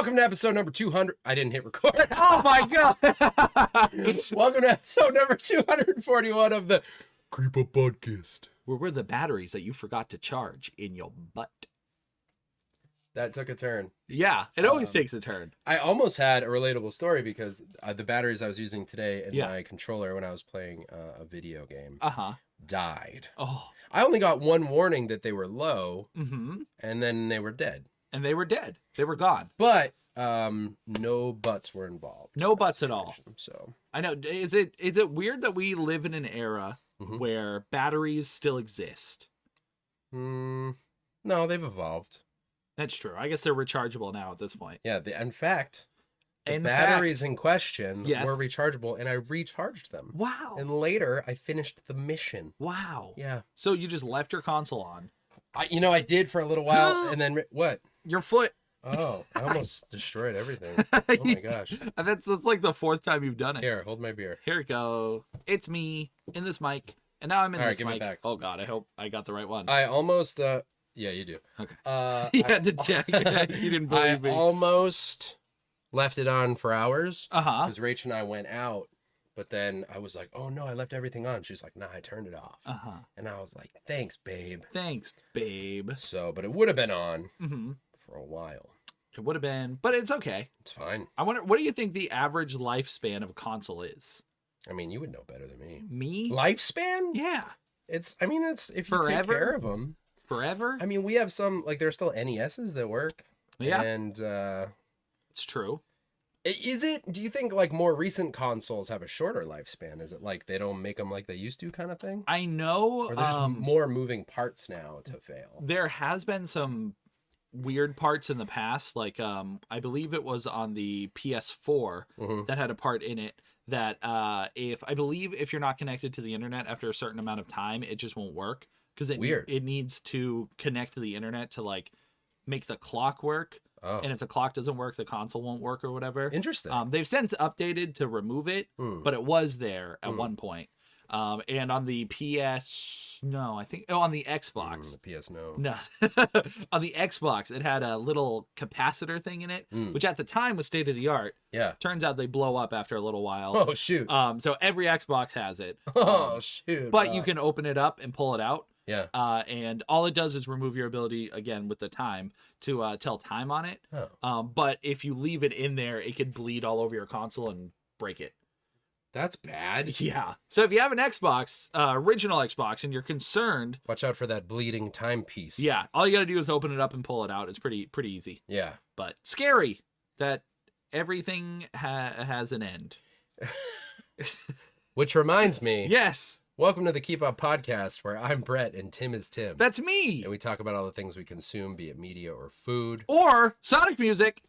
Welcome to episode number 200. I didn't hit record. Oh my god! Welcome to episode number 241 of the Creep Up Podcast. Where were the batteries that you forgot to charge in your butt? That took a turn. Yeah, it always takes a turn. I almost had a relatable story because the batteries I was using today in my controller when I was playing a video game died. Oh. I only got one warning that they were low, Mm-hmm. and then they were dead. And they were dead. They were gone. But no butts were involved. No butts at all. So I know. Is it weird that we live in an era where batteries still exist? no, they've evolved. That's true. I guess they're rechargeable now at this point. Yeah, in fact, the batteries in question were rechargeable, and I recharged them. Wow. And later, I finished the mission. Wow. Yeah. So you just left your console on. I did for a little while, and then what? Your foot. Oh, I almost destroyed everything. Oh my gosh. That's like the fourth time you've done it. Here, hold my beer. Here we go. It's me in this mic, and now I'm in this give it mic. back. Oh god, I hope I got the right one. I almost, yeah, you do. Okay. You had to check. You didn't believe me. I almost left it on for hours. Uh-huh. Because Rach and I went out, but then I was like, oh no, I left everything on. She's like, nah, I turned it off. Uh-huh. And I was like, thanks, babe. Thanks, babe. So, but it would have been on Mm-hmm. for a while. It would have been, but it's okay. It's fine. I wonder, what do you think the average lifespan of a console is? I mean, you would know better than me. Me? Lifespan? Yeah. It's if you take Forever? care of them. Forever? I mean, we have some, like, there are still NESs that work. Yeah. And, It's true. do you think, like, more recent consoles have a shorter lifespan? Is it like they don't make them like they used to kind of thing? I know Or there's more moving parts now to fail? there has been some weird parts in the past. Like, I believe it was on the PS4 that had a part in it that if you're not connected to the internet after a certain amount of time, it just won't work. Because it needs to connect to the internet to, like, make the clock work. Oh. And if the clock doesn't work, the console won't work or whatever. Interesting. They've since updated to remove it, but it was there at one point. And on the on the Xbox. The PS no. No. On the Xbox, it had a little capacitor thing in it, which at the time was state of the art. Yeah. Turns out they blow up after a little while. Oh, shoot. So every Xbox has it. Oh, shoot. But you can open it up and pull it out. Yeah. And all it does is remove your ability, again, with the time, to tell time on it. Oh. But if you leave it in there, it could bleed all over your console and break it. That's bad. Yeah. So if you have an Xbox, original Xbox, and you're concerned, Watch out for that bleeding timepiece. yeah, all you got to do is open it up and pull it out. It's pretty easy. Yeah. But scary that everything has an end. Which reminds me. Yes. Welcome to the Keep Up Podcast, where I'm Brett and Tim is Tim. That's me. And we talk about all the things we consume, be it media or food. Or Sonic music.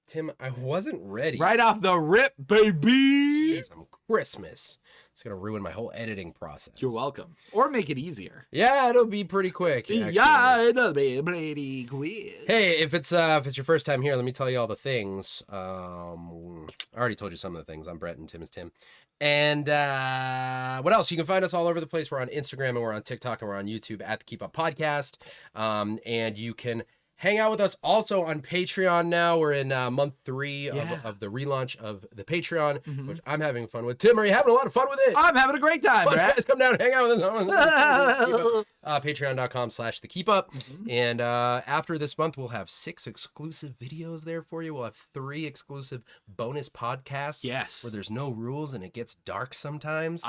Tim, I wasn't ready. Right off the rip, baby. Jeez, I'm Christmas. It's going to ruin my whole editing process. You're welcome. Or make it easier. Yeah, it'll be pretty quick. Actually. Yeah, it'll be pretty quick. Hey, if it's your first time here, let me tell you all the things. I already told you some of the things. I'm Brett and Tim is Tim. And what else? You can find us all over the place. We're on Instagram and we're on TikTok and we're on YouTube at the Keep Up Podcast. And you can hang out with us also on Patreon now. We're in month 3 of the relaunch of the Patreon, which I'm having fun with. Tim, are you having a lot of fun with it? I'm having a great time, Why don't you Brett. guys come down and hang out with us. Patreon.com/thekeepup. And after this month, we'll have 6 exclusive videos there for you. We'll have 3 exclusive bonus podcasts. Yes. Where there's no rules and it gets dark sometimes.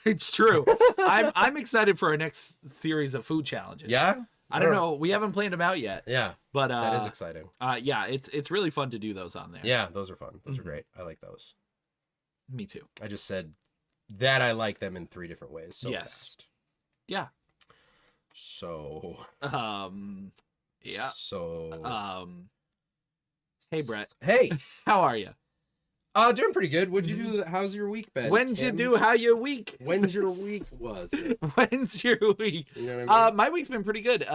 It's true. I'm excited for our next series of food challenges. Yeah? I don't know. We haven't planned them out yet. Yeah. But that is exciting. Yeah, it's really fun to do those on there. Yeah, those are fun. Those are great. I like those. Me too. I just said that I like them in 3 different ways. So Yes. fast. Yeah. So. Yeah. So. Hey Brett. Hey. How are you? Doing pretty good. What'd you do? How's your week been? When'd you Tim? do? How your week? When's your week was it? When's your week? You know what I mean? My week's been pretty good.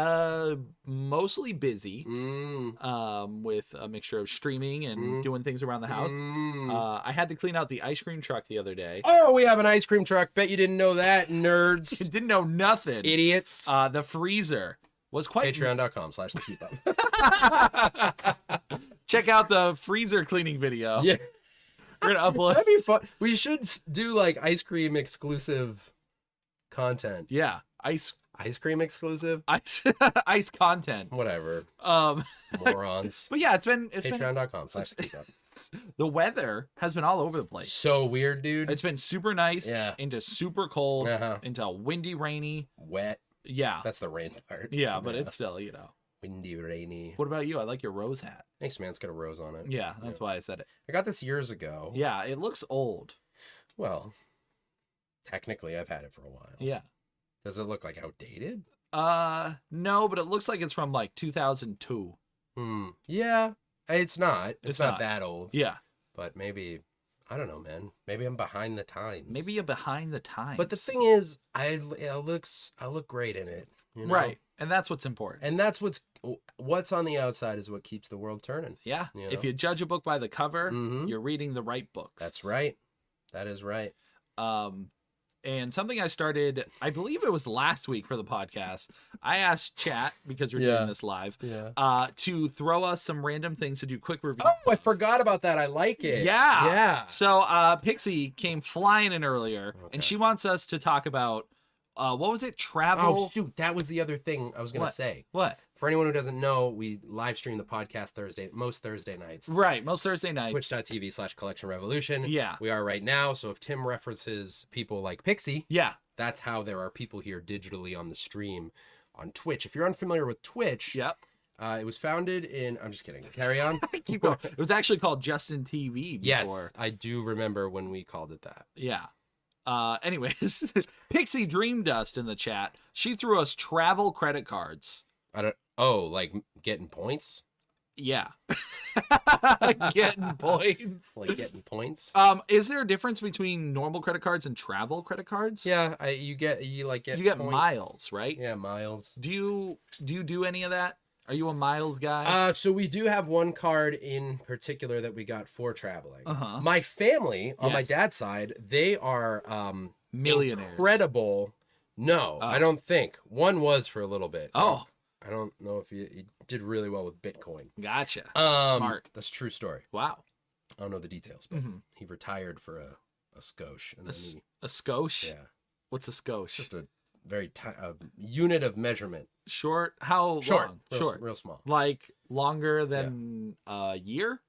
Mostly busy. Mm. With a mixture of streaming and doing things around the house. Mm. I had to clean out the ice cream truck the other day. Oh, we have an ice cream truck. Bet you didn't know that, nerds. Didn't know nothing. Idiots. The freezer was quite Patreon.com/thekeepup. Check out the freezer cleaning video. Yeah. We're gonna upload. That'd be fun. We should do like ice cream exclusive content. Yeah, ice cream exclusive? ice content. Whatever. Um, Morons. but yeah, it's been Patreon.com/thekeepup. the weather has been all over the place. So weird, dude. It's been super nice Yeah. into super cold Uh-huh. into windy, rainy. Wet. Yeah, That's the rain part. yeah, but it's still, windy, rainy. What about you? I like your rose hat. Thanks, man. It's got a rose on it. Yeah, that's why I said it. I got this years ago. Yeah, it looks old. Well, technically, I've had it for a while. Yeah. Does it look like outdated? No, but it looks like it's from like 2002. Yeah. It's not. It's not not. that old. Yeah. But maybe, I don't know, man. Maybe I'm behind the times. Maybe you're behind the times. But the thing is, I look great in it. You know? Right. And that's what's important. And that's what's on the outside is what keeps the world turning. Yeah. You If know? you judge a book by the cover, Mhm. you're reading the right books. That's right. That is right. And something I started, I believe it was last week for the podcast. I asked chat, because we're Yeah. doing this live, Yeah. to throw us some random things to do quick review. Oh, I forgot about that. I like it. Yeah. Yeah. So Pixie came flying in earlier, Okay. and she wants us to talk about, what was it? Travel? Oh, shoot. That was the other thing I was going to What? say. What? For anyone who doesn't know, we live stream the podcast most Thursday nights. Right. Most Thursday nights. Twitch.tv/Collection Revolution. Yeah. We are right now. So if Tim references people like Pixie, Yeah. that's how there are people here digitally on the stream on Twitch. If you're unfamiliar with Twitch, Yep. it was founded in. I'm just kidding. Carry on. Keep going. It was actually called Justin TV Yes, before. I do remember when we called it that. Yeah. Anyways, Pixie Dream Dust in the chat. She threw us travel credit cards. I don't. Oh, like getting points? Yeah. Getting points. Like getting points? Is there a difference between normal credit cards and travel credit cards? Yeah, you get You get points. miles, right? Yeah, miles. Do you do any of that? Are you a miles guy? So we do have one card in particular that we got for traveling. Uh-huh. My family on my Yes. dad's side, they are Millionaires. incredible. No, Oh. I don't think. One was for a little bit. Oh, I don't know if he did really well with Bitcoin. gotcha. Smart. That's a true story. Wow. I don't know the details, but Mhm. he retired for a skosh. And then he, A skosh? yeah, What's a skosh? just a very unit of measurement. Short? How Short. long? Real, Short. real small. Like longer than a year?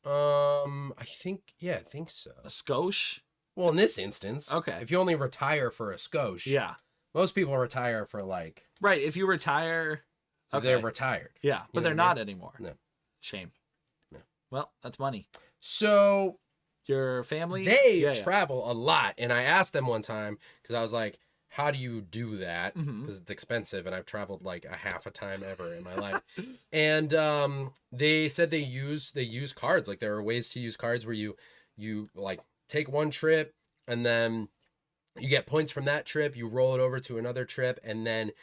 I think so. A skosh? Well, in this instance, Okay. if you only retire for a skosh, Yeah. most people retire for like Right. If you retire, they're okay. retired. Yeah, but know they're what I not anymore. No. Shame. No. Well, that's money. So Your family? they Yeah, yeah. travel a lot, and I asked them one time because I was like, "How do you do that?" Mhm. Because it's expensive, and I've traveled like a half a time ever in my life. And they said they use cards. Like there are ways to use cards where you like take one trip and then you get points from that trip, you roll it over to another trip, and then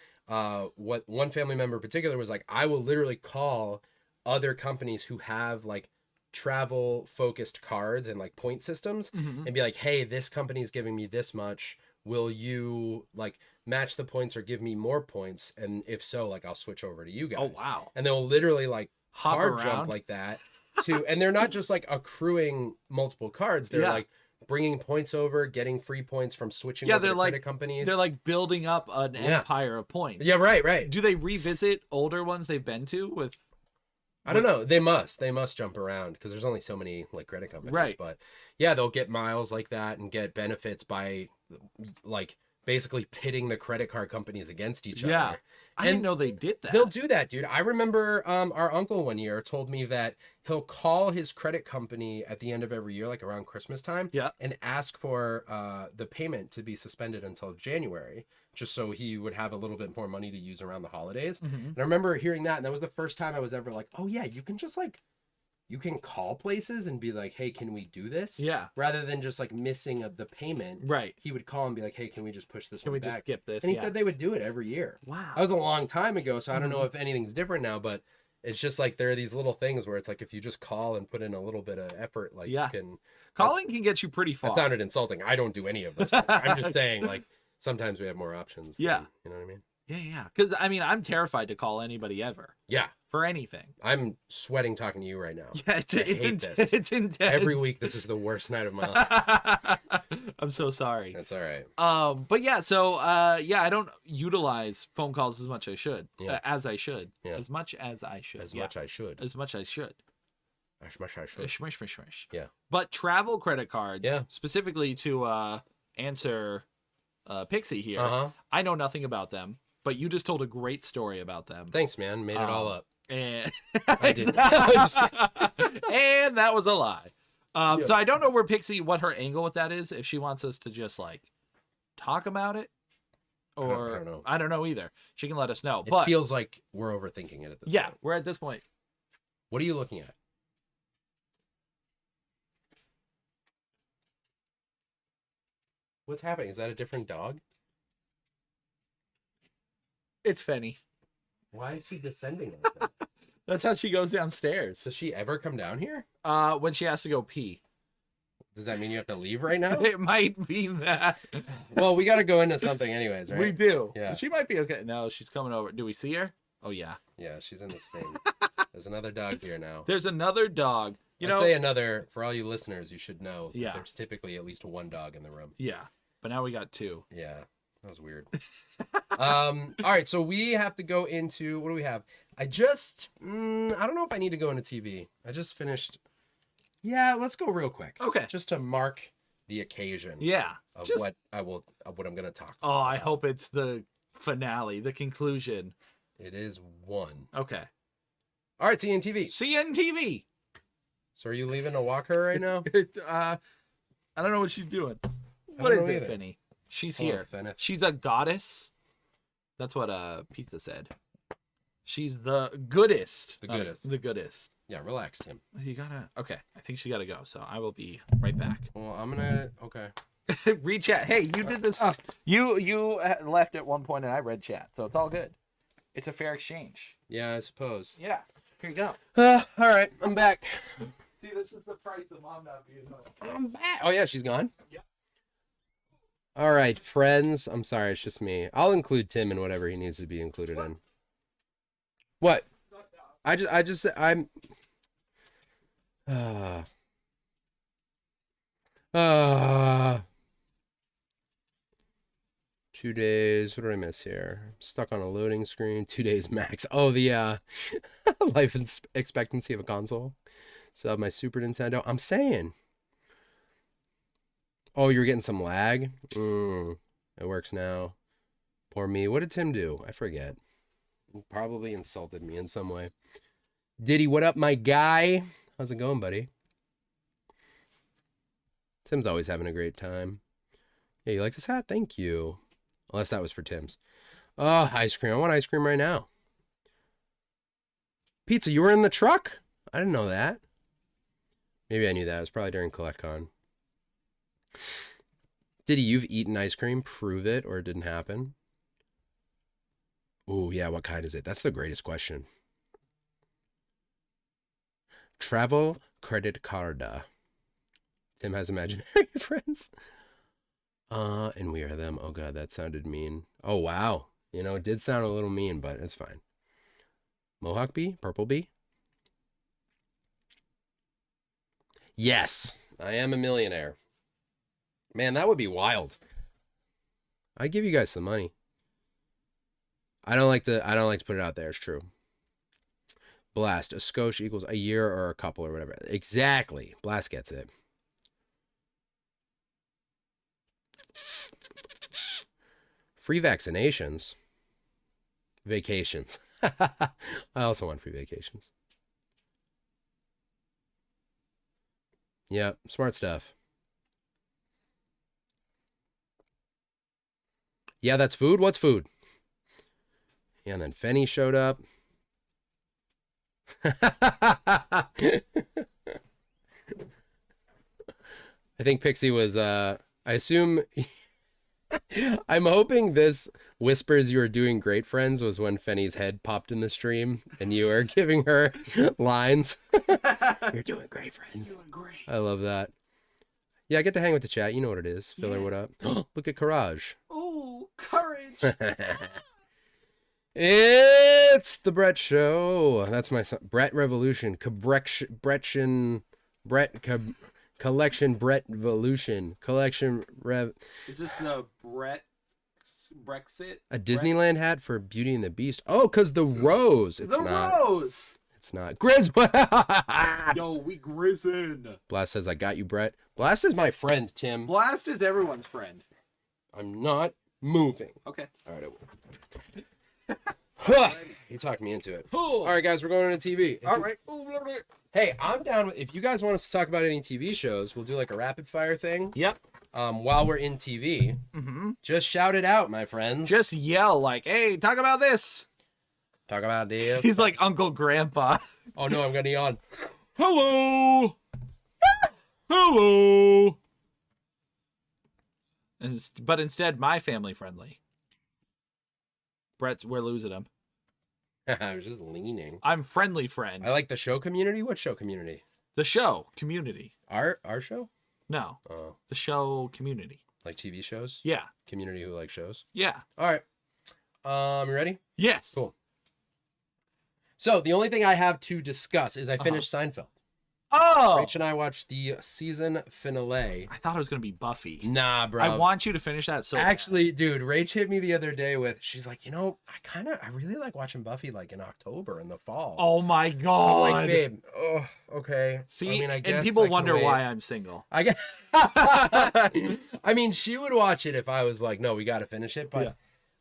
what one family member in particular was like, I will literally call other companies who have like travel focused cards and like point systems Mhm. and be like, hey, this company is giving me this much, will you like match the points or give me more points, and if so, like I'll switch over to you guys. Oh, wow. And they'll literally like Hop card around. jump like that to and they're not just like accruing multiple cards, they're Yeah. like bringing points over, getting free points from switching Yeah, over they're to like- credit companies. They're like building up an Yeah. empire of points. yeah, right. Do they revisit older ones they've been to with? I don't know. They must jump around because there's only so many like credit companies. Right. But yeah, they'll get miles like that and get benefits by like basically pitting the credit card companies against each Yeah. other. I didn't And know they did that. They'll do that, dude. I remember our uncle one year told me that he'll call his credit company at the end of every year, like around Christmas time, Yeah. and ask for the payment to be suspended until January, just so he would have a little bit more money to use around the holidays. Mhm. And I remember hearing that, and that was the first time I was ever like, oh yeah, you can just like, you can call places and be like, hey, can we do this? Yeah. Rather than just like missing the payment, Right. he would call and be like, hey, can we just push this Can one we back? just skip this? And he Yeah. said they would do it every year. Wow. That was a long time ago, so I don't know Mhm. if anything's different now, but it's just like there are these little things where it's like if you just call and put in a little bit of effort, like Yeah. you can. Calling can get you pretty That far. sounded insulting. I don't do any of those things. I'm just saying, like sometimes we have more options. Yeah. You know what I mean? Yeah. Because I mean, I'm terrified to call anybody ever Yeah. for anything. I'm sweating talking to you right now. Yeah, it's this. it's intense. Every week, this is the worst night of my life. I'm so sorry. That's all right. But yeah, so yeah, I don't utilize phone calls as much as I should. Yeah. As I should. Yeah. As much as I should. As yeah. much I should. As much as I should. As much I should. Shmish, shmish, shmish. Yeah. But travel credit cards, Yeah. specifically to answer Pixie here, Uh-huh. I know nothing about them, but you just told a great story about them. Thanks, man. Made it all up. And I did. I'm just and that was a lie. Yeah. So I don't know where Pixie, what her angle with that is. If she wants us to just like talk about it, or I don't know. I don't know either. She can let us know. It But feels like we're overthinking it at this yeah, point. we're at this point. What are you looking at? What's happening? Is that a different dog? It's Fenny. Why is she descending like that? That's how she goes downstairs. Does she ever come down here? When she has to go pee. Does that mean you have to leave right now? It might be that. Well, we got to go into something anyways, right? We do. Yeah. She might be okay. No, she's coming over. Do we see her? Oh yeah. Yeah, she's in this thing. There's another dog here now. There's another dog. You I know. say another, for all you listeners, you should know that Yeah. there's typically at least one dog in the room. Yeah. But now we got two. Yeah, that was weird. All right, so we have to go into, what do we have? I don't know if I need to go into TV. I just finished. Yeah, let's go real quick. Okay. Just to mark the occasion Yeah. of Just- what I'm going to talk Oh, about. I hope it's the finale, the conclusion. It is one. Okay. All right, CNTV. CNTV. So are you leaving to walk her right now? I don't know what she's doing. I What don't is know it, either. Penny? She's Hello, here. Fenna. She's a goddess. That's what Pizza said. She's the goodest. The goodest. The goodest. Yeah, relax, Tim. You gotta. Okay, I think she gotta go. So I will be right back. Well, I'm gonna. Okay. Read chat. Hey, you did this. You left at one point and I read chat, so it's all good. It's a fair exchange. Yeah, I suppose. Yeah. Here you go. All right, I'm back. See, this is the price of mom not being home. I'm back. Oh yeah, she's gone. Yeah. All right, friends. I'm sorry, it's just me. I'll include Tim in whatever he needs to be included in. What? I'm. Uh, 2 days. What did I miss here? I'm stuck on a loading screen. 2 days max. Oh, the life expectancy of a console. So my Super Nintendo. I'm saying. Oh, you're getting some lag? It works now. Poor me. What did Tim do? I forget. He probably insulted me in some way. Diddy, what up, my guy? How's it going, buddy? Tim's always having a great time. Yeah, you like this hat? Thank you. Unless that was for Tim's. Oh, ice cream. I want ice cream right now. Pizza, you were in the truck? I didn't know that. Maybe I knew that. It was probably during CollectCon. Diddy, you've eaten ice cream. Prove it, or it didn't happen. Oh, yeah. What kind is it? That's the greatest question. Travel credit carda. Tim has imaginary friends. And we are them. Oh, God, that sounded mean. Oh, wow. You know, it did sound a little mean, but it's fine. Mohawk bee? Purple bee? Yes, I am a millionaire. Man, that would be wild. I'd give you guys some money. I don't like to put it out there. It's true. Blast. A skosh equals a year or a couple or whatever. Exactly. Blast gets it. Free vaccinations. Vacations. I also want free vacations. Yep. Smart stuff. Yeah, that's food. What's food? Yeah, and then Fenny showed up. I think Pixie was, I assume, I'm hoping this whispers you are doing great, friends, was when Fenny's head popped in the stream and you were giving her lines. You're doing great, friends. Doing great. I love that. Yeah, I get to hang with the chat. You know what it is. Filler, Yeah. what up? Look at Courage. Ooh, courage. It's the Brett Show. That's my son. Brett Revolution. Collection Brett Revolution. Collection Rev. Is this the Brexit? A Disneyland hat for Beauty and the Beast. Oh, because the rose. It's The not. Rose. It's not. Grizz. Yo, we grizzin'. Blast says, I got you, Brett. Blast is my friend, Tim. Blast is everyone's friend. I'm not moving. Okay. All right. He talked me into it. All right, guys, we're going into TV. All right. Hey, I'm down with, if you guys want us to talk about any TV shows, we'll do like a rapid fire thing. Yep. While we're in TV. Mm-hmm. Just shout it out, my friends. Just yell like, "Hey, talk about this." Talk about this. He's like Uncle Grandpa. Oh no, I'm gonna yawn. Hello. Hello. But instead, my family friendly. Brett's, we're losing him. I was just leaning. I'm friendly friend. I like the show Community. What show Community? The show Community. Our show? No, Oh, the show Community. like TV shows? Yeah. Community who like shows? Yeah. All right. You ready? Yes. Cool. So the only thing I have to discuss is I finished Seinfeld. Oh. Rach and I watched the season finale. I thought it was gonna be Buffy. Nah, bro. I want you to finish that. So actually, dude, Rach hit me the other day with, she's like, you know, I really like watching Buffy like in October in the fall. Oh my I'm god. like, babe, oh, okay. See, I mean, I guess and people I can wonder wait. why I'm single. I guess. I mean, she would watch it if I was like, no, we got to finish it. But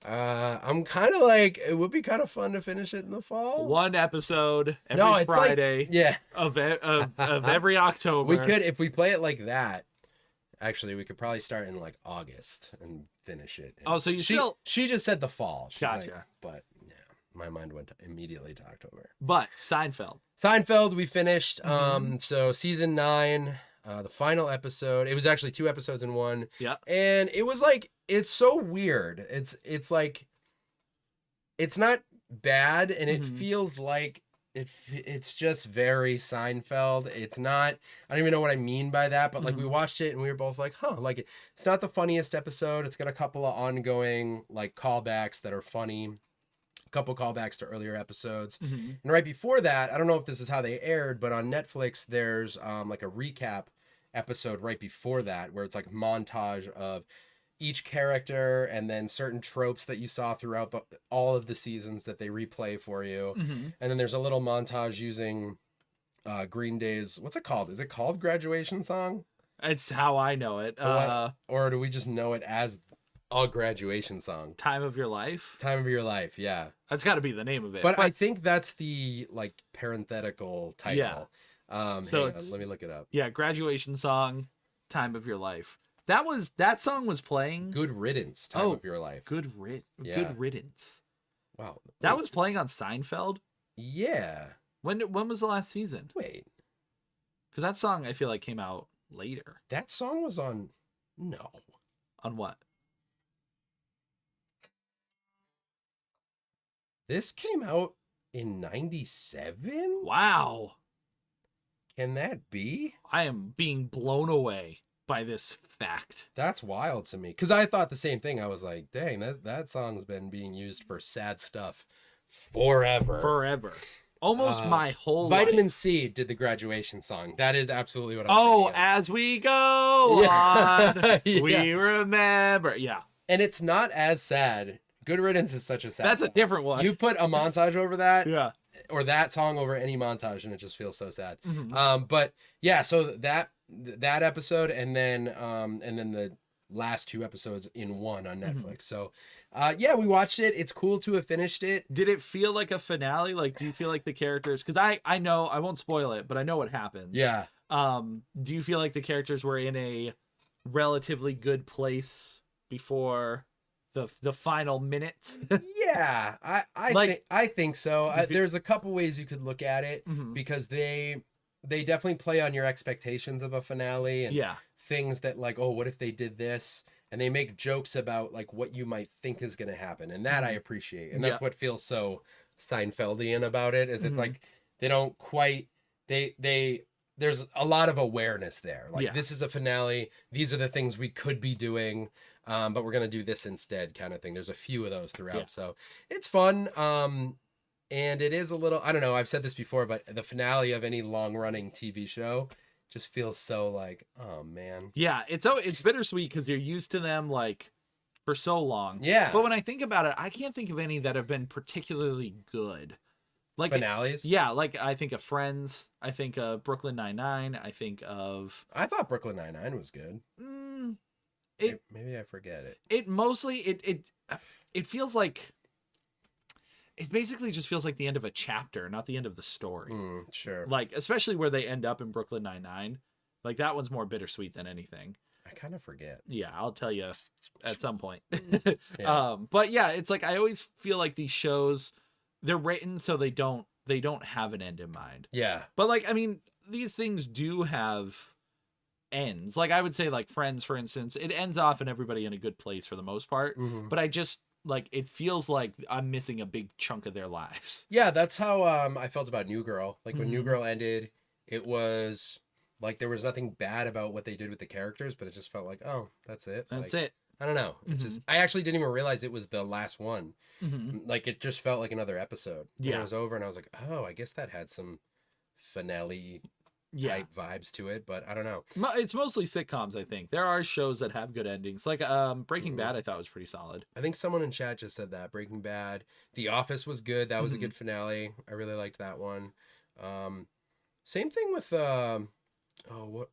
I'm kind of like, it would be kind of fun to finish it in the fall. One episode every No, it's Friday like, yeah. of every October. We could, if we play it like that, actually, we could probably start in like August and finish it. Oh, so you she, still. She just said the fall. She's Gotcha. like, but yeah, my mind went immediately to October. But Seinfeld. Seinfeld, we finished. So season 9, the final episode. It was actually 2 episodes in one. Yeah. And it was like, it's so weird. It's like, it's not bad, and it feels like it's just very Seinfeld. It's not, I don't even know what I mean by that, but like we watched it and we were both like, huh, like it's not the funniest episode. It's got a couple of ongoing like callbacks that are funny. A couple callbacks to earlier episodes. And right before that, I don't know if this is how they aired, but on Netflix, there's like a recap episode right before that where it's like a montage of each character and then certain tropes that you saw throughout all of the seasons that they replay for you. And then there's a little montage using Green Day's, what's it called? Is it called Graduation Song? It's how I know it. Or do we just know it as a graduation song? Time of Your Life. Time of Your Life, yeah. That's got to be the name of it. But I think that's the like parenthetical title. So So it's- let me look it up. yeah, Graduation Song, Time of Your Life. That song was playing. Good Riddance, Time of Your Life. Good Yeah. Riddance. Wow. That was playing on Seinfeld. Yeah. When was the last season? Wait, Because that song I feel like came out later. that song was on. No. On what? This came out in 97? Wow. Can that be? I am being blown away by this fact. That's wild to me. Because I thought the same thing. I was like, dang, that song's been being used for sad stuff forever. Forever. Almost my whole Vitamin life. C did the graduation song. That is absolutely what I'm Oh, thinking of. as we go Yeah. on, we Yeah. remember. Yeah. And it's not as sad. Good Riddance is such a sad That's a song. different one. You put a montage over that, Yeah. or that song over any montage, and it just feels so sad. Mhm. But yeah, so that episode, and then the last 2 episodes in one on Netflix. So yeah, we watched it. It's cool to have finished it. Did it feel like a finale? Like, do you feel like the characters? Because I know, I won't spoil it, but I know what happens. Yeah. Do you feel like the characters were in a relatively good place before the final minutes? Yeah, I think so. There's a couple ways you could look at it because they definitely play on your expectations of a finale and Yeah. things that like, oh, what if they did this? And they make jokes about like what you might think is going to happen, and that I appreciate. And that's what feels so Seinfeldian about it. Is it's like they don't quite they there's a lot of awareness there. Like Yeah. this is a finale. These are the things we could be doing, but we're gonna do this instead, kind of thing. There's a few of those throughout, Yeah. so it's fun. And it is a little, I don't know, I've said this before, but the finale of any long running TV show just feels so like, oh man. Yeah, it's bittersweet because you're used to them like for so long. Yeah. But when I think about it, I can't think of any that have been particularly good. Like Finales. yeah, like I think of Friends. I think of Brooklyn Nine-Nine. I think of I thought Brooklyn Nine-Nine was good. Maybe I forget it. it mostly it feels like it basically just feels like the end of a chapter, not the end of the story. Sure. Like especially where they end up in Brooklyn Nine-Nine. Like that one's more bittersweet than anything. I kind of forget. Yeah, I'll tell you at some point. Yeah. But yeah, it's like I always feel like these shows they're written so they don't have an end in mind. Yeah. But like I mean, these things do have ends. Like I would say like Friends for instance, it ends off and everybody in a good place for the most part. Mhm. But I just like it feels like I'm missing a big chunk of their lives. Yeah, that's how I felt about New Girl. Like when New Mhm. Girl ended, it was like there was nothing bad about what they did with the characters, but it just felt like, oh, that's it. That's Like, it. I don't know. It just I actually didn't even realize it was the last one. Mhm. Like it just felt like another episode. When Yeah. it was over, and I was like, oh, I guess that had some finale Yeah. type vibes to it, but I don't know. It's mostly sitcoms, I think. There are shows that have good endings. Like Breaking Bad I thought was pretty solid. I think someone in chat just said that Breaking Bad, The Office was good. That was a Mhm. good finale. I really liked that one. Same thing with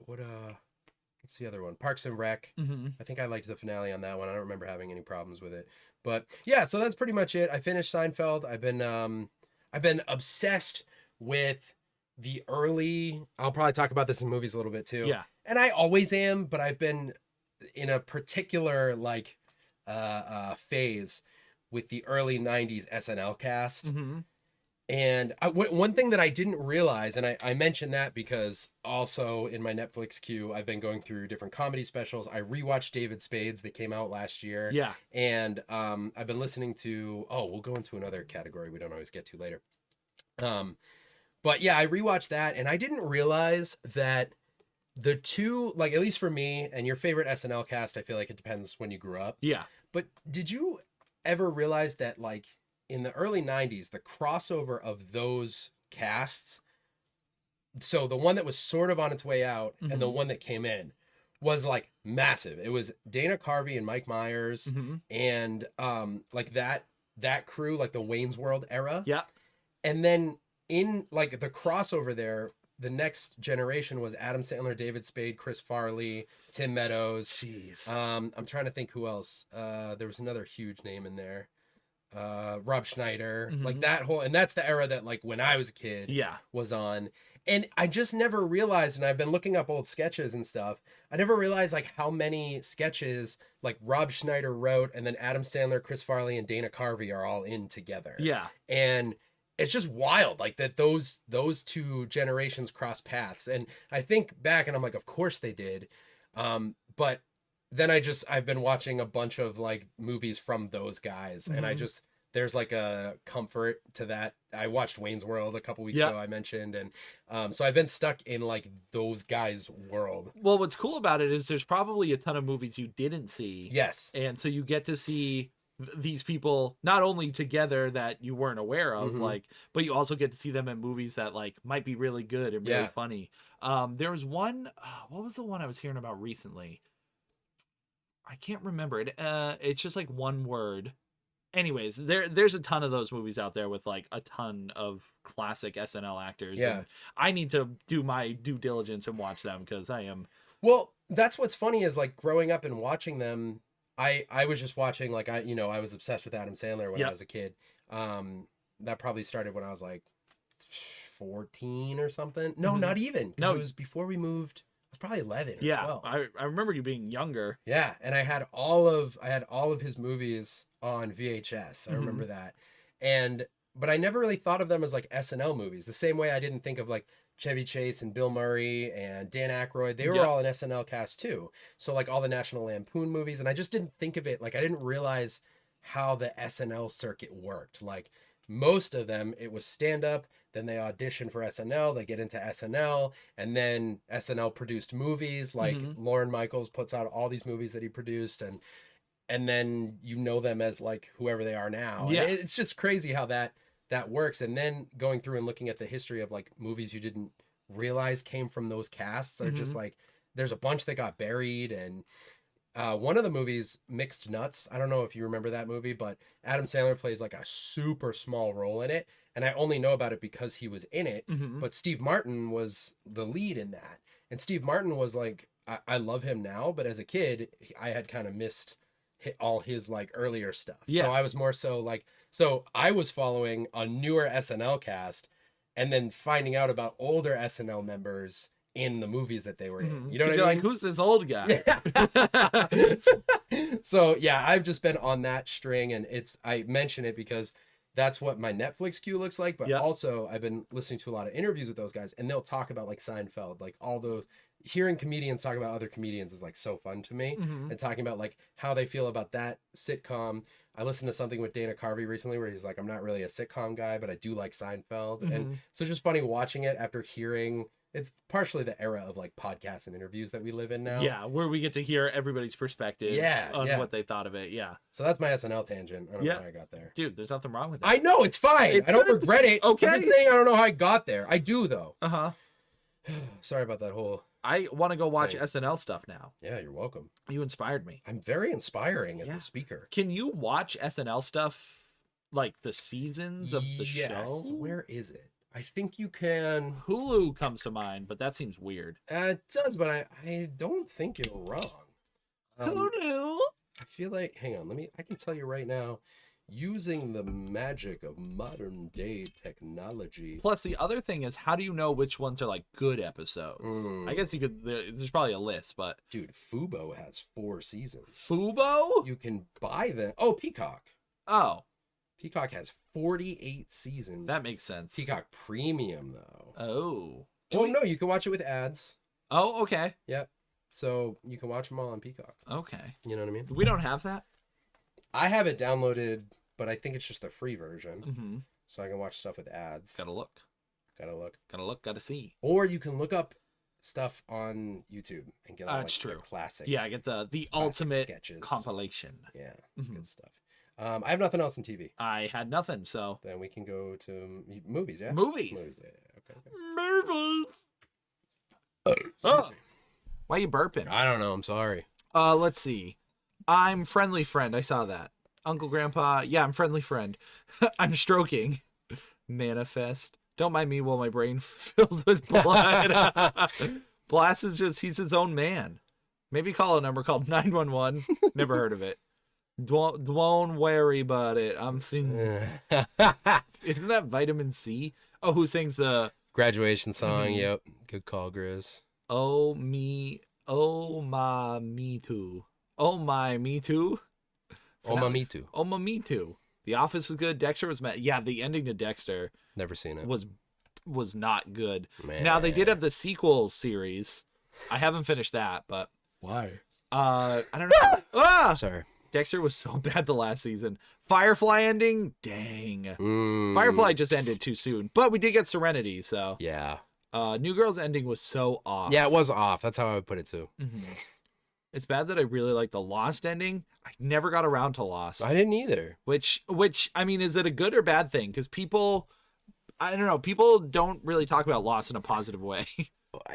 what's the other one? Parks and Rec. Mhm. I think I liked the finale on that one. I don't remember having any problems with it. But yeah, so that's pretty much it. I finished Seinfeld. I've been obsessed with the early, I'll probably talk about this in movies a little bit too. Yeah. And I always am, but I've been in a particular like phase with the early 90s SNL cast. Mhm. And one thing that I didn't realize, and I mentioned that because also in my Netflix queue, I've been going through different comedy specials. I rewatched David Spades that came out last year. Yeah. And I've been listening to, we'll go into another category we don't always get to later. But yeah, I rewatched that and I didn't realize that the two, like at least for me and your favorite SNL cast, I feel like it depends when you grew up. Yeah. But did you ever realize that like in the early 90s, the crossover of those casts, so the one that was sort of on its way out and the one that came in was like massive. It was Dana Carvey and Mike Myers and like that crew, like the Wayne's World era. Yeah. And then in like the crossover there, the next generation was Adam Sandler, David Spade, Chris Farley, Tim Meadows. Jeez. I'm trying to think who else. There was another huge name in there. Rob Schneider, like that whole, and that's the era that like when I was a kid Yeah. was on. And I just never realized, and I've been looking up old sketches and stuff, I never realized like how many sketches like Rob Schneider wrote and then Adam Sandler, Chris Farley, and Dana Carvey are all in together. Yeah. And it's just wild like that those two generations cross paths. And I think back and I'm like, of course they did. But then I've been watching a bunch of like movies from those guys and there's like a comfort to that. I watched Wayne's World a couple weeks ago, I mentioned. And so I've been stuck in like those guys' world. Well, what's cool about it is there's probably a ton of movies you didn't see. Yes. And so you get to see these people not only together that you weren't aware of, like, but you also get to see them in movies that like might be really good and really funny. There was one, what was the one I was hearing about recently? I can't remember it. It's just like one word. Anyways, there's a ton of those movies out there with like a ton of classic SNL actors. Yeah. And I need to do my due diligence and watch them because I am. Well, that's what's funny is like growing up and watching them. I was just watching like I was obsessed with Adam Sandler when I was a kid. That probably started when I was like 14 or something. No, not even. No, it was before we moved. I was probably 11 or 12. I remember you being younger. Yeah, and I had all of his movies on VHS. I remember that. But I never really thought of them as like SNL movies. The same way I didn't think of like Chevy Chase and Bill Murray and Dan Aykroyd. They were all an SNL cast too. So like all the National Lampoon movies, and I just didn't think of it like I didn't realize how the SNL circuit worked. Like most of them, it was stand up. then they audition for SNL, they get into SNL, and then SNL produced movies like Lorne Michaels puts out all these movies that he produced, and then you know them as like whoever they are now. Yeah. And it's just crazy how that works. And then going through and looking at the history of like movies you didn't realize came from those casts are just like, there's a bunch that got buried. And one of the movies, Mixed Nuts, I don't know if you remember that movie, but Adam Sandler plays like a super small role in it. And I only know about it because he was in it, but Steve Martin was the lead in that. And Steve Martin was like, I love him now, but as a kid, I had kind of missed all his like earlier stuff. Yeah. So I was more so like, so I was following a newer SNL cast and then finding out about older SNL members in the movies that they were in. You know what I mean? Like, who's this old guy? So yeah, I've just been on that string, and I mention it because that's what my Netflix queue looks like. But also I've been listening to a lot of interviews with those guys, and they'll talk about like Seinfeld, like all those. Hearing comedians talk about other comedians is like so fun to me, and talking about like how they feel about that sitcom. I listened to something with Dana Carvey recently where he's like, I'm not really a sitcom guy, but I do like Seinfeld. And so just funny watching it after hearing, it's partially the era of like podcasts and interviews that we live in now. Yeah, where we get to hear everybody's perspective on what they thought of it. Yeah. So that's my SNL tangent. I don't know how I got there. Dude, there's nothing wrong with it. I know, it's fine. I don't regret it. Okay. I'm just saying I don't know how I got there. I do though. Uh-huh. Sorry about that whole... I want to go watch SNL stuff now. Yeah, you're welcome. You inspired me. I'm very inspiring as a speaker. Can you watch SNL stuff, like the seasons of the show? Where is it? I think you can. Hulu comes to mind, but that seems weird. It does, but I don't think you're wrong. Hulu? I feel like, hang on, I can tell you right now, using the magic of modern day technology. Plus, the other thing is, how do you know which ones are like good episodes? I guess you could. There's probably a list, but dude, Fubo has 4 seasons. Fubo? You can buy them. Oh, Peacock. Oh, Peacock has 48 seasons. that makes sense. Peacock Premium though. Oh. Well, no, you can watch it with ads. Oh, okay. Yep. So you can watch them all on Peacock. Okay. You know what I mean? We don't have that. I have it downloaded, but I think it's just the free version. Mm-hmm. So I can watch stuff with ads. Gotta look. Gotta see. Or you can look up stuff on YouTube and get all That's the true. classic. Yeah, I get the classic ultimate sketches. compilation. Yeah, it's good stuff. I have nothing else on TV. I had nothing, so Then we can go to movies, yeah? movies. Yeah, okay. Movies. Oh. Why are you burping? I don't know. I'm sorry. Let's see. I'm friendly friend. I saw that. Uncle Grandpa. Yeah, I'm friendly friend. I'm stroking. Manifest. Don't mind me while my brain fills with blood. Blast is just, he's his own man. Maybe call a number called 911. Never heard of it. Don't worry about it. I'm thinking. Isn't that Vitamin C? Oh, who sings the graduation song? Yep. Good call, Grizz. Oh, me too. Oh, my, me too. Oh, my, me too. Oh, my, me too. The Office was good. Dexter was yeah. The ending to Dexter never seen it was not good. Man. Now they did have the sequel series. I haven't finished that, but why? I don't know. Sorry. Dexter was so bad the last season. Firefly ending, dang. Firefly just ended too soon, but we did get Serenity, so yeah. New Girl's ending was so off. Yeah, it was off. That's how I would put it too. It's bad that I really like the Lost ending. I never got around to Lost. I didn't either. Which I mean, is it a good or bad thing? Because people, I don't know, people don't really talk about Lost in a positive way.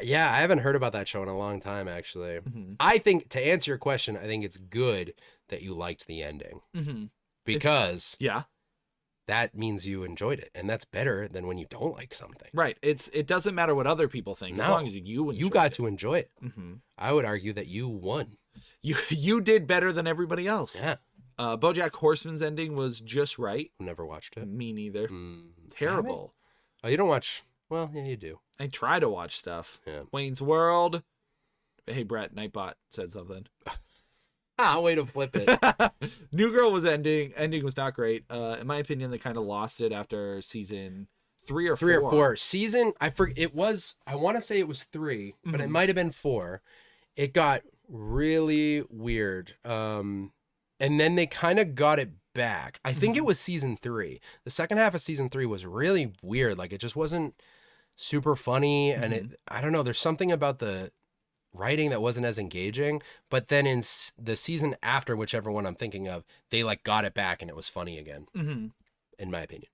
Yeah, I haven't heard about that show in a long time, actually. I think, to answer your question, I think it's good that you liked the ending. Because that means you enjoyed it. And that's better than when you don't like something. Right. It doesn't matter what other people think, as long as you enjoy got it. to enjoy it. I would argue that you won. You did better than everybody else. Yeah. BoJack Horseman's ending was just right. Never watched it. Me neither. Terrible. Oh, you don't watch... Well, yeah, you do. I try to watch stuff. Yeah. Wayne's World. Hey, Brett, Nightbot said something. Way to flip it. New Girl was ending was not great. In my opinion, they kind of lost it after season 3 or 4. 3 or 4. Season, I forget, it was, I want to say it was 3, but it might have been 4. It got really weird. And and then they kind of got it back. I think it was season 3. The second half of season 3 was really weird. Like, it just wasn't super funny, and I don't know. There's something about the writing that wasn't as engaging. But then in the season after, whichever one I'm thinking of, they like got it back, and it was funny again. In my opinion,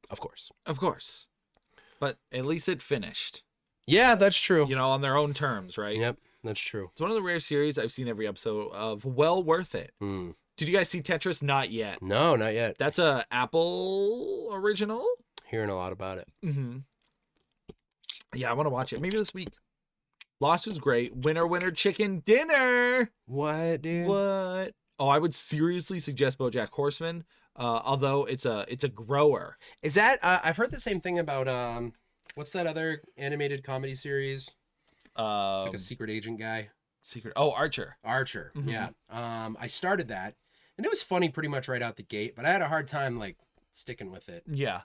of course. But at least it finished. Yeah, that's true. You know, on their own terms, right? Yep, that's true. It's one of the rare series I've seen every episode of. Well worth it. Did you guys see Tetris? Not yet. No, not yet. That's a Apple original. Hearing a lot about it. Yeah, I want to watch it. Maybe this week. Lost was great. Winner chicken dinner. What, dude? What? Oh, I would seriously suggest BoJack Horseman. Although it's a grower. Is that I've heard the same thing about what's that other animated comedy series? It's like a secret agent guy. Archer. Archer. Yeah. I started that, and it was funny pretty much right out the gate, but I had a hard time like sticking with it. Yeah.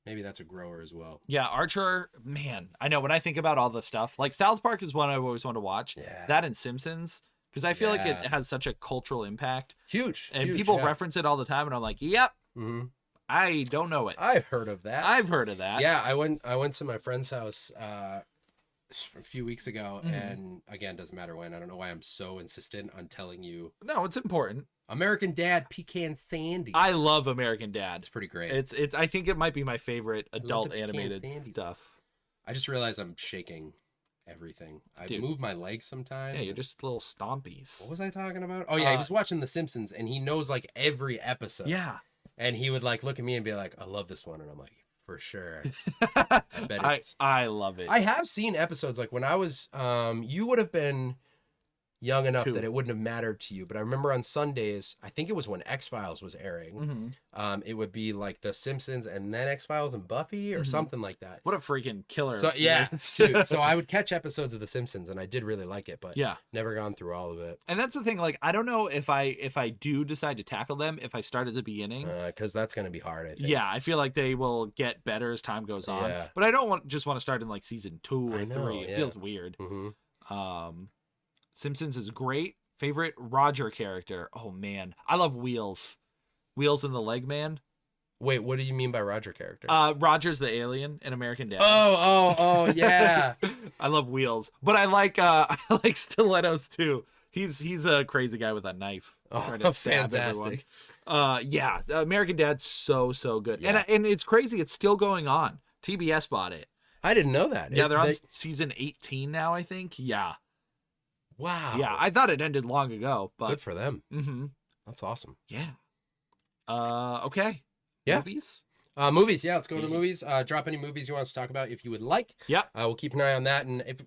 Maybe that's a grower as well. Yeah, Archer, man. I know when I think about all the stuff, like South Park is one I always want to watch. Yeah. That and Simpsons, because I feel like it has such a cultural impact. Huge. And people reference it all the time, and I'm like, yep. I don't know it. I've heard of that. Yeah, I went to my friend's house a few weeks ago, and again, doesn't matter when. I don't know why I'm so insistent on telling you. No, it's important. American Dad Pecan Sandies. I love American Dad. It's pretty great. It's I think it might be my favorite adult animated stuff. I just realized I'm shaking everything. I move my legs sometimes. Yeah, you're just little stompies. What was I talking about? Oh yeah, he was watching The Simpsons, and he knows like every episode. Yeah. And he would like look at me and be like, "I love this one," and I'm like, "For sure." I bet it's. I love it. I have seen episodes like when I was. You would have been young enough that it wouldn't have mattered to you, but I remember on Sundays, I think it was when X-Files was airing, it would be like The Simpsons and then X-Files and Buffy or something like that. What a freaking killer. So, yeah, dude, so I would catch episodes of The Simpsons, and I did really like it, but never gone through all of it. And that's the thing, like, I don't know if I do decide to tackle them, if I start at the beginning. Because that's going to be hard, I think. Yeah, I feel like they will get better as time goes on. Yeah. But I don't just want to start in like season 2 or 3. It feels weird. Simpsons is great. Favorite Roger character. Oh man, I love Wheels. Wheels and the Leg Man. Wait, what do you mean by Roger character? Roger's the alien in American Dad. Oh, yeah. I love Wheels, but I like Stilettos too. He's a crazy guy with a knife trying to stab fantastic. everyone. Yeah, American Dad's so good, and it's crazy. It's still going on. TBS bought it. I didn't know that. Yeah, they're on season 18 now, I think. Yeah. Wow. Yeah, I thought it ended long ago, but good for them. That's awesome. Yeah. Okay. Yeah. Movies? Movies. Yeah, let's go to the movies. Drop any movies you want us to talk about if you would like. Yeah. We'll keep an eye on that, and if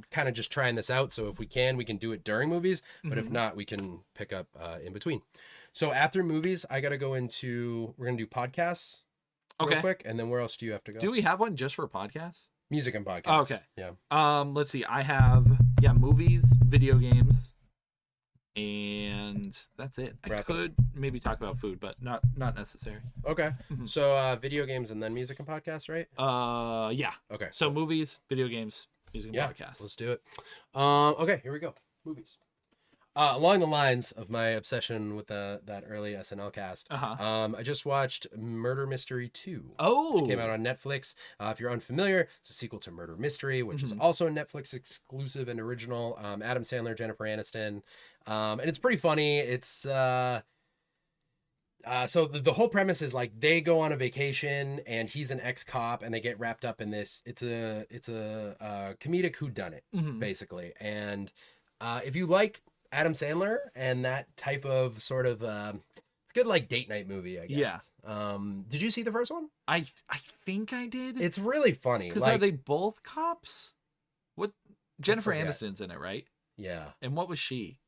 kind of just trying this out. So if we can do it during movies, but if not, we can pick up in between. So after movies, I got to go into. We're gonna do podcasts. Real quick, and then where else do you have to go? Do we have one just for podcasts? Music and podcasts. Oh, okay. Yeah. Let's see. I have movies, video games, and that's it. I could maybe talk about food, but not necessary. Okay. So video games and then music and podcasts, right? Yeah. Okay. So movies, video games, music and podcasts. Let's do it. Okay, here we go. Movies. Along the lines of my obsession with that early SNL cast, I just watched Murder Mystery 2. Oh! Which came out on Netflix. If you're unfamiliar, it's a sequel to Murder Mystery, which is also a Netflix exclusive and original. Adam Sandler, Jennifer Aniston. And it's pretty funny. It's... So the whole premise is like they go on a vacation and he's an ex-cop and they get wrapped up in this. It's a comedic whodunit, basically. And if you like Adam Sandler and that type of sort of it's a good like date night movie, I guess. Yeah. Did you see the first one? I think I did. It's really funny. Because are they both cops? What Jennifer Aniston's in it, right? Yeah. And what was she?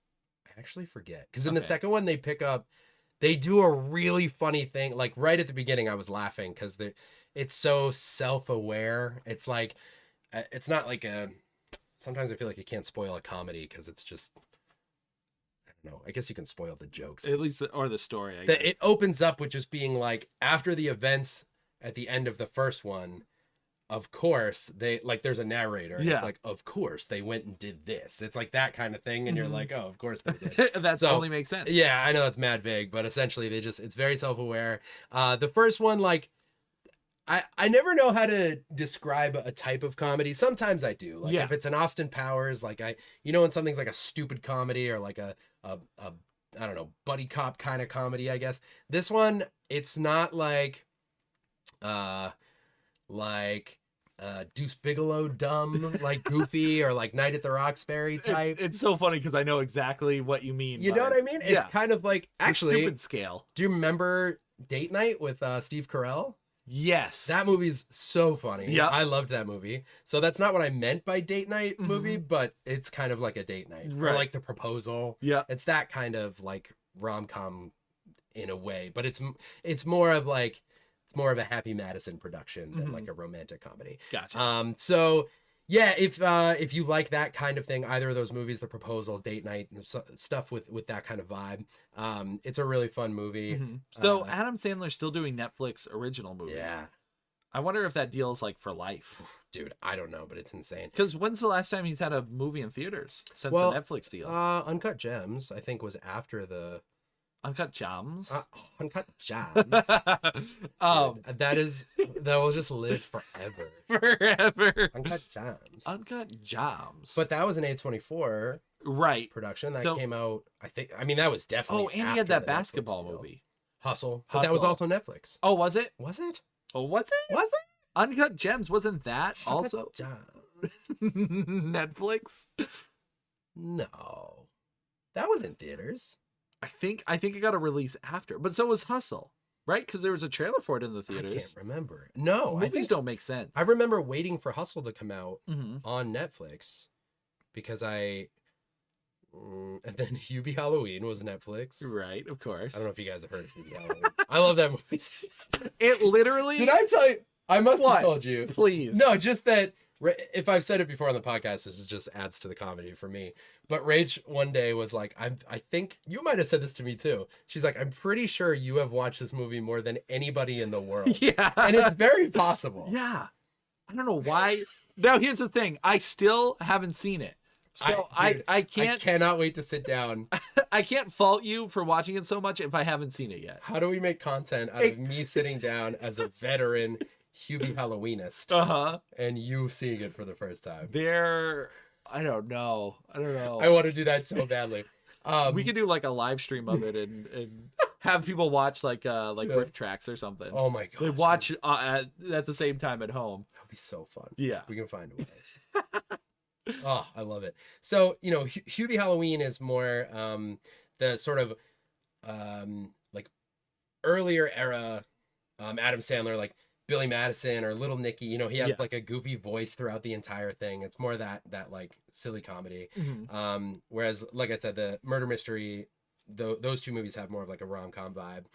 I actually forget. Because in the second one they do a really funny thing. Like right at the beginning I was laughing because it's so self-aware. It's like it's not like sometimes I feel like you can't spoil a comedy because it's just no, I guess you can spoil the jokes. At least, or the story, I guess. It opens up with just being like, after the events at the end of the first one, of course they like there's a narrator and Yeah. it's like of course they went and did this. It's like that kind of thing and you're Mhm. like, oh, of course they did. That So, totally makes sense. Yeah, I know it's mad vague, but essentially it's very self-aware. The first one, like, I never know how to describe a type of comedy. Sometimes I do. Like Yeah. if it's an Austin Powers, like when something's like a stupid comedy or like a I don't know, buddy cop kind of comedy, I guess. This one, it's not like Deuce Bigelow dumb, like Goofy or like Night at the Roxbury type. It's so funny because I know exactly what you mean. You know what I mean? It's kind of like, the actually, stupid scale. do you remember Date Night with Steve Carell? Yes. That movie's so funny. Yeah. I loved that movie. So that's not what I meant by date night movie, but it's kind of like a date night. Right. Or like The Proposal. Yeah. It's that kind of like rom-com in a way, but it's more of like it's more of a Happy Madison production than like a romantic comedy. Gotcha. So yeah, if you like that kind of thing, either of those movies, The Proposal, Date Night, stuff with that kind of vibe, it's a really fun movie. So Adam Sandler's still doing Netflix original movies. Yeah, I wonder if that deal's like for life. dude, I don't know, but it's insane. Because when's the last time he's had a movie in theaters since Well, the Netflix deal? Uncut Gems, I think, was after the Uncut Gems. Uncut Gems. That will just live forever. Forever. Uncut Gems. Uncut Gems. But that was an A24 right. production that So- came out. I mean, that was definitely. Oh, and he after had that the Netflix basketball deal. movie. Hustle. But that was Hustle. also Netflix. Oh, was it? Was it? Oh, was it? Was it? Uncut Gems wasn't that Uncut also Gems. Netflix? No, that was in theaters. I think it got a release after, but so was Hustle, right? Because there was a trailer for it in the I theaters. can't remember. No, I Movies think don't make sense. I remember waiting for Hustle to come out Mhm. on Netflix because and then Hubie Halloween was Netflix. Right, of course. I don't know if you guys have heard of Hubie Halloween. I love that movie. It literally. Did I tell you? I must What? have told you. Please. No, just that if I've said it before on the podcast, this just adds to the comedy for me. But Rach one day was like, I think you might have said this to me too. She's like, I'm pretty sure you have watched this movie more than anybody in the world. Yeah. And it's very possible. Yeah. I don't know why. Now here's the thing. I still haven't seen it. So Dude, I can't I cannot wait to sit down. I can't fault you for watching it so much if I haven't seen it yet. How do we make content out of me sitting down as a veteran Hubie Halloweenist Uh-huh. and you seeing it for the first time? I don't know. I want to do that so badly. We could do like a live stream of it and have people watch like riff tracks or something. Oh my gosh. They watch at the same time at home. That would be so fun. Yeah. We can find a way. Oh, I love it. So, Hubie Halloween is more the sort of like earlier era Adam Sandler, like Billy Madison or Little Nicky. He has Yeah. like a goofy voice throughout the entire thing. It's more that like silly comedy. Mhm. Whereas, like I said, the Murder Mystery, those two movies have more of like a rom-com vibe.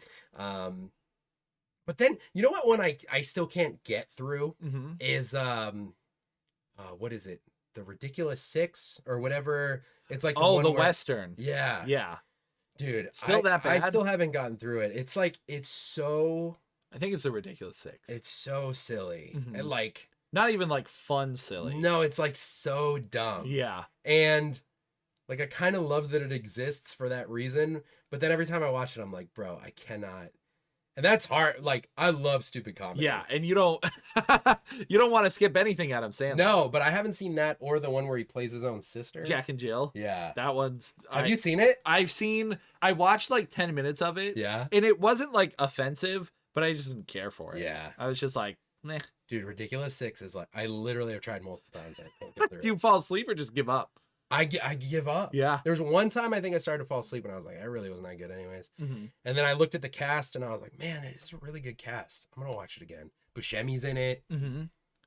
But then, you know what one I still can't get through Mhm. is what is it? The Ridiculous Six or whatever. It's like Oh, one the where- Western. Yeah, Yeah. dude. Still that I bad? still haven't gotten through it. It's like it's so I think it's a ridiculous 6. silly Mhm. and like Not even like fun silly. no, it's like so dumb. Yeah. And like I kind of love that it exists for that reason, but then every time I watch it, I'm like, bro, I cannot. And that's hard. Like I love stupid comedy. Yeah, and you don't you don't want to skip anything Adam Sandler. No, but I haven't seen that or the one where he plays his own sister. Jack and Jill. Yeah. That one's Have you seen it? I watched like 10 minutes of it. Yeah. And it wasn't like offensive, but I just didn't care for it. Yeah. I was just like, meh. Dude, Ridiculous Six is like I literally have tried multiple times. I can't get through Do you it. fall asleep or just give up? I give up. Yeah. There was one time I think I started to fall asleep and I was like, I really wasn't that good anyways. Mm-hmm. And then I looked at the cast and I was like, man, it is a really good cast. I'm gonna watch it again. Buscemi's in it. Mm-hmm.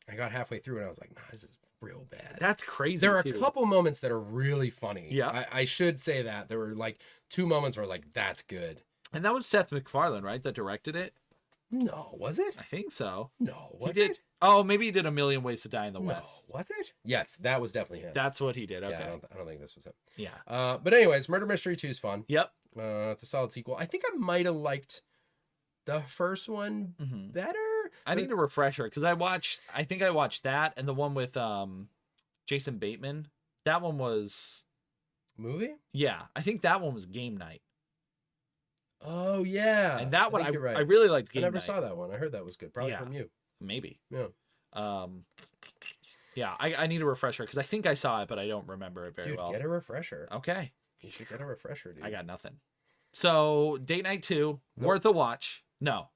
I got halfway through and I was like, nah, this is real bad. That's crazy. There are too. a couple moments that are really funny. Yeah. I should say that. There were like 2 moments where I was like, that's good. And that was Seth MacFarlane, right? That directed it? No, was it? I think so. No, was he did. it? Oh, maybe he did A Million Ways to Die in the No, West. was it? Yes, that was definitely him. That's what he did. Okay. Yeah, I don't think this was him. Yeah. But anyways, Murder Mystery 2 is fun. Yep. It's a solid sequel. I think I might have liked the first one Mm-hmm. better. I need a refresher because I think I watched that and the one with Jason Bateman. That one was movie. yeah. I think that one was Game Night. Oh yeah, And that one think you're right. I really liked I Game never Night. saw that one. I heard that was good. Probably Yeah. from you. Maybe. Yeah. Yeah, I need a refresher because I think I saw it, but I don't remember it very Dude, well. get a refresher. Okay. You should get a refresher, dude. I got nothing. So Date Night 2, worth a watch. No.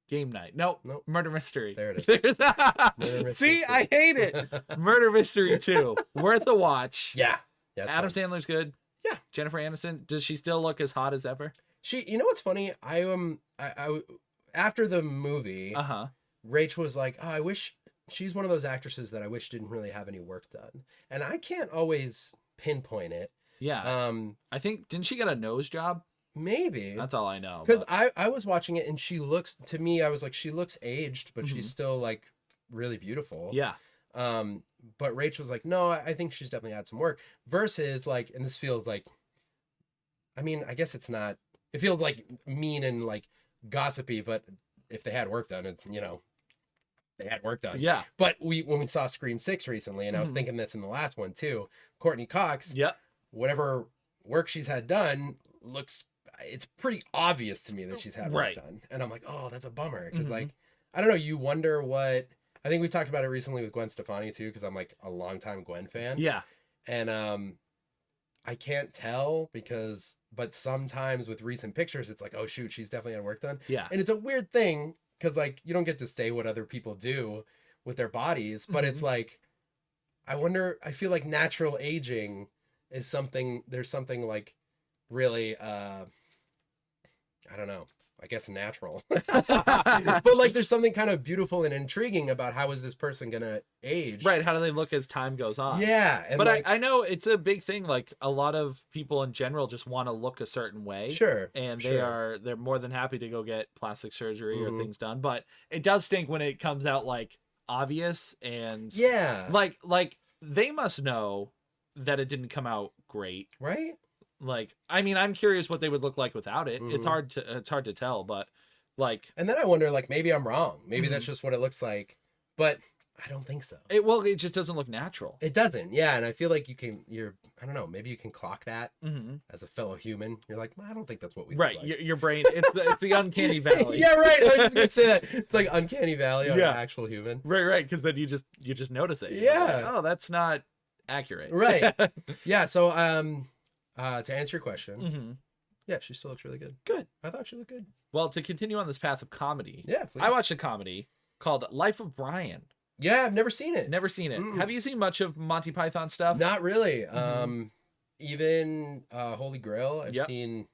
Game Night. Nope. Murder Mystery. There it is. There's Murder Mystery See, 2. I hate it. Murder Mystery 2. Worth a watch. Yeah. It's Adam fun. Sandler's good. Yeah. Jennifer Aniston, does she still look as hot as ever? You know what's funny? I after the movie, Rach was like, "Oh, I wish she's one of those actresses that I wish didn't really have any work done," and I can't always pinpoint it. Yeah. I think didn't she get a nose job? Maybe That's all I know. because I was watching it and she looks to me. I was like, she looks aged, but she's still like really beautiful. Yeah. But Rach was like, no, I think she's definitely had some work. Versus like, and this feels like, I mean, I guess it's not. It feels like mean and like gossipy, but if they had work done, it's they had work done. Yeah. But when we saw Scream 6 recently, and I was thinking this in the last one too, Courtney Cox. Yeah. Whatever work she's had done it's pretty obvious to me that she's had work done, and I'm like, oh, that's a bummer because like I don't know, you wonder what. I think we talked about it recently with Gwen Stefani too, because I'm like a longtime Gwen fan. Yeah. And I can't tell but sometimes with recent pictures, it's like, oh shoot, she's definitely had work done. Yeah. And it's a weird thing because like you don't get to say what other people do with their bodies, but it's like, I feel like natural aging is there's something like really, I don't know, I guess natural, but like there's something kind of beautiful and intriguing about how is this person gonna age, Right. How do they look as time goes on? Yeah. And but like, I know it's a big thing. Like a lot of people in general just want to look a certain way. Sure. And they're more than happy to go get plastic surgery or things done. But it does stink when it comes out like obvious and yeah, like they must know that it didn't come out great. Right. Like, I mean, I'm curious what they would look like without it. It's hard to tell, but like, and then I wonder, like, maybe I'm wrong. Maybe that's just what it looks like, but I don't think so. It just doesn't look natural. It doesn't. Yeah. And I feel like I don't know, maybe you can clock that as a fellow human. You're like, I don't think that's what we right. look like. Your brain, it's the uncanny valley. Yeah, right. I was just gonna say that. It's like uncanny valley on an actual human. Right. Because then you just notice it. Yeah. Like, oh, that's not accurate. Right. Yeah. So to answer your question, yeah, she still looks really good. Good. I thought she looked good. Well, to continue on this path of comedy, Yeah, please. I watched a comedy called Life of Brian. Yeah, I've never seen it. Never seen it. Have you seen much of Monty Python stuff? Not really. Even Holy Grail, I've seen.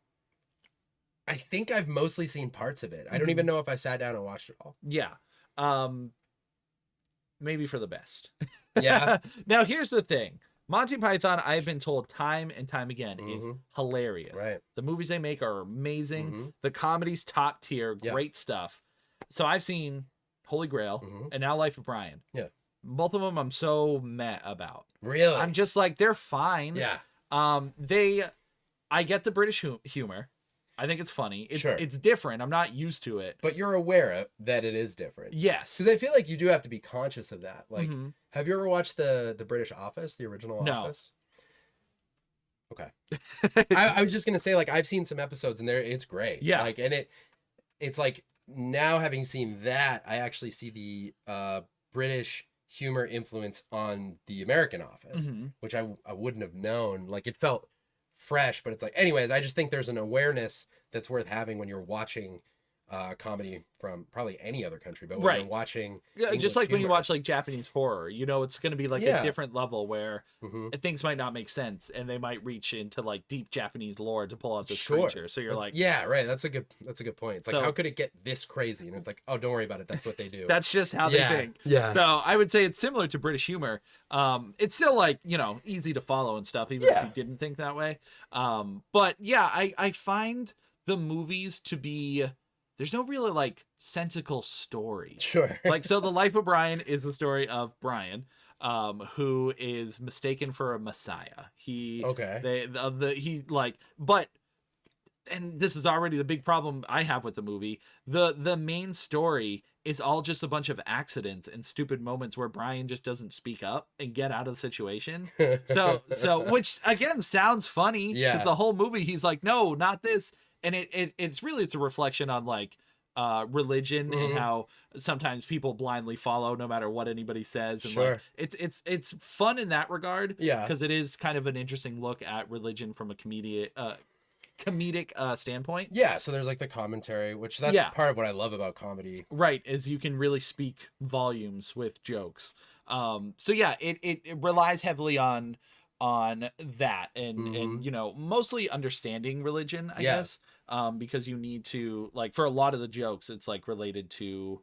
I think I've mostly seen parts of it. I don't even know if I sat down and watched it all. Yeah. Maybe for the best. Yeah. Now, here's the thing. Monty Python, I've been told time and time again, is hilarious. Right. The movies they make are amazing. The comedy's top tier, great stuff. So I've seen Holy Grail and now Life of Brian. Yeah. Both of them I'm so meh about. Really? I'm just like, they're fine. Yeah. I get the British humor. I think it's funny. Sure. It's different. I'm not used to it. But you're aware that it is different. Yes. Because I feel like you do have to be conscious of that. Like, have you ever watched the British Office, the original Office? Okay. I was just gonna say, like, I've seen some episodes and it's great. Yeah. Like, and it's like now having seen that, I actually see the British humor influence on the American Office, which I wouldn't have known. Like, it felt fresh, but it's like, anyways, I just think there's an awareness that's worth having when you're watching comedy from probably any other country, but when you're watching just like when you humor. watch like Japanese horror, it's going to be like a different level where things might not make sense and they might reach into like deep Japanese lore to pull out this creature. So you're like, yeah, right. That's a good point. It's like, how could it get this crazy? And it's like, oh, don't worry about it. That's what they do. That's just how they think. Yeah. So I would say it's similar to British humor. It's still like, easy to follow and stuff, even if you didn't think that way. But yeah, I find the movies to be, there's no really like sensical story. Sure. Like, so the Life of Brian is the story of Brian, who is mistaken for a messiah. And this is already the big problem I have with the movie. The main story is all just a bunch of accidents and stupid moments where Brian just doesn't speak up and get out of the situation. So which again sounds funny. Yeah. Because the whole movie he's like, no, not this. And it's a reflection on like religion and how sometimes people blindly follow no matter what anybody says. And Sure. like it's fun in that regard. Yeah. Because it is kind of an interesting look at religion from a comedic standpoint. Yeah, so there's like the commentary, which that's Yeah. part of what I love about comedy. Right, is you can really speak volumes with jokes. So yeah, it relies heavily on that and you know, mostly understanding religion, I Yeah. guess. Because you need to, like, for a lot of the jokes it's like related to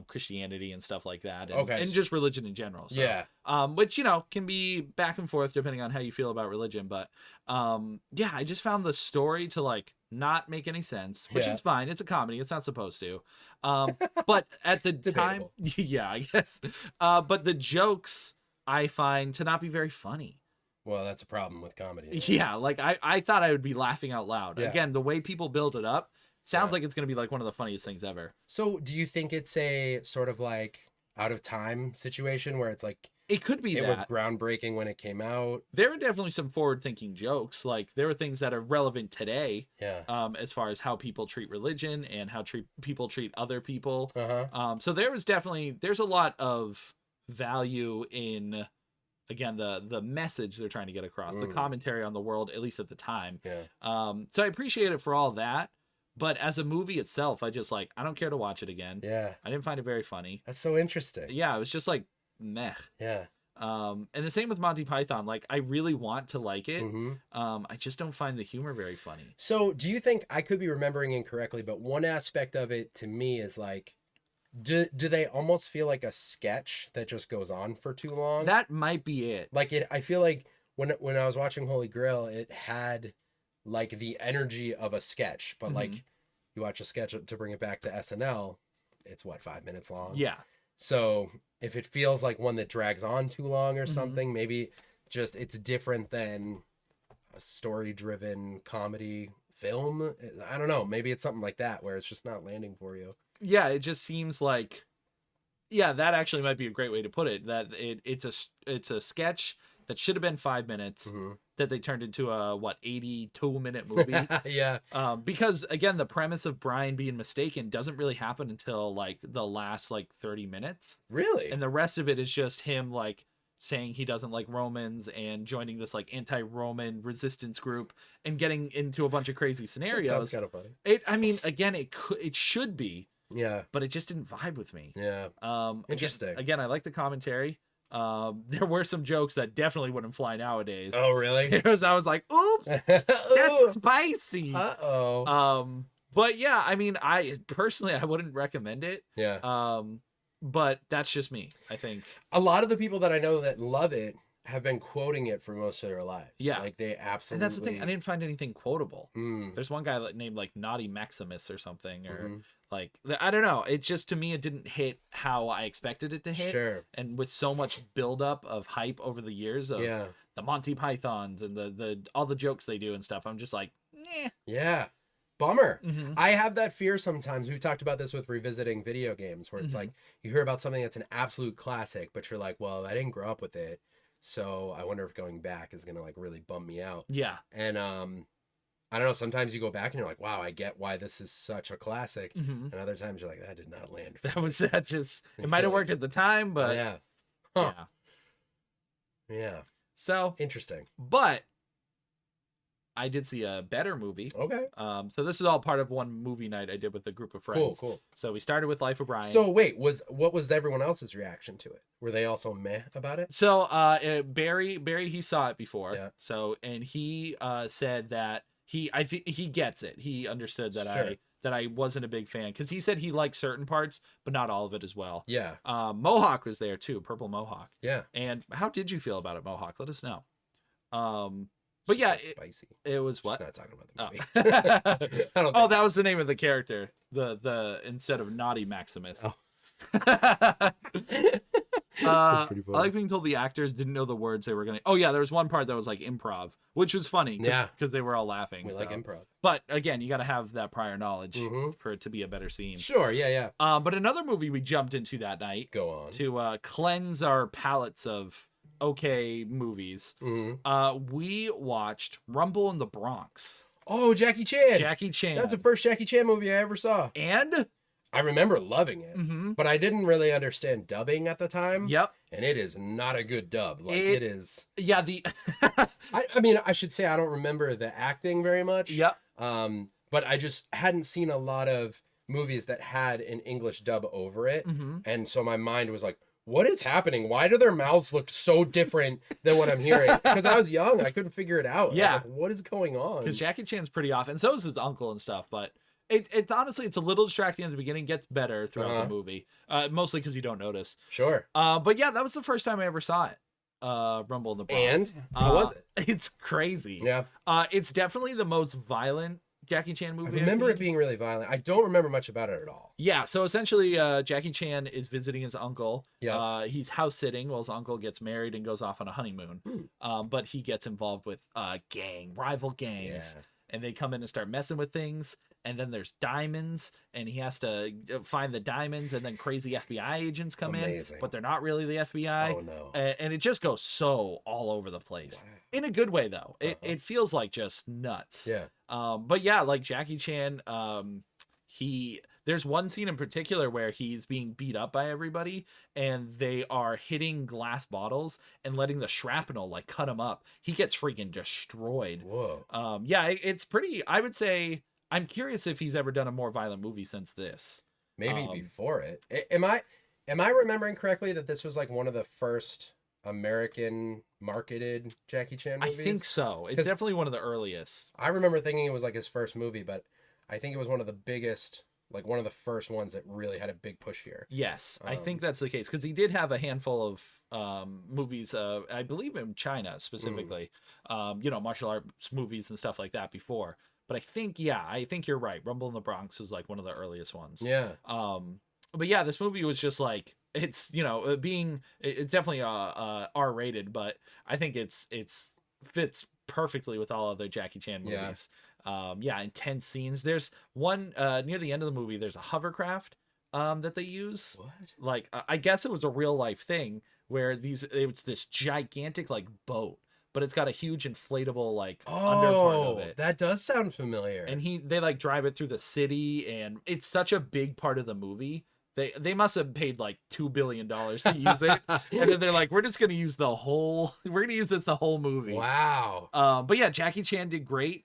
Christianity and stuff like that, and, Okay. and just religion in general. So, Yeah. which, you know, can be back and forth depending on how you feel about religion. But yeah, I just found the story to like not make any sense, which Yeah. is fine. It's a comedy. It's not supposed to. But at the time, Debatable. yeah, I guess. But the jokes I find to not be very funny. Well, that's a problem with comedy. Yeah, like I thought I would be laughing out loud. Yeah. Again, the way people build it up sounds Yeah. like it's going to be like one of the funniest things ever. So, do you think it's a sort of like out of time situation where it's like It could be it was that. groundbreaking when it came out? There are definitely some forward-thinking jokes. Like there are things that are relevant today, Yeah. as far as how people treat religion and how people treat other people. Uh-huh. So there's a lot of value in, again, the message they're trying to get across, the commentary on the world, at least at the time. Yeah. So I appreciate it for all that, but as a movie itself, I don't care to watch it again. Yeah. I didn't find it very funny. That's so interesting. Yeah, it was just like meh. Yeah. And the same with Monty Python. Like I really want to like it. hmm I just don't find the humor very funny. So, do you think I could be remembering incorrectly, but one aspect of it to me is like, do they almost feel like a sketch that just goes on for too long? That might be it. Like it, I feel like when I was watching Holy Grail, it had like the energy of a sketch, but like you watch a sketch to bring it back to SNL, it's what, 5 minutes long? Yeah. So if it feels like one that drags on too long or something, maybe just it's different than a story-driven comedy film. I don't know. Maybe it's something like that where it's just not landing for you. Yeah, it just seems like, yeah, that actually might be a great way to put it. That it's a sketch that should have been 5 minutes that they turned into a 82-minute movie. Yeah. Because again, the premise of Brian being mistaken doesn't really happen until like the last like 30 minutes, Really? and the rest of it is just him like saying he doesn't like Romans and joining this like anti-Roman resistance group and getting into a bunch of crazy That scenarios. sounds kind of funny. I mean, again, it should be, Yeah. but it just didn't vibe with me. Yeah. Interesting. Again, I like the commentary. There were some jokes that definitely wouldn't fly nowadays. Oh, really? I was like, oops, that's spicy. Uh-oh. But yeah, I mean, I wouldn't recommend it. Yeah. But that's just me, I think. A lot of the people that I know that love it have been quoting it for most of their lives. Yeah. Like they absolutely. And that's the thing. I didn't find anything quotable. Mm. There's one guy named like Naughty Maximus or something, or Mhm. like, I don't know. It just, to me, it didn't hit how I expected it to hit. Sure. And with so much buildup of hype over the years of Yeah. the Monty Pythons and the all the jokes they do and stuff, I'm just like, eh. Yeah. Bummer. Mhm. I have that fear sometimes. We've talked about this with revisiting video games where it's like you hear about something that's an absolute classic, but you're like, well, I didn't grow up with it. So I wonder if going back is going to like really bum me out. Yeah. And I don't know, sometimes you go back and you're like, wow, I get why this is such a classic. Mhm. And other times you're like, that did not land. That just, I it might feel have worked at the time, but yeah. Huh. yeah. Yeah. So, Interesting. but I did see a better movie. Okay. So this is all part of one movie night I did with a group of friends. Cool, cool. So we started with Life of Brian. So wait, what was everyone else's reaction to it? Were they also meh about it? So Barry, he saw it before. Yeah. So, and he said that I think he gets it. He understood that Sure. that I wasn't a big fan, because he said he liked certain parts, but not all of it as well. Yeah. Mohawk was there too, Purple Mohawk. Yeah. And how did you feel about it, Mohawk? Let us know. But yeah, It's spicy. it was Just what? not talking about the Oh. movie. I don't Oh, think. that was the name of the character. The instead of Naughty Maximus. Oh. pretty I like being told the actors didn't know the words they were going to. Oh, yeah, there was one part that was like improv, which was funny. Yeah. Because they were all laughing. We like improv. But again, you got to have that prior knowledge Mhm. for it to be a better scene. Sure, yeah. But another movie we jumped into that night Go on. to cleanse our palates of okay movies. We watched Rumble in the Bronx. Oh, Jackie Chan. Jackie Chan. That's the first Jackie Chan movie I ever saw. And I remember loving it, but I didn't really understand dubbing at the time. Yep. And it is not a good dub. Like it is. Yeah, the I mean, I should say I don't remember the acting very much. Yep. But I just hadn't seen a lot of movies that had an English dub over it, and so my mind was like, "What is happening? Why do their mouths look so different than what I'm hearing?" Because I was young, I couldn't figure it out. Yeah. I was like, what is going on? Because Jackie Chan's pretty off, and so is his uncle and stuff. But it's honestly it's a little distracting at the beginning, gets better throughout the movie, mostly because you don't notice. Sure. But yeah, that was the first time I ever saw it. Rumble in the Bronx. And how was it? It's crazy. Yeah. It's definitely the most violent Jackie Chan movie. I remember it being really violent. I don't remember much about it at all. Yeah, so essentially, Jackie Chan is visiting his uncle. Yeah. He's house sitting while his uncle gets married and goes off on a honeymoon. But he gets involved with rival gangs, and they come in and start messing with things. And then there's diamonds, and he has to find the diamonds, and then crazy FBI agents come in, but they're not really the FBI. Oh no! And it just goes so all over the place in a good way, though. It feels like just nuts. Yeah. But yeah, like Jackie Chan, there's one scene in particular where he's being beat up by everybody, and they are hitting glass bottles and letting the shrapnel like cut him up. He gets freaking destroyed. Whoa. Yeah, it's pretty. I would say. I'm curious if he's ever done a more violent movie since this. Maybe before it. Am I remembering correctly that this was like one of the first American marketed Jackie Chan movies? I think so. It's definitely one of the earliest. I remember thinking it was like his first movie, but I think it was one of the biggest, like one of the first ones that really had a big push here. Yes, I think that's the case because he did have a handful of movies, I believe in China specifically, martial arts movies and stuff like that before. But I think you're right. Rumble in the Bronx was like one of the earliest ones. Yeah. But yeah, this movie was just like it's it's definitely R-rated, but I think it's fits perfectly with all other Jackie Chan movies. Intense scenes. There's one near the end of the movie. There's a hovercraft that they use. What? Like I guess it was a real life thing where it's this gigantic like boat. But it's got a huge inflatable like under part of it. That does sound familiar. And they like drive it through the city, and it's such a big part of the movie. They must have paid like $2 billion to use it, and then they're like, we're just gonna use the whole movie. Wow. But yeah, Jackie Chan did great.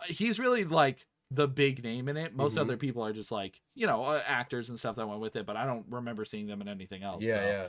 He's really like the big name in it. Most other people are just like actors and stuff that went with it, but I don't remember seeing them in anything else. Yeah.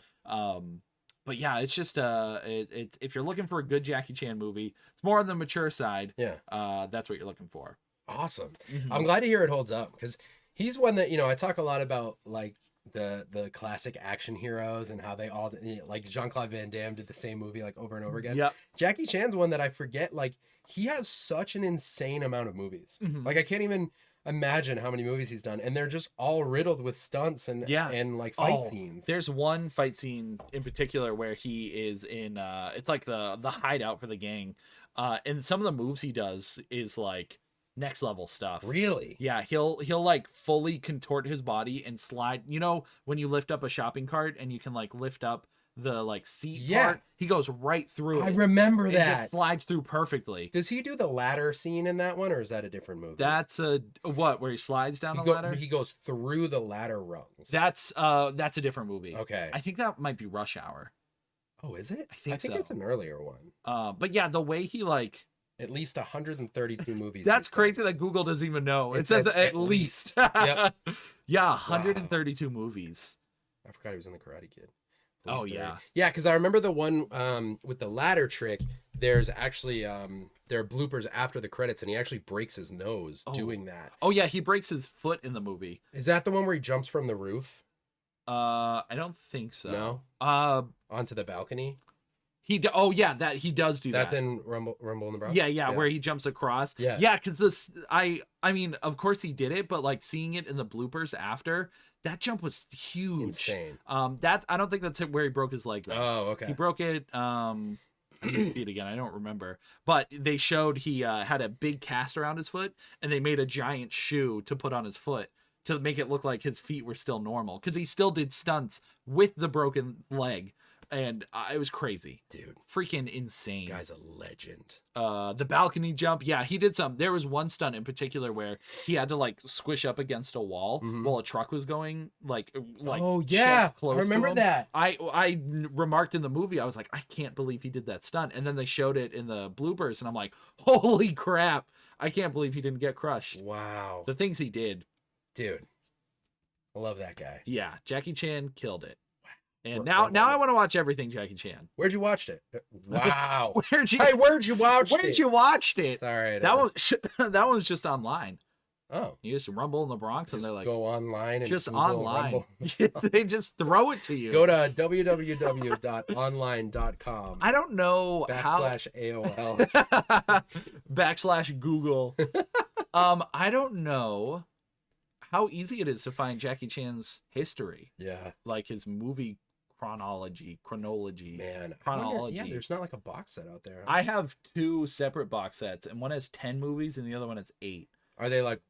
But yeah, it's just it's if you're looking for a good Jackie Chan movie, it's more on the mature side. Yeah. That's what you're looking for. Awesome. I'm glad to hear it holds up because he's one that I talk a lot about like the classic action heroes and how they all like Jean-Claude Van Damme did the same movie like over and over again. Yep. Jackie Chan's one that I forget. Like he has such an insane amount of movies. Like I can't even imagine how many movies he's done, and they're just all riddled with stunts and like fight scenes. There's one fight scene in particular where he is in it's like the hideout for the gang, and some of the moves he does is like next level stuff. Really? Yeah, he'll like fully contort his body and slide. When you lift up a shopping cart and you can like lift up the like seat part, he goes right through it. I remember it that. just slides through perfectly. Does he do the ladder scene in that one, or is that a different movie? That's where he slides down the ladder? He goes through the ladder rungs. That's a different movie. Okay. I think that might be Rush Hour. Oh, is it? I think so. It's an earlier one. But yeah, the way he like at least 132 movies. That's crazy that Google doesn't even know. It says at least. Yep. Yeah, 132 movies. I forgot he was in the Karate Kid. Oh yeah. Yeah, because I remember the one with the ladder trick. There's actually there are bloopers after the credits, and he actually breaks his nose doing that. Oh yeah, he breaks his foot in the movie. Is that the one where he jumps from the roof? I don't think so. No. Onto the balcony. Oh yeah, that he does do That's that. in Rumble in the Bronx. Yeah, where he jumps across. Yeah. Yeah, because this I mean, of course he did it, but like seeing it in the bloopers after, that jump was huge. Insane. That's I don't think that's where he broke his leg though. Oh, okay. He broke it. I need to see it again. I don't remember. But they showed he had a big cast around his foot, and they made a giant shoe to put on his foot to make it look like his feet were still normal, because he still did stunts with the broken leg, and it was crazy, Dude. freaking insane. Guy's a legend. The balcony jump, yeah, he did some. There was one stunt in particular where he had to like squish up against a wall while a truck was going like oh yeah, chest close I remember to him. that. I remarked in the movie, I was like, I can't believe he did that stunt, and then they showed it in the bloopers, and I'm like, holy crap, I can't believe he didn't get crushed. Wow, The things he did, dude, I love that guy. yeah, Jackie Chan killed it. And We're- now we're- I want to watch everything Jackie Chan. Where'd you watch it? Wow. Where'd you Hey, where'd you watch it? Where'd you watched it? Sorry. That one that one's just online. Oh. You just Rumble in the Bronx, and Just they're like, go online and just Google online. Rumble. They just throw it to you. Go to www.online.com I don't know backslash AOL. backslash Google. I don't know how easy it is to find Jackie Chan's history, Yeah, like his movie chronology. man. I wonder- Chronology. Yeah, there's not like a box set out there. I have 2 separate box sets, and one has 10 movies, and the other one has 8. Are they like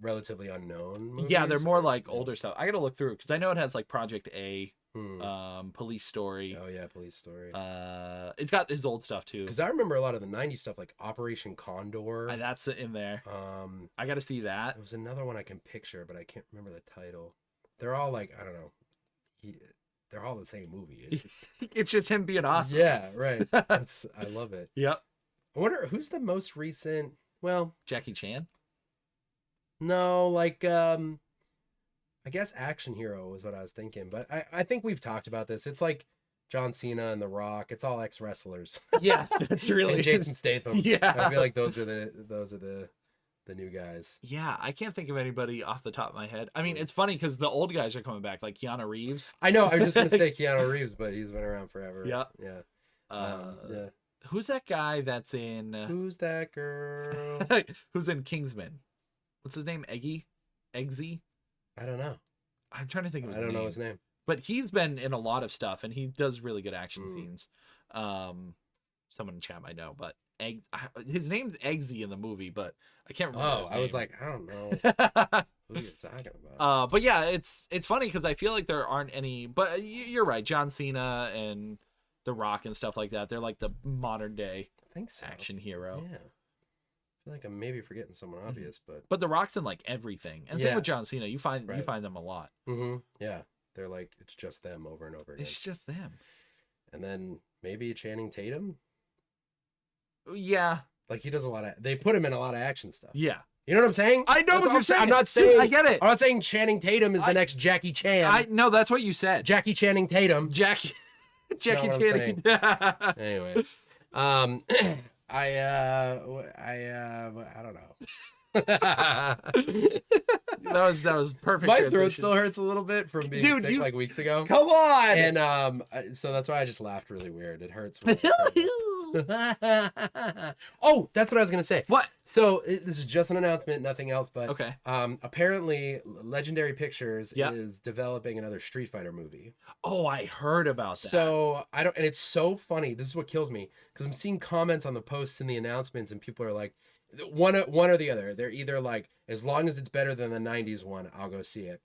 relatively unknown movies? Yeah, they're more or- like older stuff. I gotta look through because I know it has like Project A, Hmm. Police Story. Oh yeah, Police Story. It's got his old stuff too. Because I remember a lot of the '90s stuff, like Operation Condor. That's in there. Um, I gotta see that. there was another one I can picture, but I can't remember the title. They're all like, I don't know. They're all the same movie. It's just- It's just him being awesome. yeah, right. I love it. Yep. I wonder who's the most recent. Well, Jackie Chan. no, like I guess action hero was what I was thinking, but I think we've talked about this. It's like John Cena and The Rock. It's all ex wrestlers. Yeah, that's really And Jason Statham. Yeah. I feel like those are the new guys. Yeah, I can't think of anybody off the top of my head. I mean, it's funny because the old guys are coming back, like Keanu Reeves. I know. I was just gonna say Keanu Reeves, but he's been around forever. Yeah. Yeah. Yeah. Who's that guy that's in? Who's that girl? Who's in Kingsman? What's his name? Eggsy? I don't know. I'm trying to think of his I don't name. know his name. But he's been in a lot of stuff, and he does really good action Mm. scenes. Someone in chat might know, but his name's Eggsy in the movie, but I can't remember. Oh, his I was name. like, I don't know who you're talking about. But yeah, it's funny because I feel like there aren't any. But you're right, John Cena and The Rock and stuff like that. They're like the modern day I think so. action hero. Yeah. I feel like I'm maybe forgetting someone obvious, but But The Rock's in like everything, and same Yeah. with John Cena. You find Right. them a lot. yeah, they're like it's just them over and over again. It's just them. And then maybe Channing Tatum. Yeah, Like he does a lot of. They put him in a lot of action stuff. yeah. You know what I'm saying? I know That's what all you're I'm saying. saying. I'm not Dude, saying. I get it. I'm not saying Channing Tatum is the next Jackie Chan. I know that's what you said. Jackie Channing Tatum. Jackie not Jackie what I'm Channing. Anyways, I don't know. that was perfect. My throat transition. still hurts a little bit from being Dude, sick like weeks ago. Come on. And so that's why I just laughed really weird. It hurts. when it's oh, that's what I was gonna say. What? So this is just an announcement, nothing else. But Okay. apparently, Legendary Pictures Yeah. is developing another Street Fighter movie. Oh, I heard about that. So I don't, and it's so funny. This is what kills me because I'm seeing comments on the posts and the announcements, and people are like, one or the other. They're either like, as long as it's better than the '90s one, I'll go see it,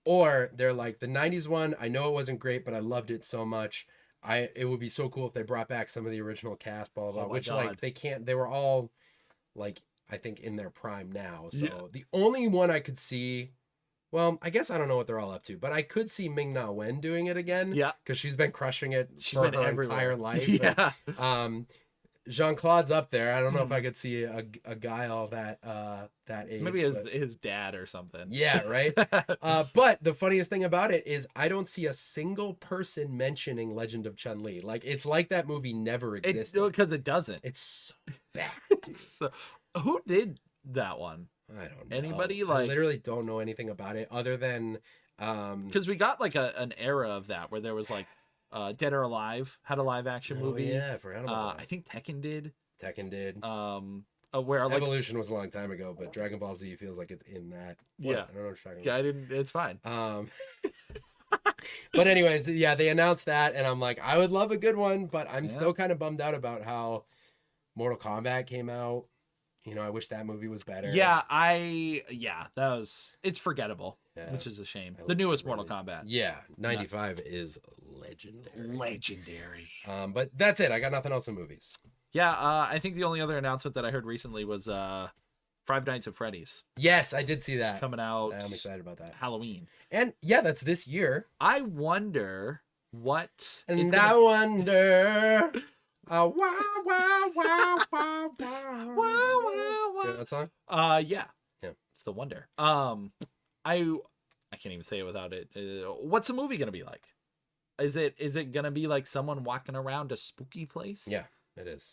or they're like, the '90s one, I know it wasn't great, but I loved it so much. It would be so cool if they brought back some of the original cast, blah blah blah. Oh my Which God. like they can't. They were all like, I think in their prime now. So Yeah. the only one I could see. Well, I guess I don't know what they're all up to, but I could see Ming Na Wen doing it again. Yeah. Because she's been crushing it She's for been her everywhere. entire life. Yeah. But, Jean-Claude's up there. I don't know if I could see a guy all that age. Maybe but- his dad or something. yeah, right. But the funniest thing about it is I don't see a single person mentioning Legend of Chun-Li. Like it's like that movie never existed. Because it doesn't. It's so bad. dude. So, who did that one? I don't know. Anybody, I like- literally don't know anything about it other than Because we got like an era of that where there was like Dead or Alive had a live action movie. Yeah, I forgot about that. I think Tekken did. Tekken did. Where like Evolution was a long time ago, but Dragon Ball Z feels like it's in that. What? Yeah. I don't know what you're talking yeah, about. I didn't. It's fine. But anyways, yeah, they announced that, and I'm like, I would love a good one, but I'm Yeah. still kind of bummed out about how Mortal Kombat came out. You know, I wish that movie was better. It's forgettable, Yeah. which is a shame. I The newest really- Mortal Kombat. Yeah, 95 is legendary. Legendary. But that's it. I got nothing else in movies. Yeah, I think the only other announcement that I heard recently was Five Nights at Freddy's Yes, I did see that. coming out I'm excited about that. Halloween. And yeah, that's this year. I wonder what And it's I gonna- wonder. Wow, wow, wow, wow, wow. Wow, wow, wow. You know that song? Yeah. Yeah. It's the wonder. I can't even say it without it. What's the movie gonna be like? Is it gonna be like someone walking around a spooky place? Yeah, it is.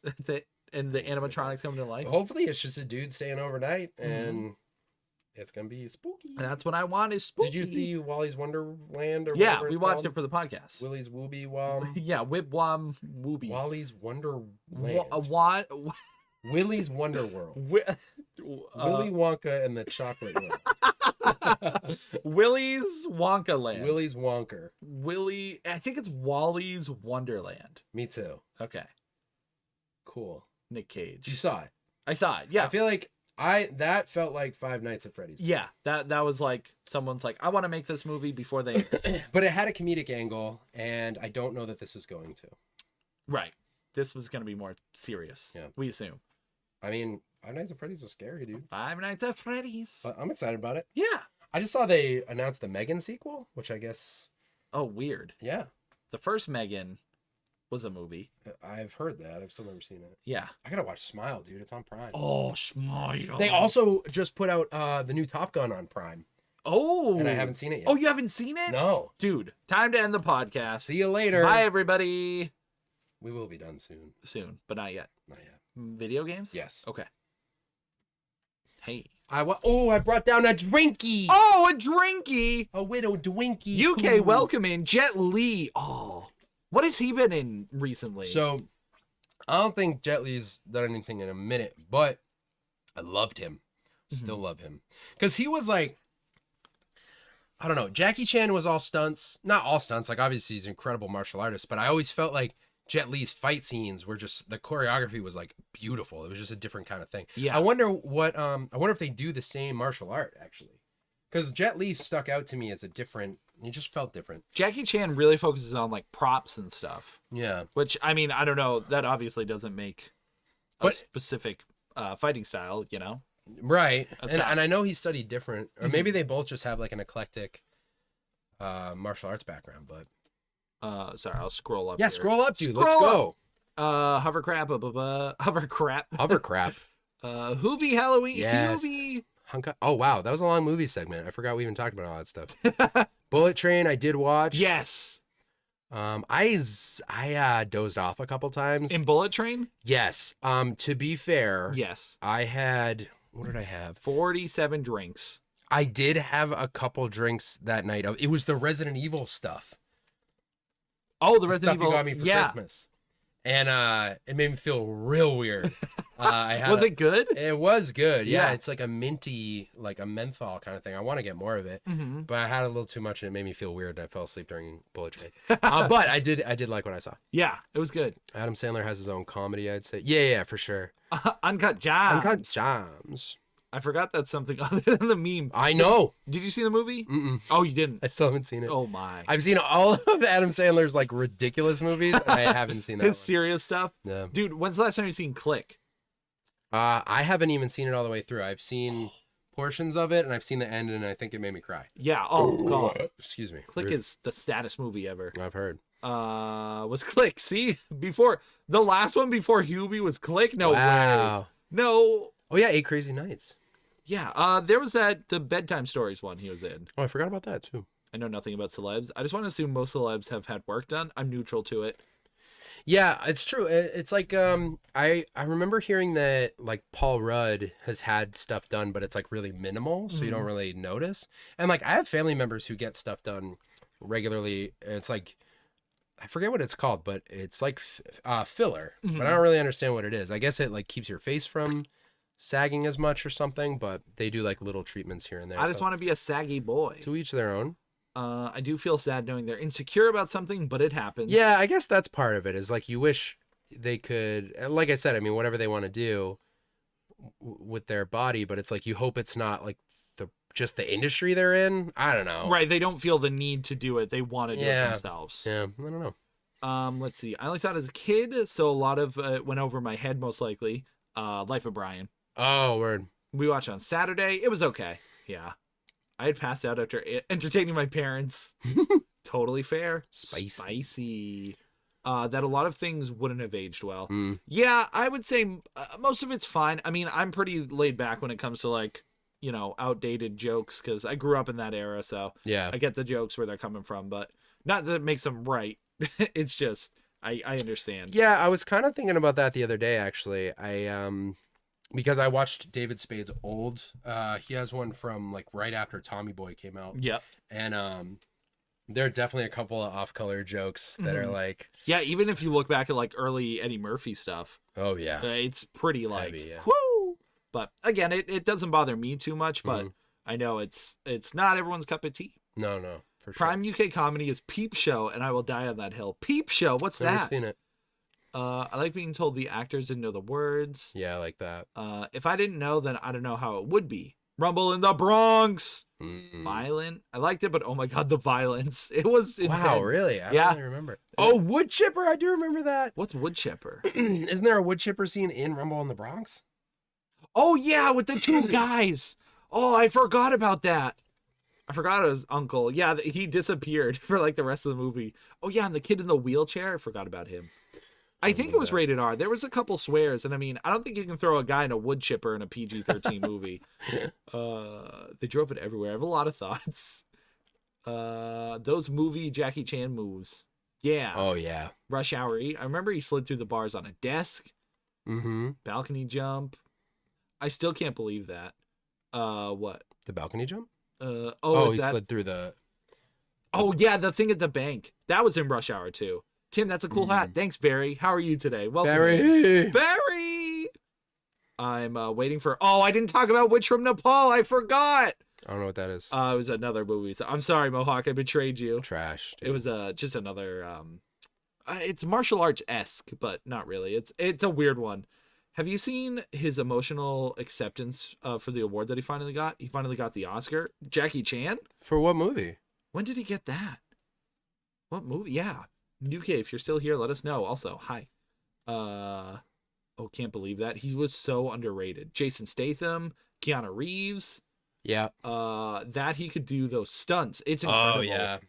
And the animatronics come to life. Hopefully, it's just a dude staying overnight, Mm-hmm. and it's gonna be spooky. And that's what I want is spooky. Did you see Wally's Wonderland or Yeah, whatever we it's watched called? it for the podcast. Willy's Wooby Wom. Yeah, Whip Wom Wooby. Wally's Wonderland. What? Willy's Wonder World. Willy Willy Wonka and the Chocolate World. Willy's Wonka Land. Willy's Wonker. Willy. I think it's Wally's Wonderland. Me too. Okay. Cool. Nick Cage. You saw it. I saw it. Yeah. I feel like that felt like Five Nights at Freddy's. Yeah. That was like someone's like, I want to make this movie before they. But it had a comedic angle, and I don't know that this is going to. Right. This was gonna be more serious. Yeah. We assume. I mean, Five Nights at Freddy's is scary, dude. Five Nights at Freddy's. But I'm excited about it. Yeah. I just saw they announced the Megan sequel, which I guess, Oh, weird. yeah, The first Megan was a movie. I've heard that. I've still never seen it. Yeah. I gotta watch Smile, dude. It's on Prime. Oh, smile. They also just put out the new Top Gun on Prime, Oh. and I haven't seen it yet. Oh, you haven't seen it? No. Dude, time to end the podcast. See you later. Bye, everybody. We will be done soon. Soon, but not yet. Not yet. Video games? Yes. Okay. Hey. I brought down a drinky. Oh, a drinky. A widow dwinky. UK Ooh. welcome in Jet Li. Oh, what has he been in recently? So, I don't think Jet Li's done anything in a minute, but I loved him. Still love him. Because he was like, I don't know, Jackie Chan was all stunts. Not all stunts, like obviously he's an incredible martial artist, but I always felt like Jet Li's fight scenes were just, the choreography was like beautiful. It was just a different kind of thing. Yeah. I wonder if they do the same martial art actually. Because Jet Li stuck out to me as a different, he just felt different. Jackie Chan really focuses on like props and stuff, Yeah. which I mean, I don't know. That obviously doesn't make a But- specific fighting style, you know? Right. That's And, not- and I know he studied different, or maybe they both just have like an eclectic martial arts background, but Sorry, I'll scroll up. yeah, here. scroll up, dude. Scroll Let's go. Hovercrap, hovercrap. Hovercrap. Hoobie Halloween. Yes. Hoobie. Oh wow, that was a long movie segment. I forgot we even talked about all that stuff. Bullet Train, I did watch. Yes. I dozed off a couple times. In Bullet Train? Yes. To be fair, Yes. I had, what did I have? 47 drinks. I did have a couple drinks that night. It was the Resident Evil stuff. Oh, the The Resident stuff Evil. you got me for yeah. Christmas. And it made me feel real weird. I had Was it good? It was good. Yeah, Yeah. it's like a minty, like a menthol kind of thing. I want to get more of it, Mm-hmm. but I had a little too much and it made me feel weird. And I fell asleep during Bullet Train. But I did like what I saw. Yeah, it was good. Adam Sandler has his own comedy, I'd say. Yeah, for sure. Uncut Gems. Uncut Gems. I forgot that's something other than the meme. I know. Did you see the movie? Mm-mm. Oh, you didn't. I still haven't seen it. Oh my. I've seen all of Adam Sandler's like ridiculous movies, and I haven't seen that His one. serious stuff. Yeah. Dude, when's the last time you seen Click? I haven't even seen it all the way through. I've seen portions of it, and I've seen the end, and I think it made me cry. Yeah. Oh god. Excuse me. Click Rude. is the saddest movie ever. I've heard. Was Click. See? Before the last one before Hubie was Click? No way. Wow. No. Oh yeah, 8 Crazy Nights. Yeah. There was the bedtime stories one he was in. Oh, I forgot about that too. I know nothing about celebs. I just want to assume most celebs have had work done. I'm neutral to it. Yeah, it's true. It's like I remember hearing that like Paul Rudd has had stuff done, but it's like really minimal, so you don't really notice. And like I have family members who get stuff done regularly, and it's like I forget what it's called, but it's like filler. Mhm. But I don't really understand what it is. I guess it like keeps your face from sagging as much or something. But they do like little treatments here and there. I just want to be a saggy boy. to each their own. I do feel sad knowing they're insecure about something, but it happens. Yeah, I guess that's part of it. Is like you wish they could, like I said, I mean, whatever they want to do with their body, but it's like you hope it's not like just the industry they're in. I don't know. Right, they don't feel the need to do it. They want to do Yeah. it themselves. Yeah, I don't know. Let's see. I only saw it as a kid, so a lot of it went over my head, most likely. Life of Brian. Oh, word. We watched on Saturday. It was okay. Yeah. I had passed out after entertaining my parents. Totally fair. Spicy. That a lot of things wouldn't have aged well. Mm. Yeah, I would say most of it's fine. I mean, I'm pretty laid back when it comes to like, outdated jokes because I grew up in that era, so Yeah. I get the jokes where they're coming from, but not that it makes them right. It's just I understand. Yeah, I was kind of thinking about that the other day, actually. Because I watched David Spade's old. He has one from like right after Tommy Boy came out, Yep. and there are definitely a couple of off-color jokes that are like, Yeah, even if you look back at like early Eddie Murphy stuff, oh yeah, it's pretty like Heavy, yeah. whoo. But again, it doesn't bother me too much, but Mhm. I know it's not everyone's cup of tea. no, for sure. Prime UK comedy is Peep Show, and I will die on that hill. Peep Show, what's Never that? seen it. I like being told the actors didn't know the words. Yeah, I like that. If I didn't know, then I don't know how it would be. Rumble in the Bronx. Mm. Violent. I liked it, but oh my god, the violence. It was Wow, intense. really? I Yeah. don't really remember. Oh, wood chipper! I do remember that. What's wood chipper? Isn't there a wood chipper scene in Rumble in the Bronx? Oh yeah, with the two guys. Oh, I forgot about that. I forgot his uncle. Yeah, he disappeared for like the rest of the movie. Oh yeah, and the kid in the wheelchair. I forgot about him. I think it was rated R. There was a couple swears, and I mean, I don't think you can throw a guy in a wood chipper in a PG-13 movie. They drove it everywhere. I have a lot of thoughts. Those movie Jackie Chan moves. Yeah. Oh yeah. Rush Hour E. I remember he slid through the bars on a desk. Mm-hmm. Balcony jump. I still can't believe that. What? The balcony jump? Oh, he that... slid through the. Oh yeah, the thing at the bank. That was in Rush Hour too. Tim, that's a cool hat. Thanks, Barry. How are you today? Welcome. Barry! I'm waiting for... Oh, I didn't talk about Witch from Nepal. I forgot. I don't know what that is. It was another movie. So I'm sorry, Mohawk. I betrayed you. Trash. It was just another... it's martial arts-esque, but not really. It's a weird one. Have you seen his emotional acceptance for the award that he finally got? He finally got the Oscar. Jackie Chan? For what movie? When did he get that? What movie? Yeah. UK, if you're still here, let us know. Also, hi. Oh, can't believe that. He was so underrated. Jason Statham, Keanu Reeves. Yeah. That he could do those stunts. It's incredible. Oh yeah.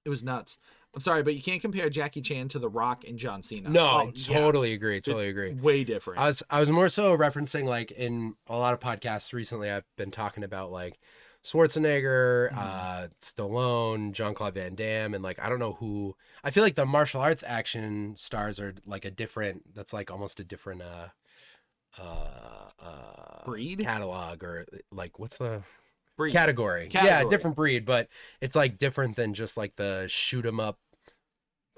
It was nuts. I'm sorry, but you can't compare Jackie Chan to The Rock and John Cena. No, Oh, I totally agree. Totally agree. Way different. I was more so referencing like in a lot of podcasts recently. I've been talking about like Schwarzenegger, Stallone, Jean-Claude Van Damme, and like I don't know who. I feel like the martial arts action stars are like a different. That's like almost a different breed catalog or like what's the breed. category? Yeah, Category. different breed, but it's like different than just like the shoot 'em up.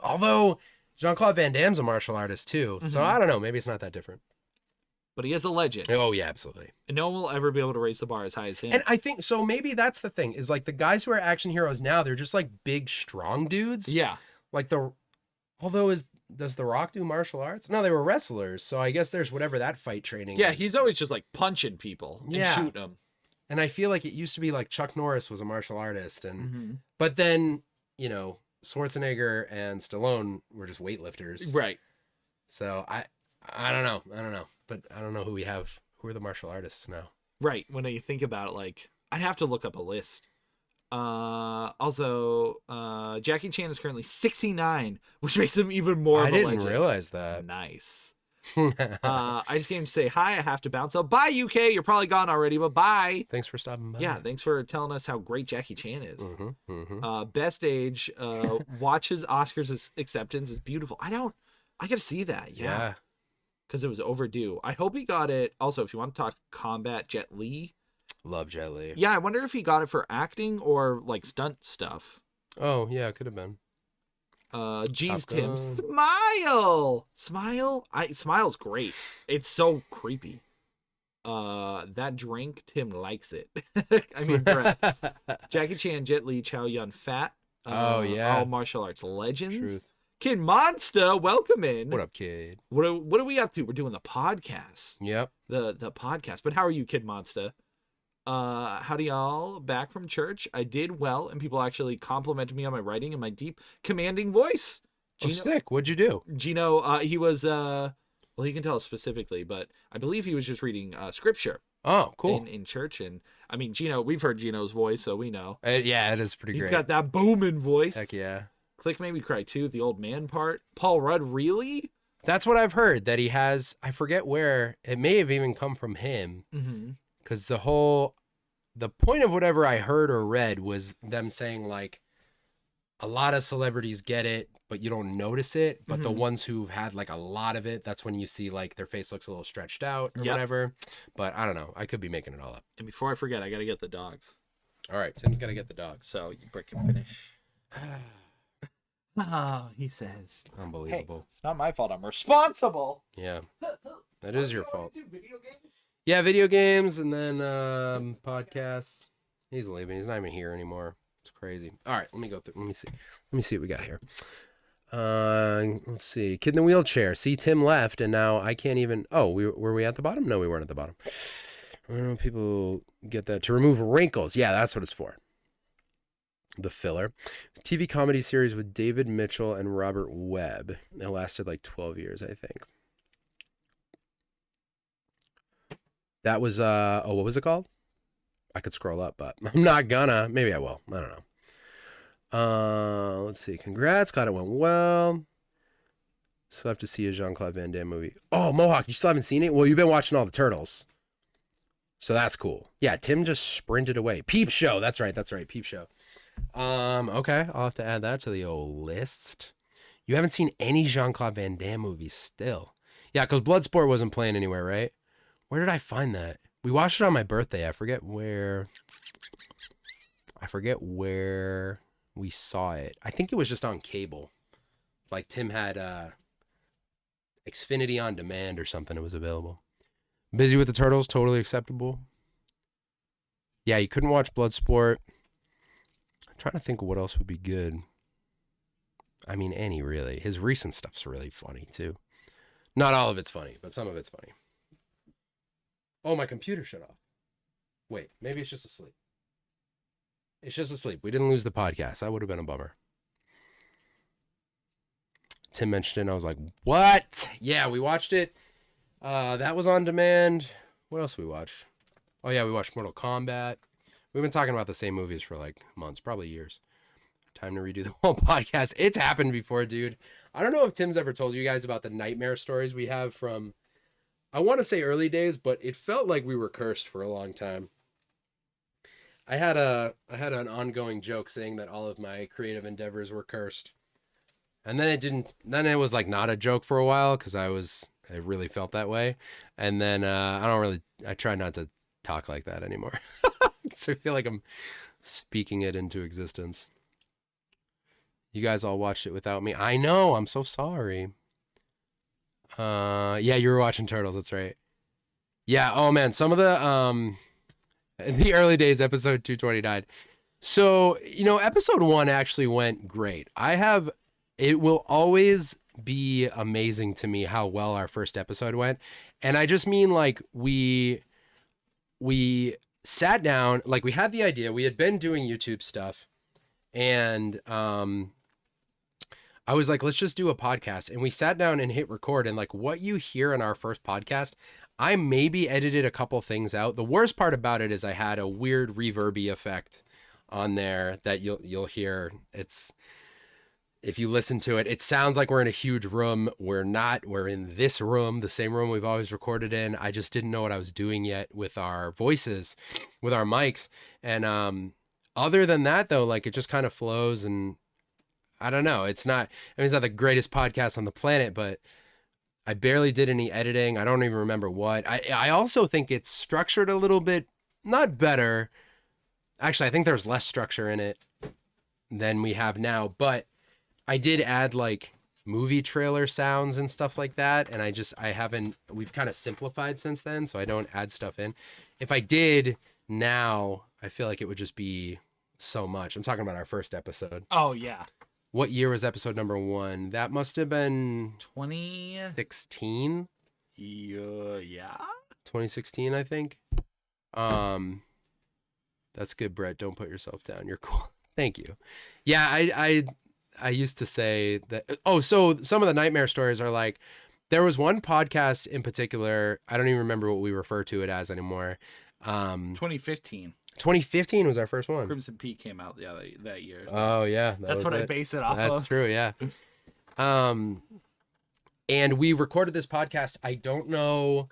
Although Jean-Claude Van Damme's a martial artist too, so I don't know. Maybe it's not that different. But he is a legend. Oh yeah, absolutely. And no one will ever be able to raise the bar as high as him. And I think so. Maybe that's the thing is like the guys who are action heroes now, they're just like big, strong dudes. yeah. Like does The Rock do martial arts? No, they were wrestlers. So I guess there's whatever that fight training. Yeah, is. he's always just like punching people and Yeah. shooting them. And I feel like it used to be like Chuck Norris was a martial artist, and Mm-hmm. but then Schwarzenegger and Stallone were just weightlifters. Right. So I don't know, but I don't know who we have. Who are the martial artists now? Right. When you think about it, like I'd have to look up a list. Also, Jackie Chan is currently 69, which makes him even more I of a didn't legend. realize that. Nice. I just came to say hi. I have to bounce. So bye, UK. You're probably gone already, but bye. Thanks for stopping by. Yeah, thanks for telling us how great Jackie Chan is. Mm-hmm. Best age. Watch his Oscars acceptance is beautiful. I gotta see that. Yeah. Because it was overdue. I hope he got it. Also, if you want to talk combat, Jet Li. Love Jet Li. Yeah, I wonder if he got it for acting or like stunt stuff. Oh yeah, it could have been. Geez, Chopper. Tim. Smile's great. It's so creepy. That drink, Tim likes it. I mean, Brett. Jackie Chan, Jet Li, Chow Yun Fat. Oh, yeah. All martial arts legends. Truth. Kid Monster, welcome in. What up, kid? What are we up to? We're doing the podcast. Yep. The podcast. But how are you, Kid Monster? Howdy y'all, back from church. I did well, and people actually complimented me on my writing and my deep, commanding voice. Oh, sick. What'd you do? Gino, he was, well, you can tell us specifically, but I believe he was just reading scripture. Oh, cool. In church. And I mean, Gino, we've heard Gino's voice, so we know. Yeah, it is pretty He's great. got that booming voice. Heck yeah. Click Made Me Cry too, the old man part. Paul Rudd, really? That's what I've heard, that he has. I forget where. It may have even come from him. Mm-hmm. Because the point of whatever I heard or read was them saying, like, a lot of celebrities get it, but you don't notice it. But the ones who've had, like, a lot of it, that's when you see, like, their face looks a little stretched out or whatever. But I don't know. I could be making it all up. And before I forget, I got to get the dogs. All right. Tim's got to get the dogs. So you can finish. Oh, he says. Unbelievable. Hey, it's not my fault. I'm responsible. Yeah. That is your fault. Video games? Yeah, video games and then podcasts. He's leaving. He's not even here anymore. It's crazy. All right, let me go through. Let me see what we got here. Let's see. Kid in the wheelchair. See, Tim left, and now I can't even. Oh, were we at the bottom? No, we weren't at the bottom. I don't know if people get that. To remove wrinkles. Yeah, that's what it's for. The filler. TV comedy series with David Mitchell and Robert Webb. It lasted like 12 years, I think. That was, what was it called? I could scroll up, but I'm not gonna. Maybe I will. I don't know. Let's see. Congrats. Glad it went well. Still have to see a Jean-Claude Van Damme movie. Oh, Mohawk, you still haven't seen it? Well, you've been watching all the Turtles. So that's cool. Yeah, Tim just sprinted away. Peep Show. That's right. Peep Show. Okay. I'll have to add that to the old list. You haven't seen any Jean-Claude Van Damme movies still. Yeah, because Bloodsport wasn't playing anywhere, right? Where did I find that? We watched it on my birthday. I forget where we saw it. I think it was just on cable. Like Tim had Xfinity On Demand or something. It was available. Busy with the Turtles. Totally acceptable. Yeah, you couldn't watch Bloodsport. I'm trying to think of what else would be good. I mean, any really. His recent stuff's really funny too. Not all of it's funny, but some of it's funny. Oh, my computer shut off. Wait, maybe it's just asleep. It's just asleep. We didn't lose the podcast. That would have been a bummer. Tim mentioned it, and I was like, what? Yeah, we watched it. That was on demand. What else did we watch? Oh, yeah, we watched Mortal Kombat. We've been talking about the same movies for like months, probably years. Time to redo the whole podcast. It's happened before, dude. I don't know if Tim's ever told you guys about the nightmare stories we have from, I want to say early days, but it felt like we were cursed for a long time. I had an ongoing joke saying that all of my creative endeavors were cursed. And then it was like not a joke for a while because I really felt that way. And then I try not to talk like that anymore. So I feel like I'm speaking it into existence. You guys all watched it without me. I know, I'm so sorry. Yeah, you were watching Turtles, that's right. Yeah, oh man, some of the in the early days, episode 229. So, episode 1 actually went great. It will always be amazing to me how well our first episode went. And I just mean like we sat down, like we had the idea, we had been doing YouTube stuff, and I was like, let's just do a podcast. And we sat down and hit record, and like what you hear in our first podcast, I maybe edited a couple things out. The worst part about it is I had a weird reverby effect on there that you'll hear. If you listen to it, it sounds like we're in a huge room. We're not. We're in this room, the same room we've always recorded in. I just didn't know what I was doing yet with our voices, with our mics. And other than that, though, like it just kind of flows. And I don't know. It's not the greatest podcast on the planet, but I barely did any editing. I don't even remember what. I also think it's structured a little bit, not better. Actually, I think there's less structure in it than we have now, but I did add like movie trailer sounds and stuff like that, and I haven't. We've kind of simplified since then, so I don't add stuff in. If I did now, I feel like it would just be so much. I'm talking about our first episode. Oh yeah. What year was episode number 1? That must have been 2016. 2016. Yeah. 2016, I think. That's good, Brett. Don't put yourself down. You're cool. Thank you. Yeah, I used to say that. Oh, so some of the nightmare stories are like, there was one podcast in particular. I don't even remember what we refer to it as anymore. 2015. 2015 was our first one. Crimson Peak came out that year. Oh yeah, That's what I base it off That's of. true. Yeah. And we recorded this podcast. I don't know.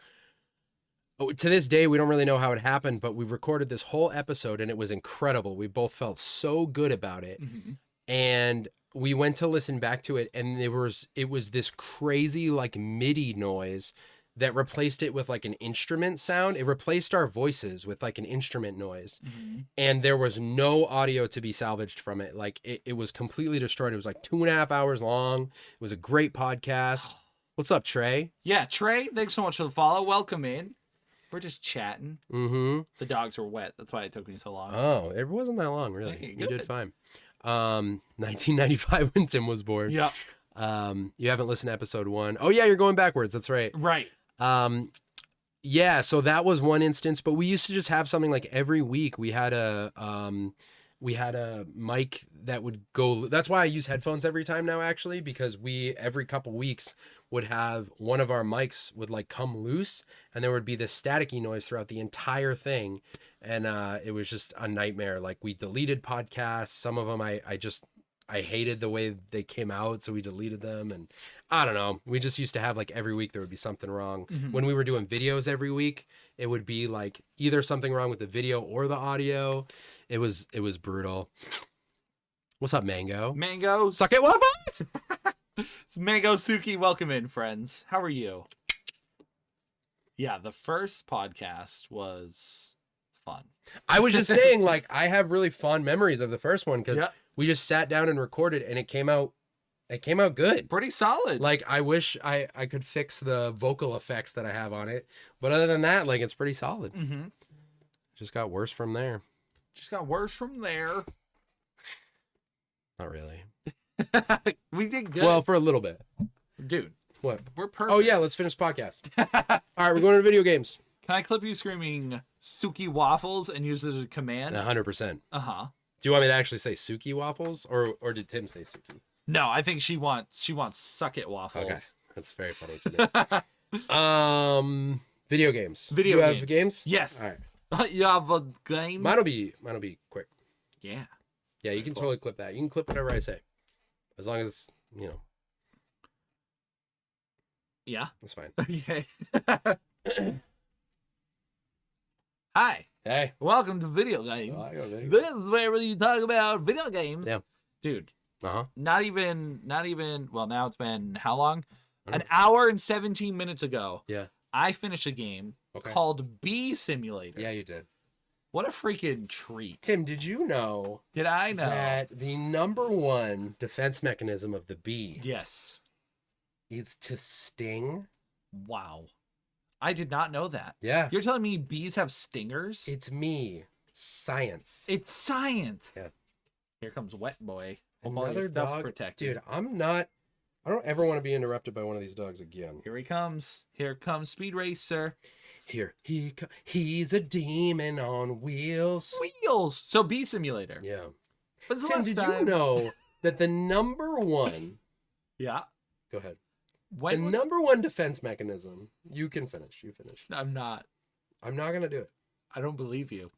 To this day, we don't really know how it happened, but we recorded this whole episode and it was incredible. We both felt so good about it. Mhm. And we went to listen back to it, and it was this crazy like MIDI noise that replaced it with like an instrument sound. It replaced our voices with like an instrument noise. Mhm. And there was no audio to be salvaged from it. Like it was completely destroyed. It was like 2.5 hours long. It was a great podcast. What's up, Trey? Yeah, Trey, thanks so much for the follow. Welcome in. We're just chatting. Mm-hmm. The dogs were wet. That's why it took me so long. Oh, it wasn't that long, really. Hey, You did good. fine. 1995 when Tim was born. Yeah. You haven't listened to episode 1. Oh yeah, you're going backwards. That's right. Right. Yeah, so that was one instance, but we used to just have something like every week we had a mic that would go. That's why I use headphones every time now, actually, because we every couple weeks would have one of our mics would like come loose, and there would be this staticky noise throughout the entire thing, and it was just a nightmare. Like we deleted podcasts. Some of them I hated the way they came out, so we deleted them. And I don't know. We just used to have like every week there would be something wrong. Mhm. When we were doing videos every week, it would be like either something wrong with the video or the audio. It was brutal. What's up, Mango? Mango. Suck it, waffles! It's Mango Suki. Welcome in, friends. How are you? Yeah, the first podcast was fun. I was just saying, like, I have really fond memories of the first one because Yeah. we just sat down and recorded, and it came out good. Pretty solid. Like, I wish I could fix the vocal effects that I have on it, but other than that, like, it's pretty solid. Mm-hmm. Just got worse from there. Just got worse from there. Not really. We did good. Well, for a little bit. dude, What? we're perfect. Oh yeah, let's finish podcast. All right, we're going to video games. Can I clip you screaming Suki waffles and use it as a command? 100%. Uh-huh. Do you want me to actually say Suki waffles, or did Tim say Suki? No, I think she wants suck it waffles. Okay, that's very funny to me. Video games. Video you games. have games? Yes. All right. You have a game? Mine'll be quick. Yeah. Yeah, you can totally clip that. You can clip whatever I say, as long as Yeah. that's fine. Okay. Hi. Hey. Welcome to Video Games. Uh This is where we talk about video games. Yeah. Dude, huh. not even, well, now it's been how long? I don't An hour and 17 minutes ago, Yeah. I finished a game Okay. called Bee Simulator. Yeah, you did. What a freaking treat. Tim, did you know Did I know? that the number one defense mechanism of the bee Yes. is to sting? Wow. I did not know that. Yeah. You're telling me bees have stingers? It's me. Science. It's science. Yeah. Here comes Wet Boy. Hope all your Another stuff's dog. protected. Dude, I don't ever want to be interrupted by one of these dogs again. Here he comes. Here comes Speed Racer. Here, he's a demon on wheels. Wheels. So Bee Simulator. Yeah. When's the Tim, last did time? you know that the number one, Yeah. go ahead, When the was- number one defense mechanism, you can finish, you finish. I'm not. I'm not going to do it. I don't believe you.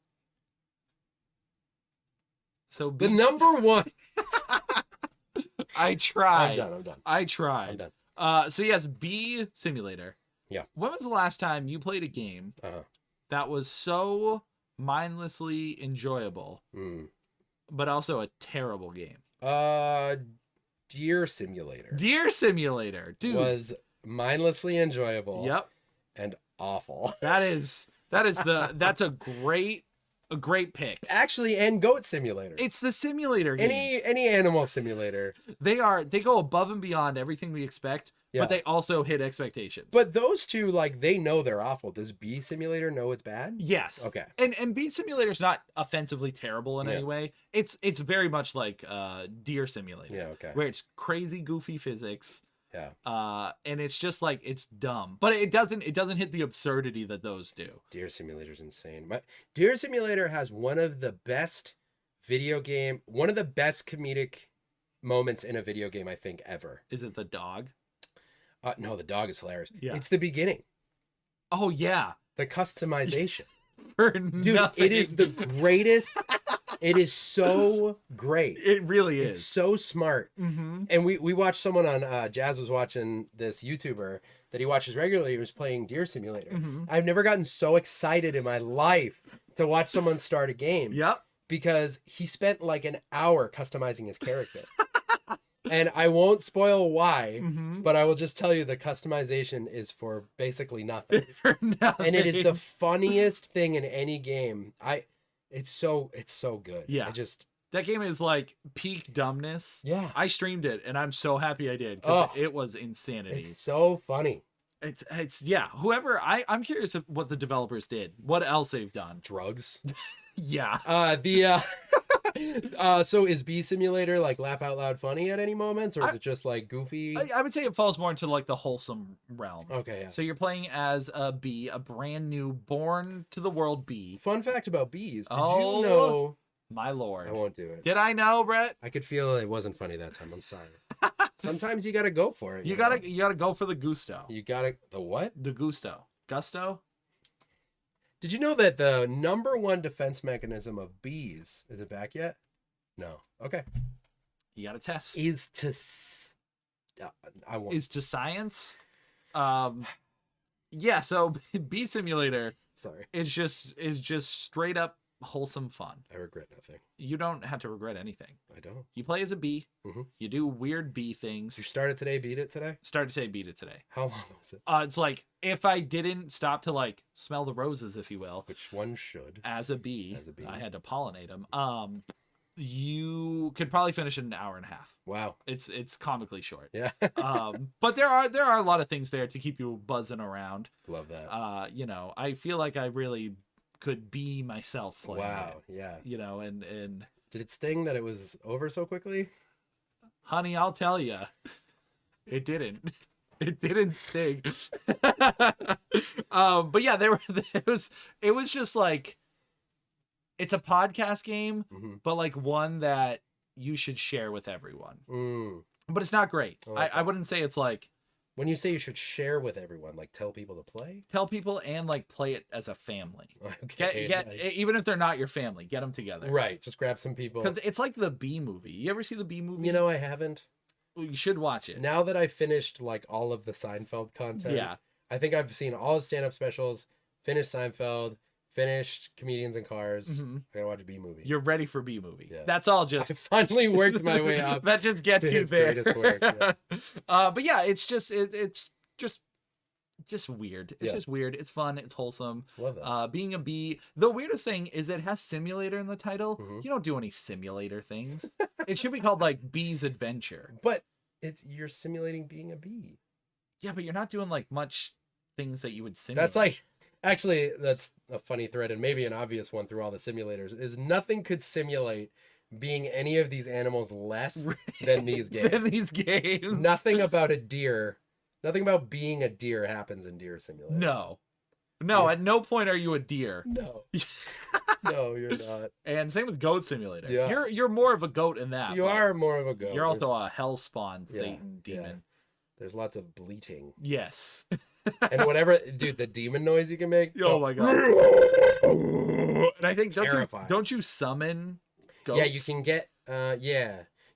So The Bee- number one. I tried. I'm done. I I'm tried. done. So yes, Bee Simulator. Yeah. When was the last time you played a game Uh-huh. that was so mindlessly enjoyable, Mm. but also a terrible game? Deer Simulator Deer Simulator, dude. was mindlessly enjoyable Yep. and awful. That's a great A great pick. Actually, and Goat Simulator. It's the simulator games. Any animal simulator. They go above and beyond everything we expect, Yeah. but they also hit expectations. But those two, like, they know they're awful. Does Bee Simulator know it's bad? yes. Okay. And Bee Simulator's not offensively terrible in Yeah. any way. It's very much like Deer Simulator. Yeah, okay. Where it's crazy goofy physics. Yeah. And it's just like it's dumb. But it doesn't hit the absurdity that those do. Deer Simulator's insane. Deer Simulator has one of the best comedic moments in a video game, I think, ever. Is it the dog? No, the dog is hilarious. Yeah. It's the beginning. Oh yeah. The customization. For Dude, nothing. it is the greatest. It is so great. It really It's is. so smart. Mm-hmm. And we watched someone on Jazz was watching this YouTuber that he watches regularly. He was playing Deer Simulator. Mm-hmm. I've never gotten so excited in my life to watch someone start a game. Yep. Because he spent like an hour customizing his character. And I won't spoil why, Mm-hmm. but I will just tell you the customization is for basically nothing. For nothing. And it is the funniest thing in any game. It's so good. Yeah. That game is like peak dumbness. Yeah. I streamed it and I'm so happy I did because Oh. it was insanity. It's so funny. It's yeah. Whoever I'm curious of what the developers did. What else they've done. Drugs. Yeah. So is Bee Simulator like laugh out loud funny at any moments, or is it just like goofy? I would say it falls more into like the wholesome realm. Okay, yeah. So you're playing as a bee, a brand new born to the world bee. Fun fact about bees. Did Oh. you know? My lord. I won't do it. Did I know, Brett? I could feel it wasn't funny that time. I'm sorry. Sometimes you gotta go for it. You know? gotta go for the gusto. You gotta the what? The gusto. Gusto? Did you know that the #1 defense mechanism of bees is it back yet? No. Okay. You gotta test. Is to. I won't. Is to science. Yeah, so Bee Simulator Sorry. is just straight up wholesome fun. I regret nothing. You don't have to regret anything. I don't. You play as a bee. Mhm. You do weird bee Did you things. start it today? Beat it today? Start to say beat it today. How long was it? It's like if I didn't stop to like smell the roses, if you will, Which one should? as a bee, As a bee. I had to pollinate them. You could probably finish in an hour and a half. Wow. It's comically short. Yeah. But there are a lot of things there to keep you buzzing around. Love that. I feel like I really could be myself playing Wow. it, Yeah. and Did it sting that it was over so quickly? honey, I'll tell you, it didn't. It didn't sting. But yeah, it was just like, it's a podcast game, Mhm. but like one that you should share with everyone. Mm. But it's not great. Okay. I wouldn't say it's like When you say you should share with everyone, like tell people to play? tell people and like play it as a family. Okay. Get nice. even if they're not your family, get them together. Right. Just grab some people. Because it's like the Bee Movie. You ever see the Bee Movie? You know, I haven't. Well, you should watch it. Now that I finished like all of the Seinfeld content, Yeah. I think I've seen all his stand-up specials, finished Seinfeld, finished Comedians in Cars. Mhm. I gotta watch a Bee Movie. You're ready for Bee Movie. Yeah. That's all I just finally worked my way up. that just gets to you his there. greatest work, yeah. But yeah, it's just it's just weird. It's Yeah. just weird. It's fun. It's wholesome. Love that. Being a bee. The weirdest thing is it has simulator in the title. Mhm. You don't do any simulator things. It should be called like Bee's Adventure. But you're simulating being a bee. Yeah, but you're not doing like much things that you would simulate. That's like actually that's a funny thread and maybe an obvious one through all the simulators is nothing could simulate being any of these animals less than these games. in these games. Nothing about a deer, nothing about being a deer happens in Deer Simulator. No, Yeah. at no point are you a deer. No. No, you're not. And same with Goat Simulator. Yeah. You're more of a goat in that. You but are more of a goat. You're also a hellspawn Yeah, Satan demon. There's lots of bleating. Yes. And whatever, dude, the demon noise you can make. Oh my god. And I think Terrifying. don't you summon goats? Yeah, you can get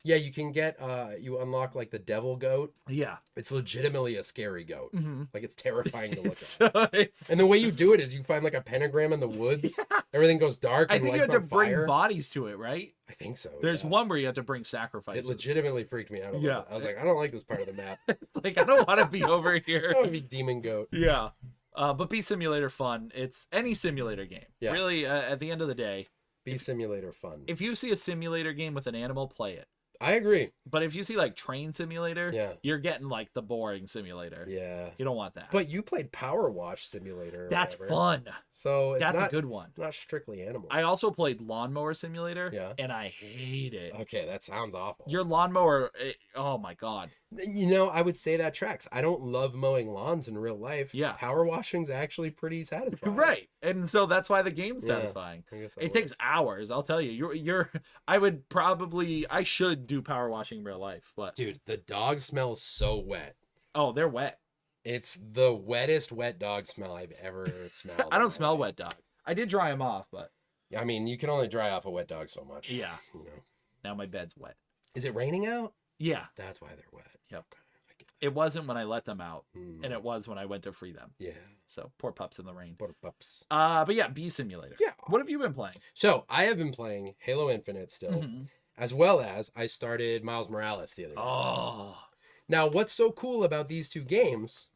you can get you unlock like the devil goat. Yeah. It's legitimately a scary goat. Mhm. Like it's terrifying to look at. It's And the way you do it is you find like a pentagram in the woods. Everything goes dark I and think you lights have to on bring fire. body to it, right? I think so. There's yeah. one where you have to bring It sacrifices. legitimately freaked me out a little Yeah. bit. I was like, I don't like this part of the map. It's like I don't want to be over I here. want to be demon goat. Yeah. But Bee Simulator fun. It's any simulator game. Yeah. Really, at the end of the day, Bee Simulator fun. if you see a simulator game with an animal, play it. I agree. But if you see like Train Simulator, Yeah. you're getting like the boring simulator. Yeah. You don't want that. But you played Power Wash Simulator. Or that's whatever. fun. So it's That's not a good one. not strictly animals. I also played Lawnmower Simulator. Yeah. And I hate it. Okay, that sounds awful. Your lawnmower, oh my god. You know, I would say that tracks. I don't love mowing lawns in real life. Yeah. Power washing's actually pretty satisfying. Right. And so that's why the game's Yeah, satisfying. I guess that It takes hours, I'll tell you. I should do power washing in real life, but Dude, the dog smells so wet. oh, they're wet. It's the wettest wet dog smell I've ever smelled. I in don't my smell life. wet dog. I did dry them off, but I mean, you can only dry off a wet dog so much. yeah, You know. now my bed's wet. Is it raining out? Yeah, That's why they're wet. Yep. Okay, I get that. it wasn't when I let them out, Mm, and it was when I went to free them. yeah. So poor pups in the rain. Poor pups. But yeah, Bee Simulator. Yeah. What have you been playing? So I have been playing Halo Infinite still, Mhm. as well as I started Miles Morales the other day. Oh, Now, what's so cool about these two games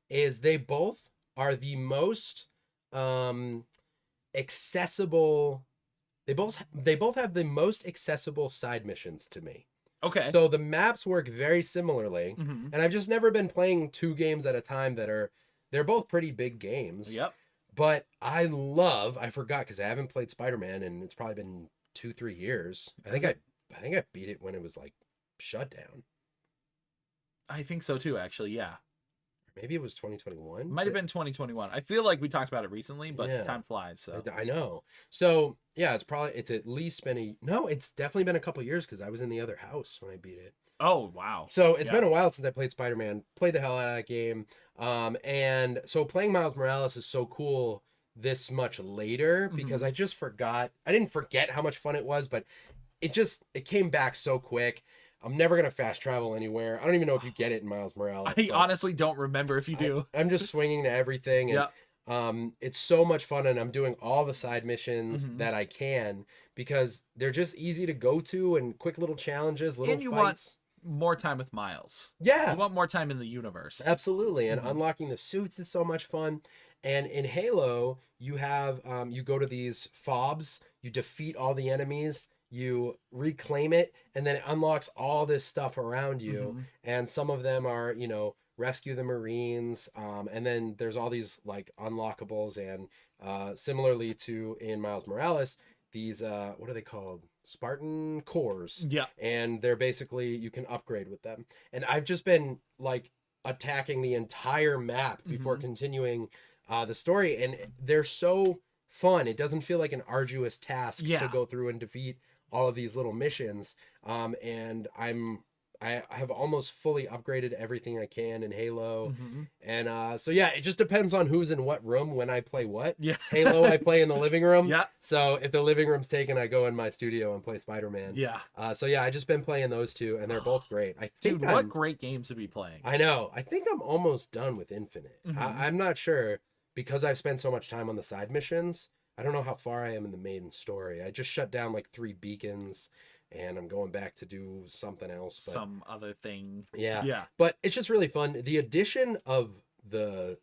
is they both are the most accessible. They both have the most accessible side missions to me. okay. So the maps work very similarly, Mhm. and I've just never been playing two games at a time they're both pretty big games. Yep. But I forgot because I haven't played Spider-Man and it's probably been 2-3 years. I think I beat it when it was like shut down. I think so too. Actually, yeah. Maybe it was 2021. Might have been 2021. I feel like we talked about it recently, but Yeah. time flies. So I know. So yeah, it's at least been it's definitely been a couple years because I was in the other house when I beat it. oh wow. So it's Yeah. been a while since I played Spider-Man. Played the hell out of that game. And so playing Miles Morales is so cool this much later because I just forgot. I didn't forget how much fun it was, but it came back so quick. I'm never gonna fast travel anywhere. I don't even know if you get it in Miles Morales. I but honestly don't remember if you do. I'm just swinging to everything. And, Yeah. it's so much fun, and I'm doing all the side missions Mhm. that I can because they're just easy to go to and quick little challenges, little And you fights. More time with Miles. Yeah, You want more time in the universe. absolutely. And Mhm. unlocking the suits is so much fun. And in Halo, you have you go to these fobs, you defeat all the enemies, you reclaim it, and then it unlocks all this stuff around you. Mhm. And some of them are, rescue the Marines. And then there's all these like unlockables, and similarly to in Miles Morales, these what are they called? Spartan cores. Yeah. And they're basically you can upgrade with them. And I've just been like attacking the entire map before Mhm. continuing the story, and they're so fun. It doesn't feel like an arduous task Yeah. to go through and defeat all of these little missions. And I have almost fully upgraded everything I can in Halo. Mhm. And so yeah, it just depends on who's in what room when I play what. Yeah. Halo I play in the living room. Yeah. So if the living room's taken, I go in my studio and play Spider-Man. Yeah. So yeah, I just been playing those two, and they're both great. I think Dude, what great games to be playing. I know. I think I'm almost done with Infinite. Mhm. I'm not sure because I've spent so much time on the side missions. I don't know how far I am in the main story. I just shut down like 3 beacons, and I'm going back to do something else. But Some other thing. yeah. Yeah. But it's just really fun. The addition of the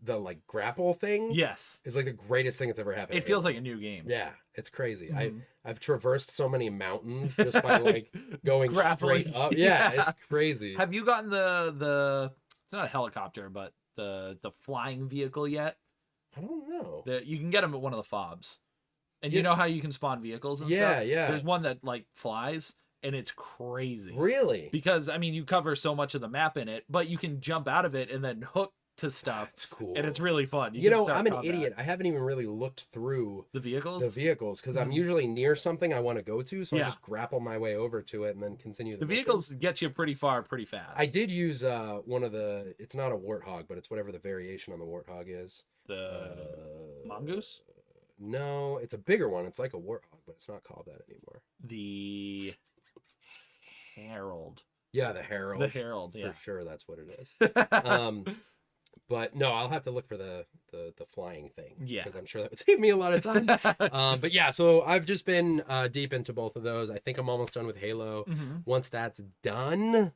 like grapple thing Yes. is like the greatest thing that's ever happened. It feels like a new game. yeah, it's crazy. Mhm. I've traversed so many mountains just by like going Grappling. straight up. Yeah, Yeah. it's crazy. Have you gotten the it's not a helicopter, but the flying vehicle yet? I don't know. You can get them at one of the fobs. And Yeah. you know how you can spawn vehicles and Yeah, stuff? yeah. There's one that like flies and it's crazy. Really? Because I mean you cover so much of the map in it, but you can jump out of it and then hook to stuff. That's cool. And it's really fun. You can know, start I'm an combat. idiot. I haven't even really looked through The vehicles? the vehicles because I'm Mhm. usually near something I want to go to, so Yeah. I just grapple my way over to it and then continue The mission. vehicles get you pretty far pretty fast. I did use one of the. It's not a warthog, but it's whatever the variation on the warthog is. The mongoose? No, it's a bigger one. It's like a warthog, but it's not called that anymore. The Herald. Yeah, the Herald. The Herald, yeah. For sure, that's what it is. But no, I'll have to look for the flying thing. Yeah. Because I'm sure that would save me a lot of time. But yeah, so I've just been deep into both of those. I think I'm almost done with Halo. Mhm. Once that's done,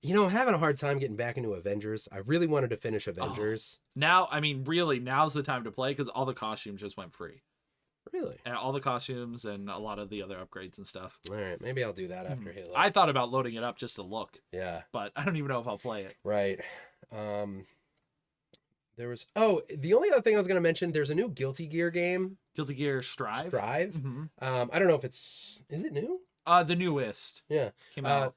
I'm having a hard time getting back into Avengers. I really wanted to finish Avengers. Now, I mean, really, now's the time to play because all the costumes just went free. Really? And all the costumes and a lot of the other upgrades and stuff. All right, maybe I'll do that after Halo. I thought about loading it up just to look. Yeah. But I don't even know if I'll play it. Right. There was the only other thing I was going to mention, there's a new Guilty Gear game. Guilty Gear Strive. Strive. Mm-hmm. I don't know if is it new? The newest. Yeah. Came out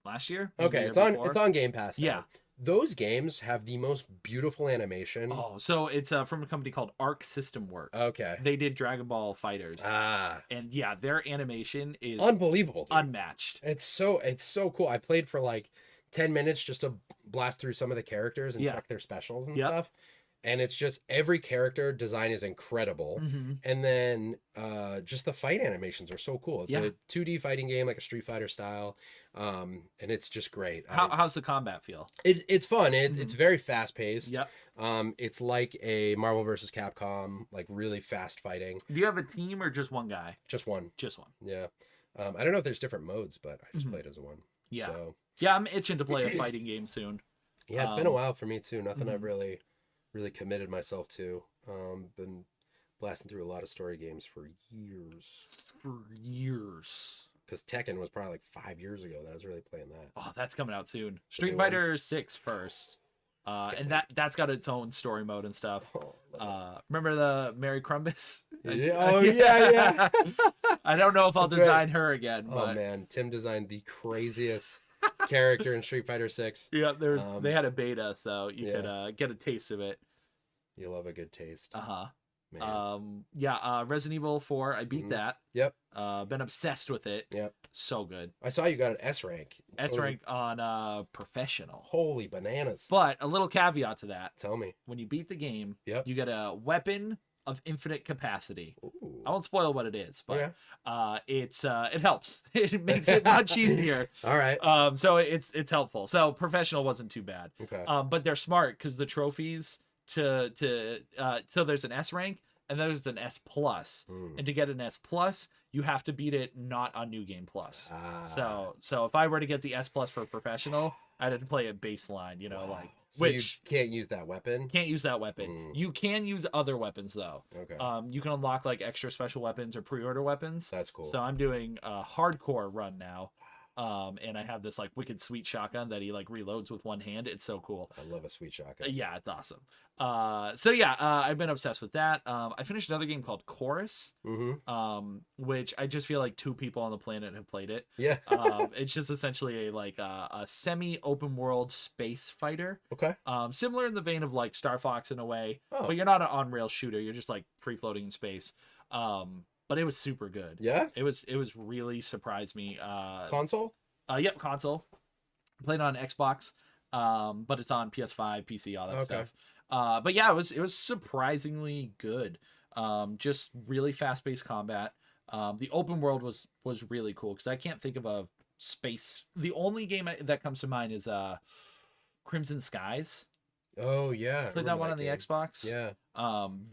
last year. Okay, it's on Game Pass now. Yeah. Those games have the most beautiful animation. Oh, so it's from a company called Arc System Works. Okay. They did Dragon Ball Fighters. And yeah, their animation is unbelievable, dude. Unmatched. It's so cool. I played for like 10 minutes just to blast through some of the characters and check their specials and stuff. And it's just every character design is incredible. Mm-hmm. And then just the fight animations are so cool. It's a 2D fighting game, like a Street Fighter style. And it's just great. How's the combat feel? It's fun. It's very fast paced. Yep. It's like a Marvel vs. Capcom, like really fast fighting. Do you have a team or just one guy? Just one. Just one. Yeah. I don't know if there's different modes, but I just played as one. Yeah. So. Yeah, I'm itching to play a fighting game soon. Yeah, it's been a while for me too. Nothing I've really committed myself to. Been blasting through a lot of story games for years. Because Tekken was probably like 5 years ago that I was really playing that. Oh, that's coming out soon. Street Fighter 6 first. And that's got its own story mode and stuff. Remember the Mary Crumbus? Yeah. I don't know if I'll design her again. But... Oh man, Tim designed the craziest character in Street Fighter 6. Yeah, they had a beta, so you could get a taste of it. You love a good taste. Resident Evil 4, I beat that. Yep. Been obsessed with it. Yep. So good. I saw you got an S rank. S rank on professional. Holy bananas. But a little caveat to that. Tell me. When you beat the game, yep, you get a weapon of infinite capacity. Ooh. I won't spoil what it is, but it helps. It makes it much easier. All right. So it's helpful. So professional wasn't too bad. Okay. But they're smart because the trophies so there's an S rank and there's an S plus, and to get an S plus, you have to beat it not on New Game Plus. So if I were to get the S plus for professional, I'd have to play it baseline. So which you can't use that weapon. Can't use that weapon. You can use other weapons though. Okay. You can unlock like extra special weapons or pre-order weapons. That's cool. So I'm doing a hardcore run now. And I have this like wicked sweet shotgun that he like reloads with one hand. It's so cool. I love a sweet shotgun. Yeah, it's awesome. I've been obsessed with that. I finished another game called Chorus, which I just feel like 2 people on the planet have played it. Yeah. It's just essentially a semi open world space fighter. Okay. Similar in the vein of like Star Fox in a way, but you're not an on rail shooter. You're just like free floating in space. But it was super good. Yeah. It was really surprised me. Console? Yep, console. Played on Xbox. But it's on PS5, PC, all that stuff. But yeah, it was surprisingly good. Just really fast paced combat. The open world was really cool because I can't think of a space. The only game that comes to mind is Crimson Skies. Oh yeah. Played that one on the Xbox. Yeah.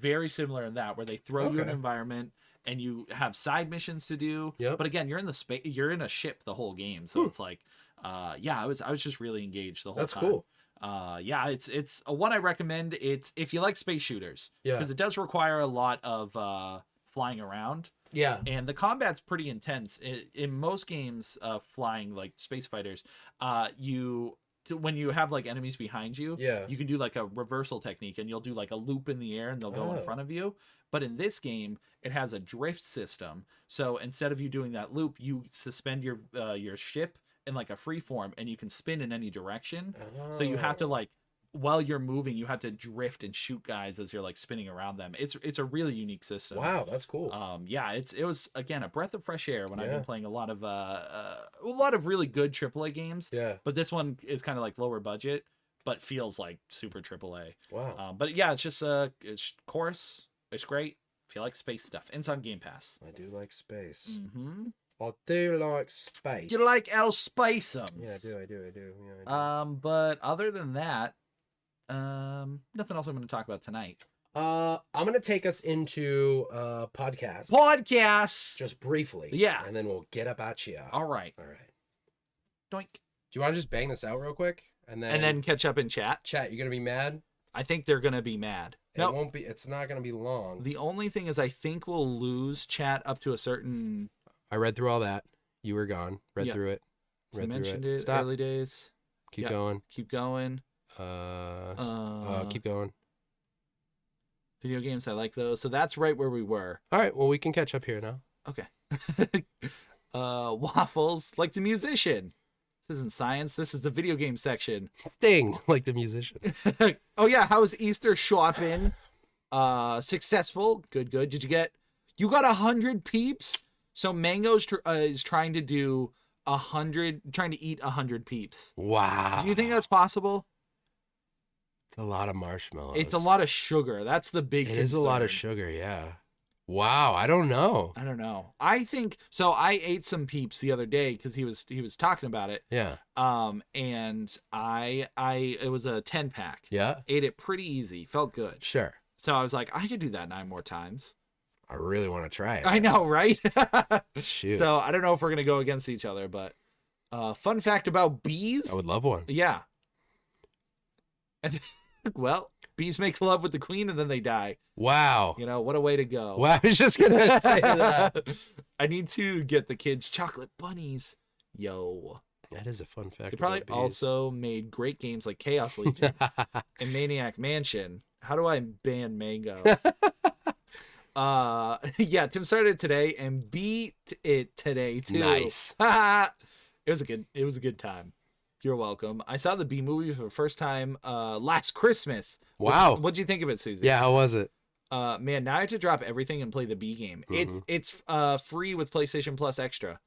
Very similar in that where they throw you an environment and you have side missions to do. Yep. But again, you're in the space. You're in a ship the whole game, so it's like, I was just really engaged the whole time. That's cool. It's a one I recommend. It's if you like space shooters, because it does require a lot of flying around. Yeah. And the combat's pretty intense. In most games, flying like space fighters, when you have like enemies behind you, you can do like a reversal technique and you'll do like a loop in the air and they'll go in front of you. But in this game, it has a drift system. So instead of you doing that loop, you suspend your ship in like a free form and you can spin in any direction. So you have to like, while you're moving, you have to drift and shoot guys as you're like spinning around them. It's a really unique system. Wow, that's cool. It was again a breath of fresh air when I've been playing a lot of really good AAA games. Yeah. But this one is kind of like lower budget, but feels like super AAA. Wow. But yeah, it's just it's Chorus. It's great if you like space stuff. And it's on Game Pass. I do like space. Mm-hmm. I do like space. You like El Spaceums. Yeah, I do. Yeah, I do. But other than that, nothing else I'm going to talk about tonight. I'm going to take us into podcast. Podcasts. Just briefly. Yeah. And then we'll get up at you. All right. All right. Doink. Do you want to just bang this out real quick? And then catch up in chat. Chat, you're going to be mad? I think they're going to be mad. It won't be. It's not going to be long. The only thing is I think we'll lose chat up to a certain... I read through all that. You were gone. Read Yep. through it. So Read through mentioned it. it Stop. early days. Keep Yep. going. Keep going. Keep going. Video games, I like those. So that's right where we were. All right. Well, we can catch up here now. Okay. Waffles, like the musician. This isn't science. This is the video game section. Sting, like the musician. Oh yeah, how was Easter shopping? Successful. Good. Did you got 100 peeps? So Mango's is trying to do 100, trying to eat 100 peeps. Wow. Do you think that's possible? It's a lot of marshmallows. It's a lot of sugar. That's the big It is a lot of concern. sugar, yeah. Wow, I don't know. I don't know. I think so. I ate some peeps the other day because he was talking about it. Yeah. And I it was a 10-pack. Yeah. Ate it pretty easy. Felt good. Sure. So I was like, I could do that 9 more times. I really want to try it. I know, right? Shoot. So I don't know if we're gonna go against each other, but fun fact about bees. I would love one. Yeah. Well, bees make love with the queen and then they die. Wow. You know, what a way to go. Wow, I was just gonna say that. I need to get the kids chocolate bunnies. Yo. That is a fun fact. They probably about bees. also made great games like Chaos Legion and Maniac Mansion. How do I ban Mango? Yeah, Tim started it today and beat it today too. Nice. It was a good time. You're welcome. I saw the B movie for the first time last Christmas. Wow. What'd you think of it, Susie? Yeah, how was it? Man, now I have to drop everything and play the B game. It's free with PlayStation Plus Extra.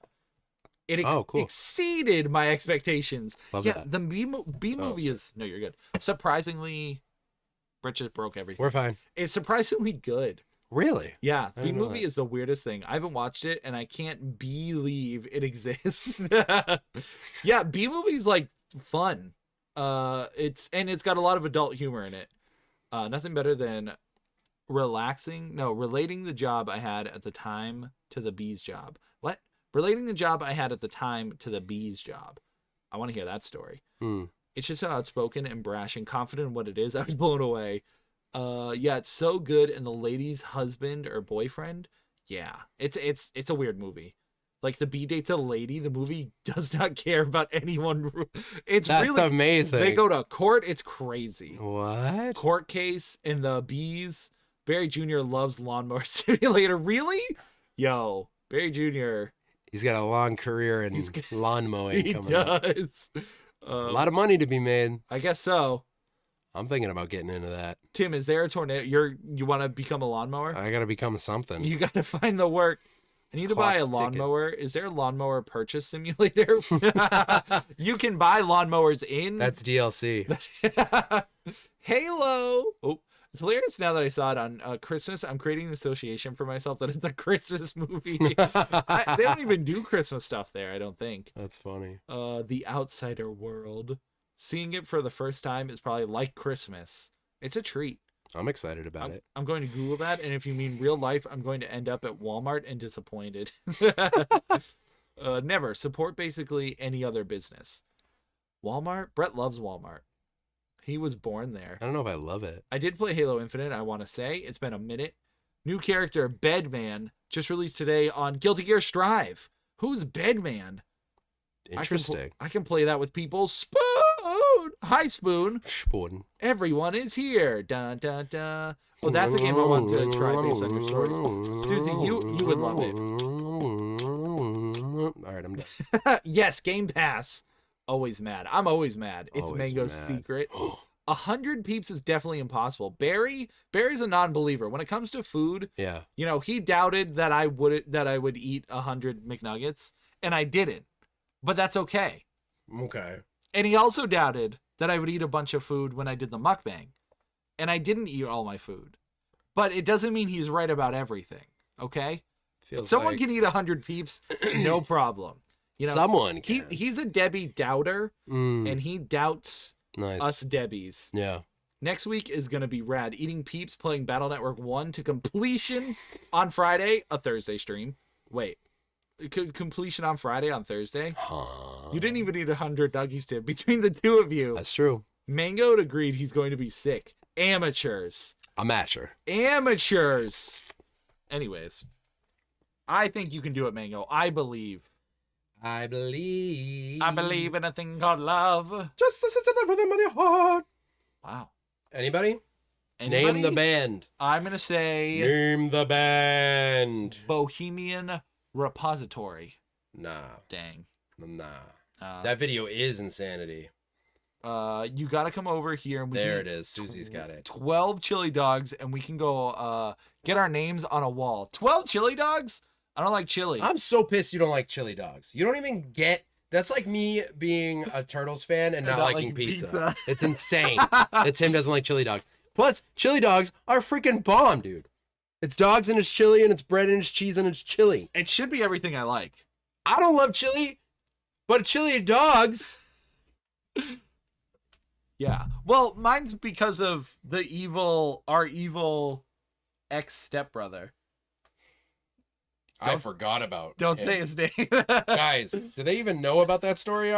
It cool. exceeded my expectations. Love yeah, that. the B movie is no, you're good. Surprisingly, Brett just broke everything. We're fine. It's surprisingly good. Really? Yeah, I B didn't know movie that. is the weirdest thing. I haven't watched it, and I can't believe it exists. Yeah, B movie's like fun. It's got a lot of adult humor in it. Nothing better than relating the job I had at the time to the bee's job. What? Relating the job I had at the time to the bee's job. I want to hear that story. It's just so outspoken and brash and confident in what it is. I was blown away. Yeah, it's so good. And the lady's husband or boyfriend, yeah, it's a weird movie. Like the bee dates a lady. The movie does not care about anyone. It's That's really amazing. They go to court. It's crazy. What? Court case and the bees. Barry Jr. loves Lawnmower Simulator. Really? Yo, Barry Jr. He's got a long career in lawn mowing He coming up. does. A lot of money to be made. I guess so. I'm thinking about getting into that. Tim, is there a tornado? You want to become a lawnmower? I gotta become something. You got to find the work. I need to buy a Clock's ticking. lawnmower. Is there a lawnmower purchase simulator? You can buy lawnmowers in That's DLC. Halo. Oh, it's hilarious now that I saw it on Christmas. I'm creating an association for myself that it's a Christmas movie. They don't even do Christmas stuff there, I don't think. That's funny. The Outsider World. Seeing it for the first time is probably like Christmas. It's a treat. I'm excited about it. I'm going to Google that, and if you mean real life, I'm going to end up at Walmart and disappointed. Never support basically any other business. Walmart? Brett loves Walmart. He was born there. I don't know if I love it. I did play Halo Infinite, I want to say. It's been a minute. New character, Bedman, just released today on Guilty Gear Strive. Who's Bedman? Interesting. I can play that with people. Spoon! Hi, Spoon. Spoon. Everyone is here. Dun, dun, dun. Oh, that's a game I want to try based on your stories. Susie, you would love it. All right, I'm done. Yes, Game Pass. Always mad. I'm always mad. It's Always Mango's mad. secret. 100 peeps is definitely impossible. Barry's a non-believer when it comes to food. Yeah. You know, he doubted that I would eat 100 McNuggets, and I didn't. But that's okay. Okay. And he also doubted that I would eat a bunch of food when I did the mukbang. And I didn't eat all my food. But it doesn't mean he's right about everything. Okay? Feels Someone like can eat 100 peeps, no problem. You know, someone can. he's a Debbie doubter, and he doubts Nice. us Debbies. Yeah. Next week is going to be rad. Eating peeps, playing Battle Network 1 to completion on Friday, a Thursday stream. Wait. completion on Friday, on Thursday. Huh. You didn't even need 100 Dougies, Tim. Between the two of you, That's true. Mango agreed he's going to be sick. Amateurs. A matcher. Amateurs. Anyways, I think you can do it, Mango. I believe. I believe. I believe in a thing called love. Just listen to the rhythm of your heart. Wow. Anybody? Anybody? Name the band. I'm going to say Name the band. Bohemian Repository. Nah. Dang. That video is insanity. You got to come over here. And There it is. Susie's got it. 12 chili dogs, and we can go get our names on a wall. 12 chili dogs? I don't like chili. I'm so pissed you don't like chili dogs. You don't even get. That's like me being a Turtles fan and not liking pizza. It's insane that Tim doesn't like chili dogs. Plus, chili dogs are freaking bomb, dude. It's dogs and it's chili and it's bread and it's cheese and it's chili. It should be everything I like. I don't love chili, but chili dogs. Yeah. Well, mine's because of our evil ex-stepbrother. I forgot about. Don't him. say his name. Guys, do they even know about that story?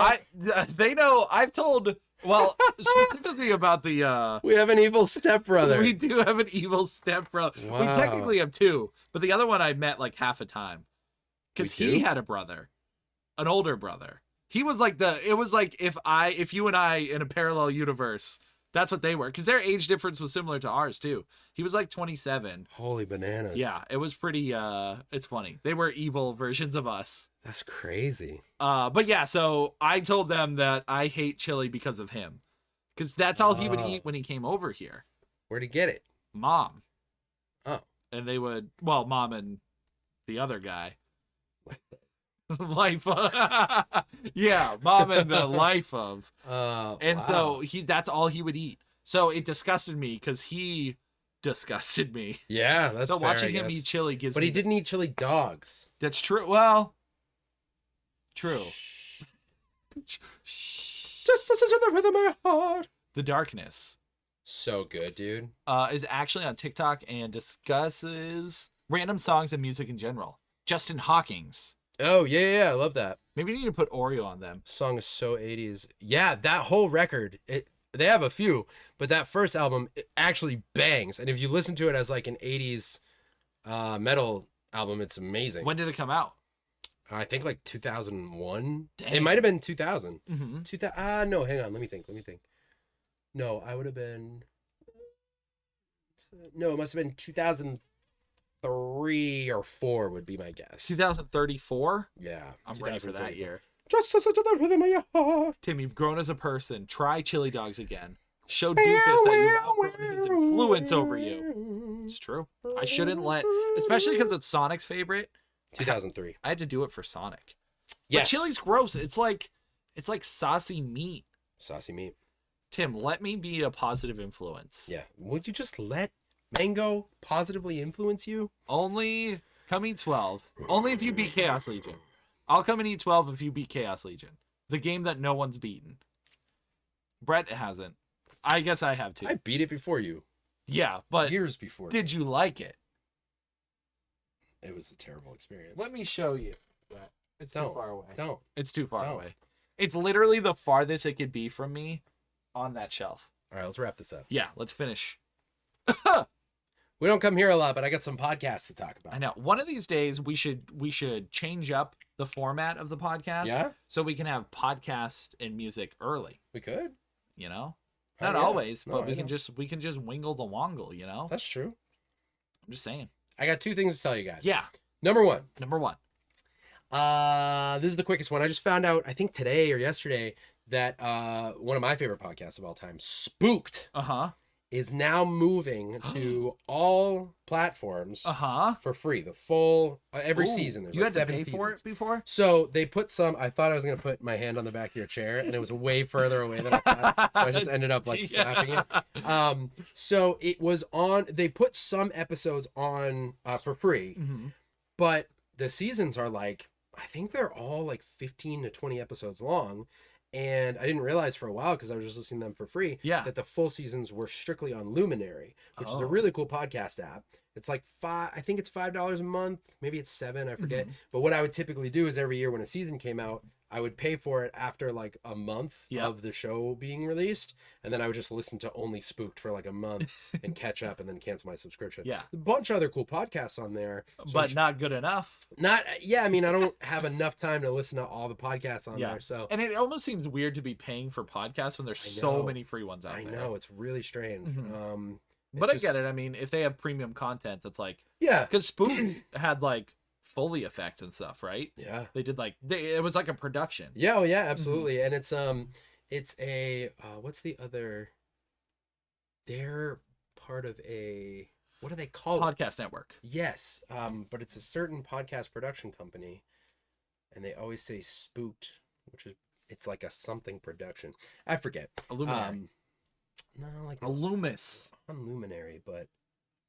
They know. I've told. Well, specifically about the. We have an evil stepbrother. We do have an evil stepbrother. Wow. We technically have two, but the other one I met like half a time, because We he do? had a brother, an older brother. He was like It was like if you and I in a parallel universe. That's what they were, because their age difference was similar to ours too. He was like 27. Holy bananas. Yeah, it was pretty. It's funny. They were evil versions of us. That's crazy. But yeah, so I told them that I hate chili because of him, because that's all he would eat when he came over here. Where'd he get it? Mom. Oh. And they would, well, mom and the other guy. Life. Yeah, mom and the life of. And wow. so that's all he would eat. So it disgusted me because he disgusted me. Yeah, that's so fair, watching I him guess. eat chili gives But me. he didn't eat chili dogs. That's true. Well, true. Just listen to the rhythm of your heart. The Darkness So good, dude. is actually on TikTok and discusses random songs and music in general. Justin Hawkins. Oh, yeah, I love that. Maybe you need to put Oreo on them. Song is so 80s. Yeah, that whole record, they have a few, but that first album it actually bangs. And if you listen to it as like an 80s metal album, it's amazing. When did it come out? I think like 2001. Dang. It might have been 2000. Mm-hmm. No, hang on. Let me think. No, I would have been. No, it must have been 2003 or 4 would be my guess. 2034? Yeah. I'm ready for that year. Just listen to the rhythm of your heart. Tim, you've grown as a person. Try chili dogs again. Show Doofus that you've outgrown his influence over you. It's true. I shouldn't let, especially because it's Sonic's favorite. 2003. I had to do it for Sonic. Yes. But chili's gross. It's like saucy meat. Saucy meat. Tim, let me be a positive influence. Yeah. Would you just let Mango positively influence you? Only come eat 12. Only if you beat Chaos Legion. I'll come and eat 12 if you beat Chaos Legion. The game that no one's beaten. Brett hasn't. I guess I have too. I beat it before you. Yeah, but Years before. did you like it? It was a terrible experience. Let me show you. Brett. It's too far away. Don't. It's too far Don't. away. It's literally the farthest it could be from me on that shelf. All right, let's wrap this up. Yeah, let's finish. We don't come here a lot, but I got some podcasts to talk about. I know. One of these days we should change up the format of the podcast. Yeah? So we can have podcast and music early. We could. You know? Oh, Not yeah. always, No, but I we can know. just wingle the wongle, you know? That's true. I'm just saying. I got 2 things to tell you guys. Yeah. Number 1. Number 1. This is the quickest one. I just found out, I think today or yesterday, that one of my favorite podcasts of all time, Spooked, Uh-huh. is now moving to all platforms Uh-huh. for free. The full every Ooh, season. There's you like had to 7 pay seasons. for it before? So they put some. I thought I was gonna put my hand on the back of your chair, and it was way further away than I thought. So I just ended up like slapping it. So it was on. They put some episodes on for free, Mm-hmm. but the seasons are like, I think they're all like 15 to 20 episodes long, And I didn't realize for a while, because I was just listening to them for free, Yeah. that the full seasons were strictly on Luminary, which is a Oh. really cool podcast app. It's like I think it's $5 a month, maybe it's $7, I forget. Mhm. But what I would typically do is every year when a season came out, I would pay for it after like a month Yep. of the show being released, and then I would just listen to only Spooked for like a month and catch up, and then cancel my subscription. Yeah. A bunch of other cool podcasts on there, so But not good enough. I mean, I don't have enough time to listen to all the podcasts on Yeah. there, so And it almost seems weird to be paying for podcasts when there's I so know. many free ones out I there. know it's really strange. Mhm. But I get it. I mean, if they have premium content, that's like, Yeah, because Spooked had like Foley effects and stuff, right? yeah, They did like it was like a production. yeah. Oh, yeah, absolutely. And it's a what's the other? They're part of a, what do they call it? Podcast network. Yes, but it's a certain podcast production company, and they always say Spooked, which is, it's like a something production. I forget. Illuminary. No, like Loomis. on Luminary, but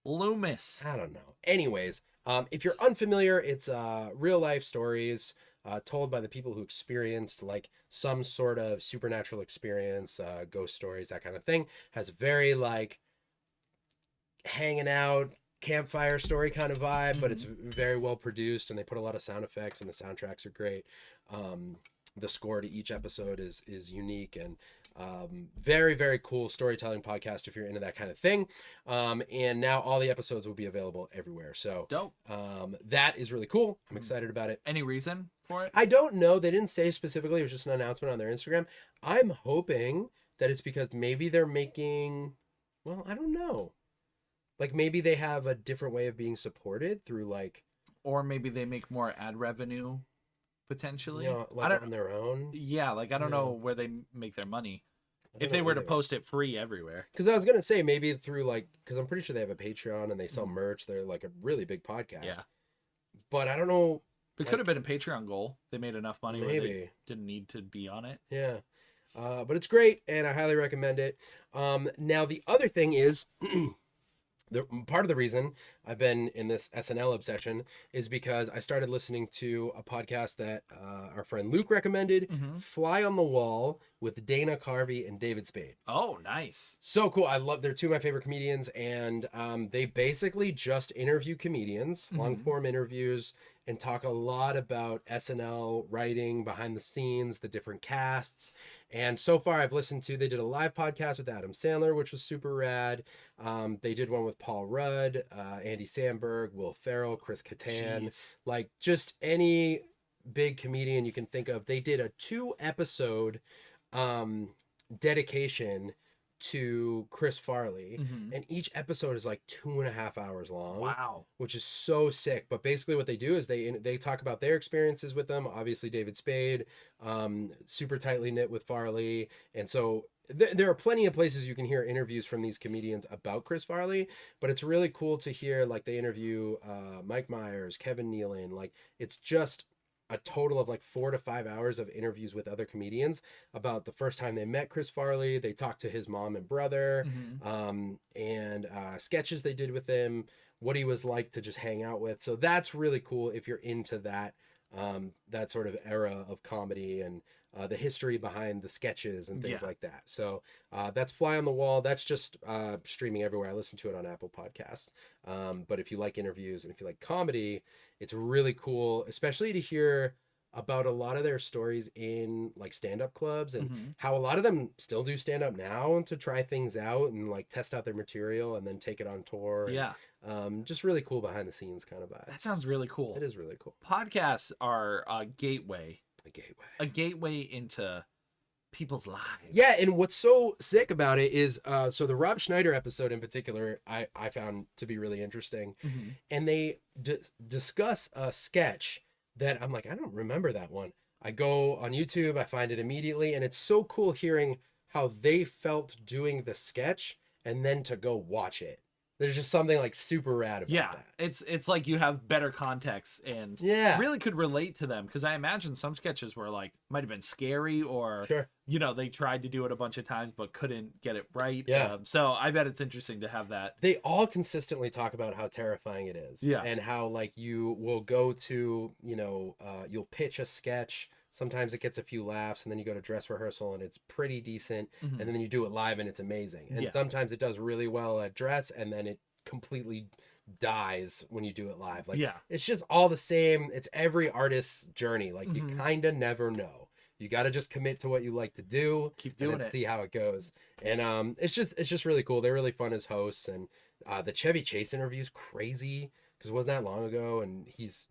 Loomis. I don't know. Anyways, if you're unfamiliar, it's real life stories told by the people who experienced like some sort of supernatural experience, ghost stories, that kind of thing. Has a very like hanging out campfire story kind of vibe, but it's very well produced, and they put a lot of sound effects, and the soundtracks are great. The score to each episode is unique, and very, very cool storytelling podcast if you're into that kind of thing. And now all the episodes will be available everywhere. So Dope. that is really cool. I'm excited about it. Any reason for it? I don't know. They didn't say specifically. It was just an announcement on their Instagram. I'm hoping that it's because maybe they're making, well, I don't know. Like maybe they have a different way of being supported through like, Or maybe they make more ad revenue potentially. you know, I like don't. on their own. Yeah, like I don't Yeah. know where they make their money. I don't If they know were to either. post it free everywhere. Because I was gonna say maybe through like, because I'm pretty sure they have a Patreon and they sell merch. They're like a really big podcast. Yeah. But I don't know. It could have been a Patreon goal. They made enough money where they Maybe. didn't need to be on it. Yeah. But it's great, and I highly recommend it. Now the other thing is, part of the reason I've been in this SNL obsession is because I started listening to a podcast that our friend Luke recommended, Mhm. Fly on the Wall with Dana Carvey and David Spade. Oh, nice. So cool. They're two of my favorite comedians, and they basically just interview comedians, long form interviews, and talk a lot about SNL writing, behind the scenes, the different casts. And so far I've listened to, they did a live podcast with Adam Sandler, which was super rad. They did one with Paul Rudd, Andy Samberg, Will Ferrell, Chris Kattan, Jeez. like just any big comedian you can think of. They did a 2-episode dedication to Chris Farley, Mhm. and each episode is like 2.5 hours long. Wow. Which is so sick. But basically what they do is they talk about their experiences with them. Obviously David Spade, super tightly knit with Farley. And so there are plenty of places you can hear interviews from these comedians about Chris Farley, but it's really cool to hear, like they interview Mike Myers, Kevin Nealon. Like it's just a total of like 4 to 5 hours of interviews with other comedians about the first time they met Chris Farley. They talked to his mom and brother, and sketches they did with him, what he was like to just hang out with. So that's really cool if you're into that, that sort of era of comedy and the history behind the sketches and things Yeah. like that. So that's Fly on the Wall. That's just streaming everywhere. I listen to it on Apple Podcasts. But if you like interviews and if you like comedy, it's really cool, especially to hear about a lot of their stories in like stand-up clubs and how a lot of them still do stand-up now to try things out and like test out their material and then take it on tour. Yeah. And, just really cool behind the scenes kind of vibe. That sounds really cool. It is really cool. Podcasts are a gateway A gateway. into people's lives. Yeah, and what's so sick about it is, so the Rob Schneider episode in particular, I found to be really interesting. And they discuss a sketch that I'm like, I don't remember that one. I go on YouTube, I find it immediately, and it's so cool hearing how they felt doing the sketch and then to go watch it. There's just something like super rad about Yeah, that. it's like you have better context and Yeah. really could relate to them, because I imagine some sketches were like might have been scary, or Sure. you know, they tried to do it a bunch of times but couldn't get it right. Yeah. So I bet it's interesting to have that. They all consistently talk about how terrifying it is. Yeah. And how like you will go to, you'll pitch a sketch sometimes it gets a few laughs, and then you go to dress rehearsal and it's pretty decent, Mhm. and then you do it live and it's amazing. And Yeah. sometimes it does really well at dress, and then it completely dies when you do it live. Like, Yeah. it's just all the same. It's every artist's journey. Like, you Mhm. kind of never know. You got to just commit to what you like to do. Keep And doing then it. see how it goes. And it's just really cool. They're really fun as hosts. And the Chevy Chase interview is crazy because it wasn't that long ago, and he's,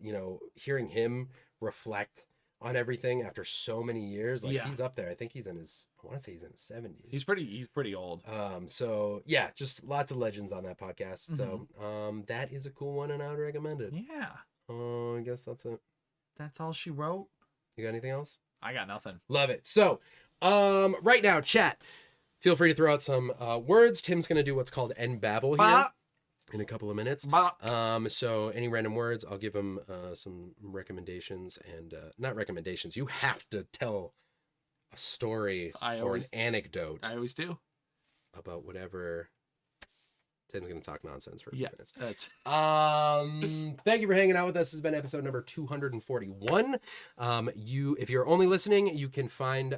hearing him reflect on everything after so many years, like, Yeah. he's up there. I think I want to say he's in his 70s. He's pretty old. So yeah, just lots of legends on that podcast. So that is a cool one, and I would recommend it. Yeah. I guess that's it. That's all she wrote. You got anything else? I got nothing. Love it. So, right now, chat, feel free to throw out some words. Tim's going to do what's called End Babble here Bah. in a couple of minutes. Bah. So any random words, I'll give him some recommendations, and not recommendations. You have to tell a story or an anecdote I always do. about whatever. Tim's going to talk nonsense for a few Yeah. minutes. That's Thank you for hanging out with us. This has been episode number 241. If you're only listening, you can find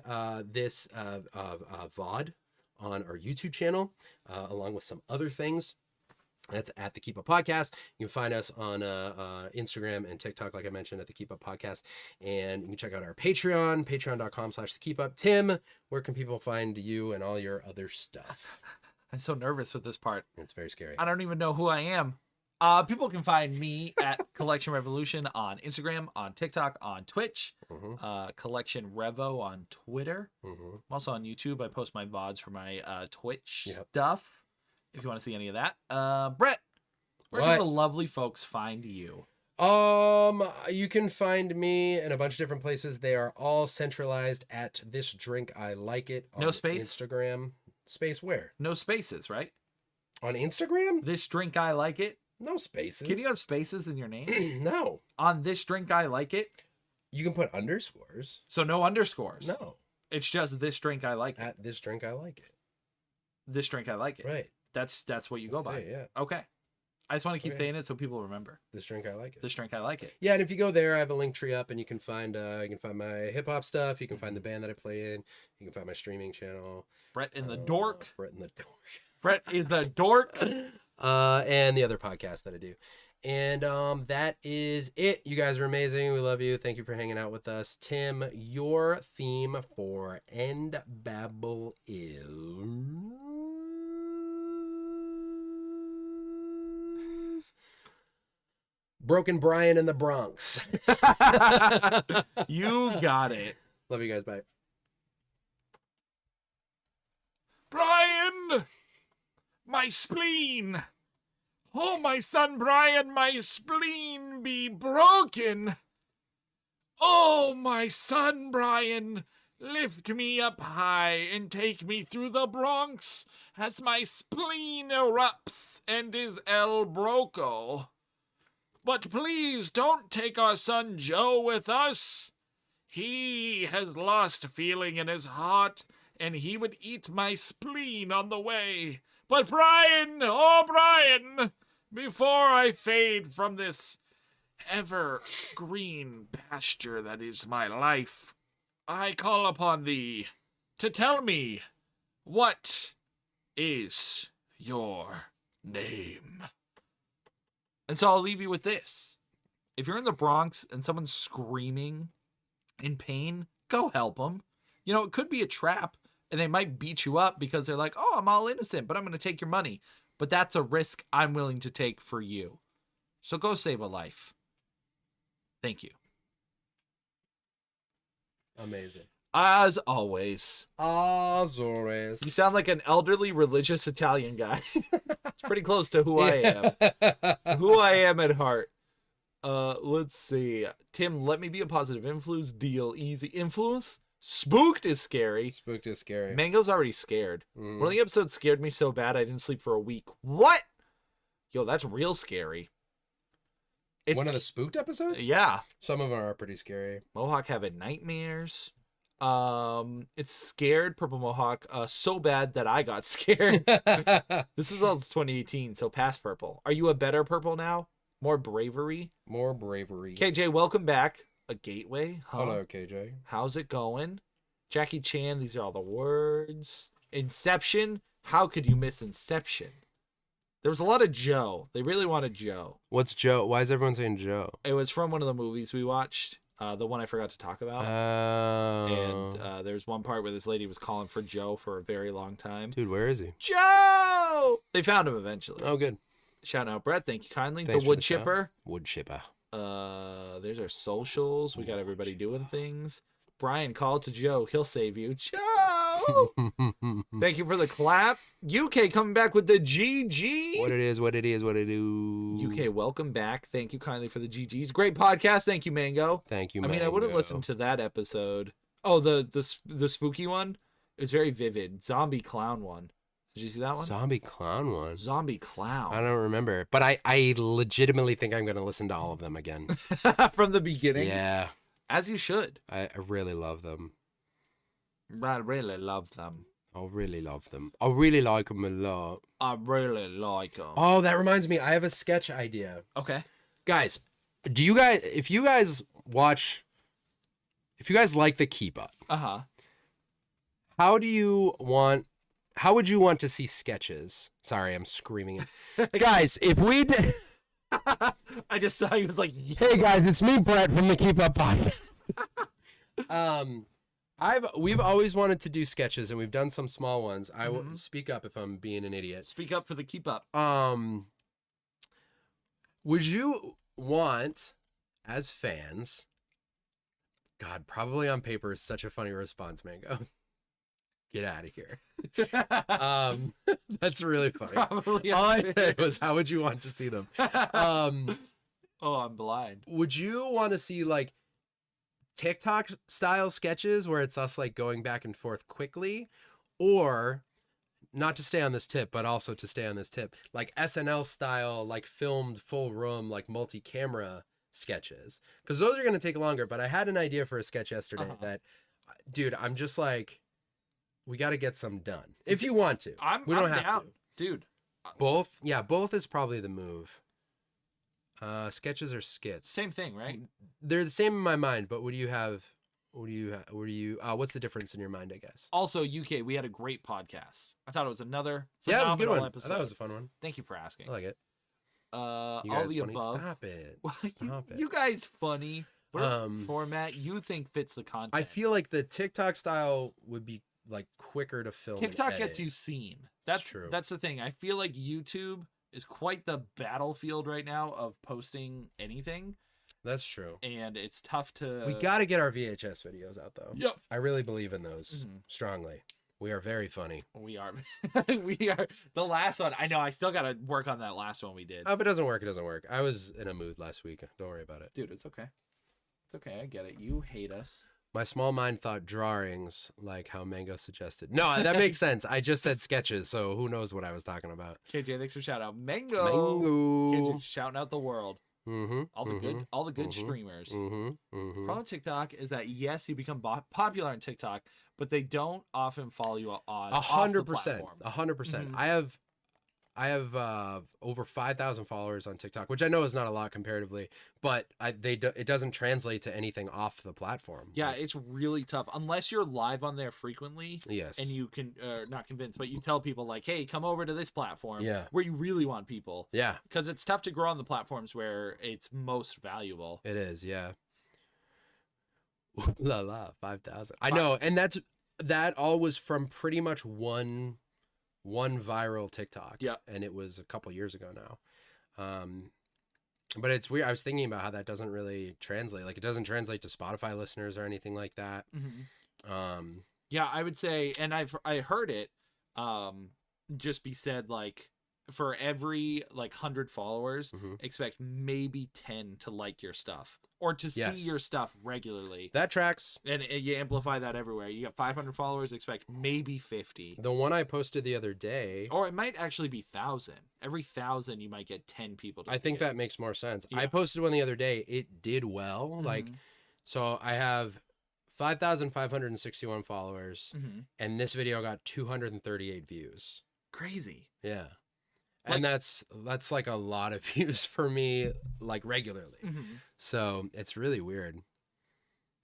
this VOD on our YouTube channel, along with some other things. That's at the Keep Up Podcast. You can find us on Instagram and TikTok, like I mentioned, at the Keep Up Podcast. And you can check out our Patreon, patreon.com/the Keep Up. Tim, where can people find you and all your other stuff? I'm so nervous with this part. It's very scary. I don't even know who I am. People can find me at Collection Revolution on Instagram, on TikTok, on Twitch, Collection Revo on Twitter. I'm also on YouTube. I post my VODs for my Twitch stuff. If you want to see any of that, Brett, where can the lovely folks find you? You can find me in a bunch of different places. They are all centralized at This Drink I Like It on No space? Instagram. Space where? No spaces, right? On Instagram? This Drink I Like It. No spaces. Can you have spaces in your name? No. On This Drink I Like It. You can put underscores. So no underscores. No. It's just This Drink I Like It. At This Drink I Like It. This Drink I Like It. Right. That's what you go by. Yeah. Okay. I just want to keep Okay. saying it so people remember. This Drink I Like It. This Drink I Like It. Yeah, and if you go there, I have a link tree up, and you can find my hip hop stuff. You can find the band that I play in. You can find my streaming channel. Brett in the Dork. Brett in the Dork. Brett is the Dork. And the other podcast that I do. And that is it. You guys are amazing. We love you. Thank you for hanging out with us. Tim, your theme for End Babble is Broken Brian in the Bronx. You got it. Love you guys. Bye. Brian! My spleen! Oh, my son Brian, my spleen be broken! Oh, my son Brian, lift me up high and take me through the Bronx as my spleen erupts and is El Broco. But please don't take our son Joe with us. He has lost feeling in his heart, and he would eat my spleen on the way. But Brian, oh Brian, before I fade from this ever-green pasture that is my life, I call upon thee to tell me, what is your name? And so I'll leave you with this. If you're in the Bronx and someone's screaming in pain, go help them. You know, it could be a trap, and they might beat you up because they're like, oh, I'm all innocent, but I'm going to take your money. But that's a risk I'm willing to take for you. So go save a life. Thank you. Amazing. As always. As always. You sound like an elderly religious Italian guy. It's pretty close to who I am. Who I am at heart. Let's see. Tim, let me be a positive influence. Deal easy. Influence? Spooked is scary. Spooked is scary. Mango's already scared. One of the episodes scared me so bad I didn't sleep for a week. What? Yo, that's real scary. One of the spooked episodes? Yeah. Some of them are pretty scary. Mohawk having nightmares. It's scared Purple Mohawk so bad that I got scared. This is all 2018, so past Purple. Are you a better Purple now? More bravery? More bravery. KJ, welcome back. A gateway? Huh? Hello, KJ. How's it going? Jackie Chan, these are all the words. Inception? How could you miss Inception? There was a lot of Joe. They really wanted Joe. What's Joe? Why is everyone saying Joe? It was from one of the movies we watched, the one I forgot to talk about. Oh. And there's one part where this lady was calling for Joe for a very long time. Dude, where is he? Joe! They found him eventually. Oh, good. Shout out, Brett. Thank you kindly. Thanks the for wood the shout. chipper. Wood chipper. There's our socials. We got everybody doing things. Brian, call to Joe. He'll save you. Joe! Thank you for the clap. UK coming back with the GG. What it is, what it is, what it do. UK, welcome back. Thank you kindly for the GGs. Great podcast. Thank you, Mango. Thank you, I mean, I would have listened to that episode. Oh, the spooky one? It was very vivid. Zombie clown one. Did you see that one? Zombie clown one. Zombie clown. I don't remember, but I legitimately think I'm going to listen to all of them again. From the beginning. Yeah. As you should. I really love them. I really love them. I really love them. I really like them a lot. I really like them. Oh, that reminds me. I have a sketch idea. Okay. Guys, if you guys like the Keep Up, Uh-huh. how would you want to see sketches? Sorry, I'm screaming. Guys, if we did... I just saw he was like, yeah. Hey guys, it's me, Brett from the Keep Up podcast. We've always wanted to do sketches, and we've done some small ones. I will speak up if I'm being an idiot. Speak up for the Keep Up. Would you want, as fans... God, probably on paper is such a funny response, Mango. Get out of here. That's really funny. Probably. All I said was, how would you want to see them? Oh, I'm blind. Would you want to see like TikTok style sketches where it's us like going back and forth quickly, or not to stay on this tip, but also to stay on this tip, like SNL style, like filmed full room, like multi-camera sketches? Because those are going to take longer, but I had an idea for a sketch yesterday that, dude, I'm just like, we got to get some done. If you want to. We don't have down. to. Dude. Both? Yeah, both is probably the move. Sketches or skits? Same thing, right? They're the same in my mind, but what's the difference in your mind, I guess? Also, UK, we had a great podcast. I thought it was another Yeah, it was a good phenomenal one. episode. I thought it was a fun one. Thank you for asking. I like it. You All guys the funny? above. Stop it. Stop it. You guys funny. What format you think fits the content? I feel like the TikTok style would be like quicker to film. TikTok and gets edit. you seen. That's true. That's the thing. I feel like YouTube is quite the battlefield right now of posting anything, That's true. and it's tough to. We got to get our VHS videos out, though. Yep. I really believe in those strongly. We are very funny. We are. We are. The last one. I know. I still got to work on that last one we did. If it doesn't work, it doesn't work. I was in a mood last week. Don't worry about it. Dude, it's okay. It's okay. I get it. You hate us. My small mind thought drawings, like how Mango suggested. No, that makes sense. I just said sketches, so who knows what I was talking about. KJ, thanks for shout out. Mango. Mango. KJ shouting out the world. Mm-hmm. All the good streamers. Mm-hmm. Problem with TikTok is that yes, you become popular on TikTok, but they don't often follow you on 100%. 100%. Mhm. I have over 5,000 followers on TikTok, which I know is not a lot comparatively, but it doesn't translate to anything off the platform. Yeah, it's really tough unless you're live on there frequently. Yes. And you can not convince, but you tell people like, "Hey, come over to this platform." Yeah. Where you really want people. Yeah. Because it's tough to grow on the platforms where it's most valuable. It is. Yeah. Ooh la la, 5,000. I know, and that all was from pretty much one viral TikTok. Yeah. And it was a couple years ago now. But it's weird. I was thinking about how that doesn't really translate. Like, it doesn't translate to Spotify listeners or anything like that. Mm-hmm. Yeah, I would say, and I heard it just be said, like, for every like 100 followers, expect maybe 10 to like your stuff or to see your stuff regularly. That tracks. And you amplify that everywhere. You got 500 followers, expect maybe 50. The one I posted the other day, Or it might actually be 1,000. Every 1,000 you might get 10 people to I think it. that makes more sense. Yeah. I posted one the other day. It did well. Like, so I have 5,561 followers, and this video got 238 views. Crazy. Yeah. And that's like a lot of views for me, like regularly. So it's really weird.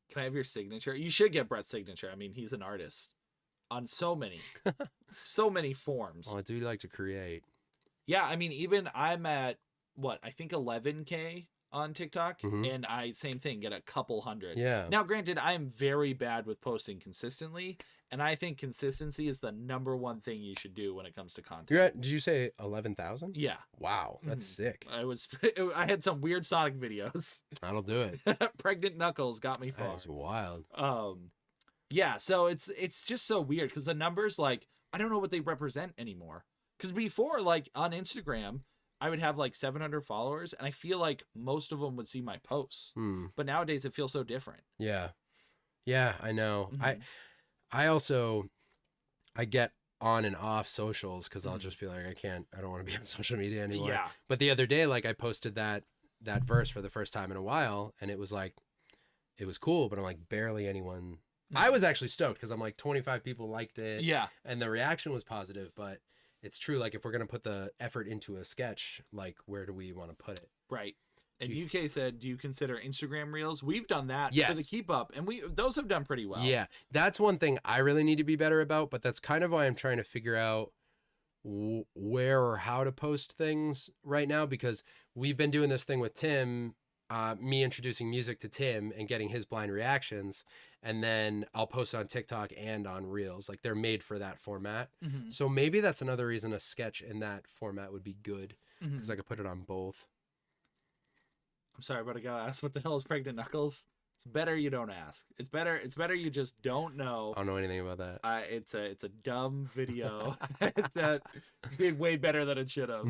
can I have your signature? You should get Brett's signature. I mean, he's an artist on so many forms. Well, I do like to create. Yeah, I mean, even I'm at what I think 11K on TikTok, Mhm. and I same thing, get a couple hundred. Yeah. Now, granted, I am very bad with posting consistently, and I think consistency is the number one thing you should do when it comes to content. You're at, did you say 11,000? Yeah, Wow, that's sick. I had some weird Sonic videos. That'll do it. Pregnant Knuckles got me far. That's wild. Yeah, so it's just so weird because the numbers, like, I don't know what they represent anymore. Because before, like, on Instagram, I would have like 700 followers, and I feel like most of them would see my posts. Hmm. But nowadays, it feels so different. Yeah. Yeah, I know. Mhm. I also I get on and off socials because I'll just be like, I don't want to be on social media anymore. Yeah. But the other day, like I posted that verse for the first time in a while, and it was like, it was cool, but I'm like, barely anyone. I was actually stoked because I'm like 25 people liked it. Yeah. And the reaction was positive, but it's true. Like if we're gonna put the effort into a sketch, like where do we want to put it? Right. And UK said, do you consider Instagram Reels? We've done that for Yes. the Keep Up, and those have done pretty well. Yeah, that's one thing I really need to be better about, but that's kind of why I'm trying to figure out where or how to post things right now, because we've been doing this thing with Tim, me introducing music to Tim and getting his blind reactions, and then I'll post on TikTok and on Reels. Like they're made for that format. Mhm. So maybe that's another reason a sketch in that format would be good, Mhm. because I could put it on both. I'm sorry, but I gotta ask, what the hell is Pregnant Knuckles? It's better you don't ask. It's better you just don't know. I don't know anything about that. It's a dumb video that did way better than it should have.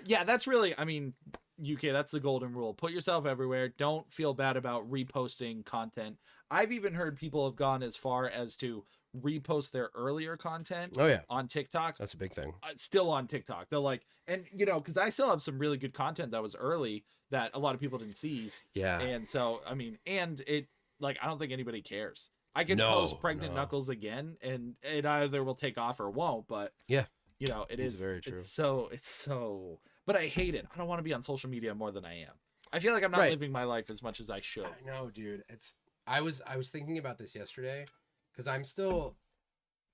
Yeah, that's really, I mean, UK, that's the golden rule. Put yourself everywhere. Don't feel bad about reposting content. I've even heard people have gone as far as to repost their earlier content Oh yeah, on TikTok. that's a big thing. Still on TikTok. They're like, and you know, because I still have some really good content that was early that a lot of people didn't see. Yeah. And so, I mean, and it, like, I don't think anybody cares. I can No, post Pregnant no. Knuckles again, and it either will take off or won't. But Yeah. you know, it It's is very true. It's so. But I hate it. I don't want to be on social media more than I am. I feel like I'm not Right. living my life as much as I should. I know, dude. I was thinking about this yesterday because I'm still,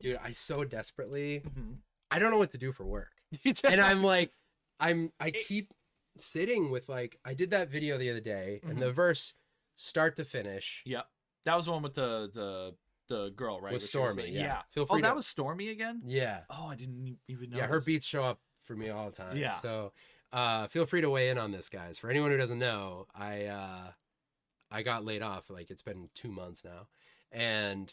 dude. I so desperately, Mhm. I don't know what to do for work, and I'm like, I keep sitting with like, I did that video the other day, and the verse, start to finish, Yep. That was the one with the girl, right? with Where she was- Stormy. Yeah. Feel Oh, free that to. was Stormy again? Yeah. Oh, I didn't even know. Yeah. Her beats show up for me all the time. Yeah. So, feel free to weigh in on this, guys. For anyone who doesn't know, I got laid off. Like it's been 2 months now, and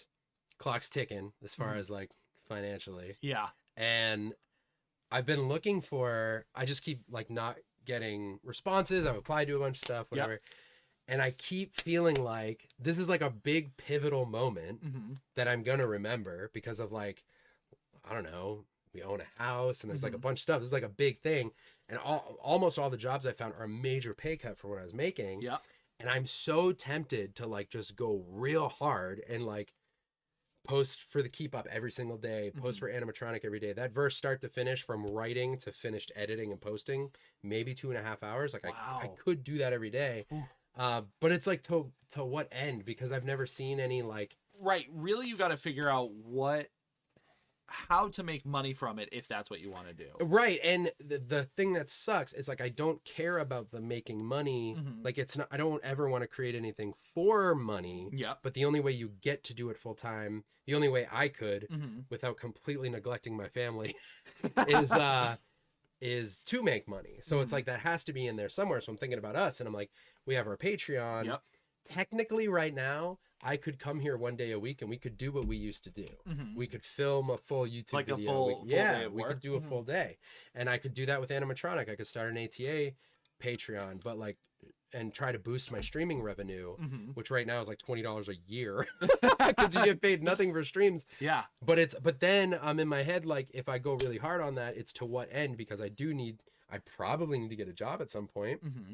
clock's ticking as far as like financially. Yeah. And I've been looking for, I just keep like not getting responses. I've applied to a bunch of stuff, whatever. And I keep feeling like this is like a big pivotal moment Mm-hmm. that I'm going to remember because of like, I don't know, we own a house and there's like a bunch of stuff. This is like a big thing. And almost all the jobs I found are a major pay cut for what I was making. Yep. And I'm so tempted to like just go real hard and like post for the Keep Up every single day, post for Animatronic every day. That verse start to finish, from writing to finished editing and posting, maybe 2.5 hours. Like I Wow. could do that every day. Ooh. But it's like to what end? Because I've never seen any like, Right. Really, you got to figure out how to make money from it if that's what you want to do. right. And the thing that sucks is like, I don't care about the making money. Mhm. Like it's not, I don't ever want to create anything for money. Yep. But the only way you get to do it full time, the only way I could, Mm-hmm. without completely neglecting my family, is to make money. So it's like that has to be in there somewhere. So I'm thinking about us, and I'm like, we have our Patreon. Yep. Technically, right now, I could come here one day a week and we could do what we used to do. Mhm. We could film a full YouTube Like a video. full yeah, day of we work? could do a Mhm. full day, and I could do that with Animatronic. I could start an ATA Patreon, but like, and try to boost my streaming revenue, Mm-hmm. which right now is like $20 a year because you get paid nothing for streams. Yeah. But then I'm in my head like, if I go really hard on that, it's to what end? Because I probably need to get a job at some point. Mm-hmm.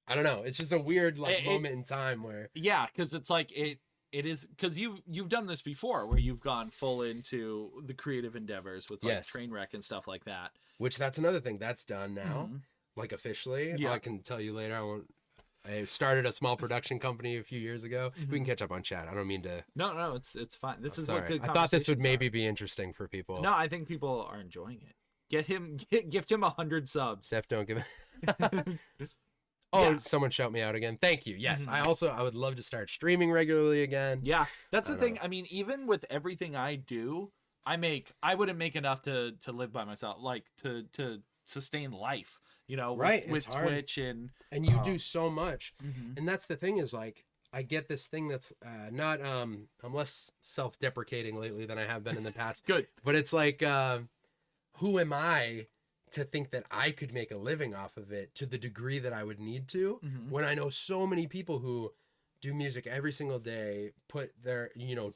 I don't know. It's just a weird like It- moment in time where Yeah, because it's like it is because you've done this before where you've gone full into the creative endeavors with like Yes. Trainwreck and stuff like that. that's another thing that's done now, Mhm. like officially. Yeah. I can tell you later. I won't I started a small production company a few years ago. Mm-hmm. We can catch up on chat. I don't mean to. No, it's fine. This is Sorry. what good I thought this would conversations maybe are. be interesting for people. No, I think people are enjoying it. Gift him 100 subs. Steph, don't give it. Oh, Yeah. someone shout me out again. Thank you. Yes, Mhm. I would love to start streaming regularly again. Yeah, that's the I thing. know. I mean, even with everything I do, I wouldn't make enough to live by myself, like to sustain life. You know, Right, with it's hard. Twitch and And you do so much. Mhm. And that's the thing is like I get this thing that's not I'm less self-deprecating lately than I have been in the past. good. But it's like who am I to think that I could make a living off of it to the degree that I would need to Mhm. when I know so many people who do music every single day, put their,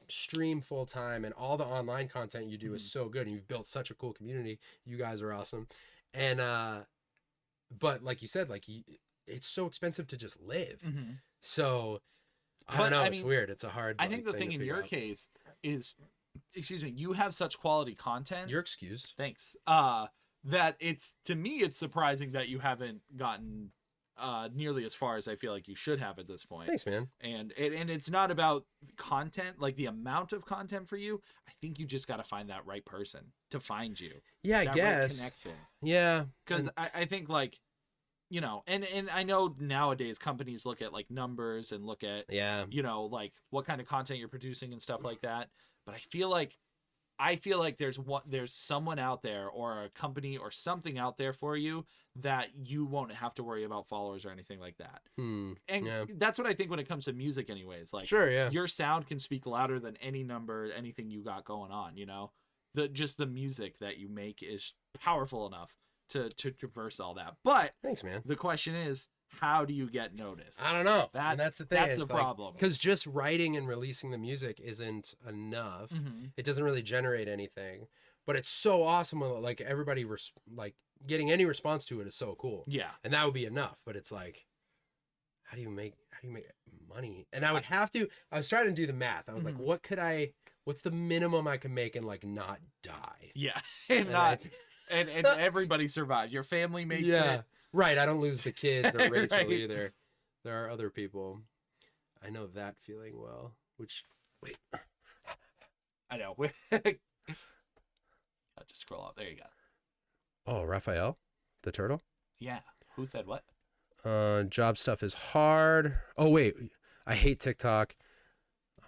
stream full time, and all the online content you do is so good, and you've built such a cool community. You guys are awesome. And but like you said, like it's so expensive to just live. Mhm. So I But, don't know. I It's mean, weird. It's a hard. I think the thing to in figure your out. case is, excuse me, you have such quality content. You're excused. Thanks. That it's, to me, it's surprising that you haven't gotten nearly as far as I feel like you should have at this point. Thanks, man. And it's not about content, like the amount of content for you. I think you just got to find that right person to find you. Yeah, I That right guess. connection. Yeah, Because and- I think, like, you know, and I know nowadays companies look at like numbers and look at, yeah. you know, like what kind of content you're producing and stuff like that. But I feel like there's someone out there or a company or something out there for you that you won't have to worry about followers or anything like that. And Yeah. that's what I think when it comes to music anyways. Like, Sure. Yeah. your sound can speak louder than any number, anything you got going on, you know? Just the music that you make is powerful enough to traverse all that. But Thanks, man. the question is, how do you get noticed? I don't know. That- And that's the thing. that's the problem. Because just writing and releasing the music isn't enough. Mhm. It doesn't really generate anything. But it's so awesome when like everybody like getting any response to it is so cool. Yeah. And that would be enough. But it's like, how do you make money? And I would have to. I was trying to do the math. I was Mhm. like, what's the minimum I can make and like not die? Yeah. And And not and everybody survives. Your family makes it. Right. I don't lose the kids or Rachel Right. either. There are other people. I know that feeling well. Which, wait. I know. I'll just scroll up. There you go. Oh, Raphael, the turtle. Yeah. Who said what? Job stuff is hard. Oh wait, I hate TikTok.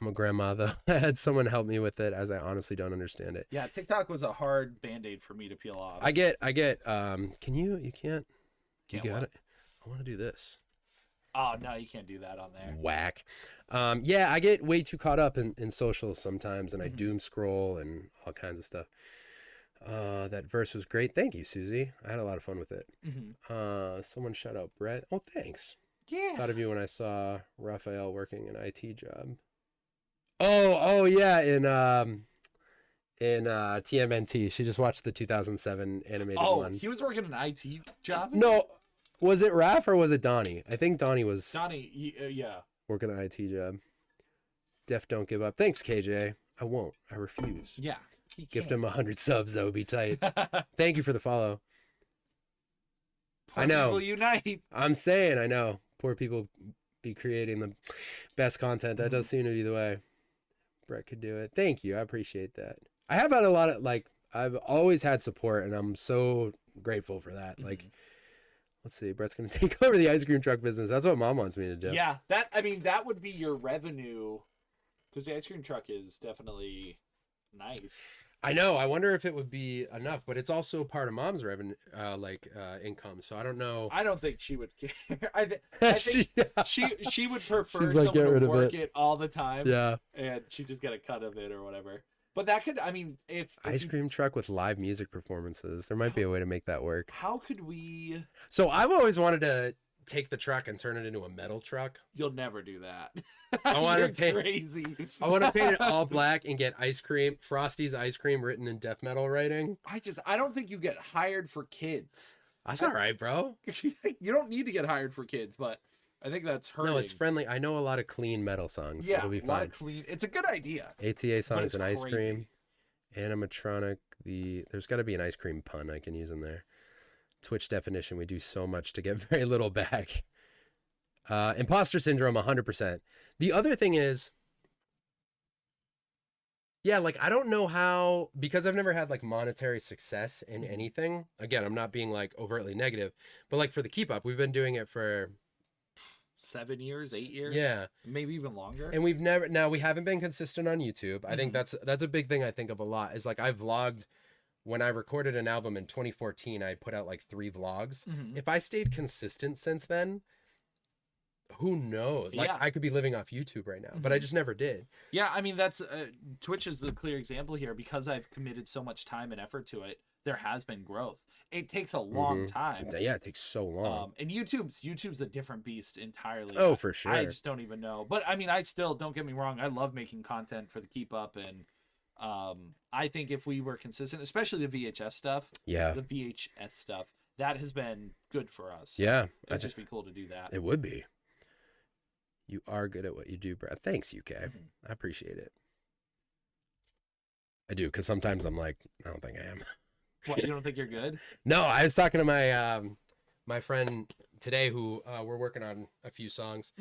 I'm a grandma though. I had someone help me with it as I honestly don't understand it. Yeah, TikTok was a hard band-aid for me to peel off. I get can you can't you Can't got what? it. I want to do this. Oh, no, you can't do that on there. Whack. Yeah, I get way too caught up in socials sometimes, and I Mhm. doom scroll and all kinds of stuff. That verse was great. Thank you, Susie. I had a lot of fun with it. Mm-hmm. Someone shout out Brett. Oh, thanks. Yeah. Thought of you when I saw Raphael working an IT job. Oh yeah, in TMNT. She just watched the 2007 animated Oh, one. he was working an IT job? No, was it Raph or was it Donnie? I think Donnie was Donnie, yeah. working an IT job. Def don't give up. Thanks, KJ. I won't. I refuse. Yeah. He Gift can't. him 100 subs. That would be tight. Thank you for the follow. Poor I know. people unite. I'm saying, I know. Poor people be creating the best content. That does seem to be the way. Brett could do it. Thank you. I appreciate that. I have had a lot of, like, I've always had support, and I'm so grateful for that. Like, let's see. Brett's going to take over the ice cream truck business. That's what mom wants me to do. Yeah, that would be your revenue, because the ice cream truck is definitely nice. I know. I wonder if it would be enough, but it's also part of mom's revenue, income. So I don't know. I don't think she would care. I think She- she would prefer She's like, someone "Get rid to of work it." it all the time, yeah. and she just get a cut of it or whatever. But that could, I mean, if Ice you- cream truck with live music performances. There might be a way to make that work. how could we? So I've always wanted to take the truck and turn it into a metal truck. You'll never do that. I wanna You're pay- crazy. I want to paint it all black and get ice cream, Frosty's ice cream written in death metal writing. I don't think you get hired for kids. That's all right, bro. You don't need to get hired for kids, but I think that's hurting. No, it's friendly. I know a lot of clean metal songs. Yeah, It'll be a lot fun. of clean. It's a good idea. ATA songs it's and ice crazy. cream. Animatronic. There's got to be an ice cream pun I can use in there. Twitch definition. We do so much to get very little back. Imposter syndrome, 100%. The other thing is, yeah, like I don't know how, because I've never had like monetary success in anything. Again, I'm not being like overtly negative, but like for the Keep Up, we've been doing it for 7 years, 8 years, yeah, maybe even longer. and we haven't been consistent on YouTube. I think that's a big thing I think of a lot. Is like I vlogged when I recorded an album in 2014. I put out like 3 vlogs. If I stayed consistent since then, who knows? Like Yeah. I could be living off YouTube right now, but I just never did. Yeah, I mean that's Twitch is the clear example here because I've committed so much time and effort to it. There has been growth. It takes a long time. Yeah, it takes so long. And YouTube's a different beast entirely. Oh, for sure. I just don't even know. But I mean, I still, don't get me wrong, I love making content for the Keep Up, and I think if we were consistent, especially the VHS stuff, Yeah. the VHS stuff, that has been good for us. Yeah. It'd just be cool to do that. It would be. You are good at what you do, Brad. Thanks, UK. I appreciate it. I do, because sometimes I'm like, I don't think I am. What, you don't think you're good? No, I was talking to my my friend today who we're working on a few songs,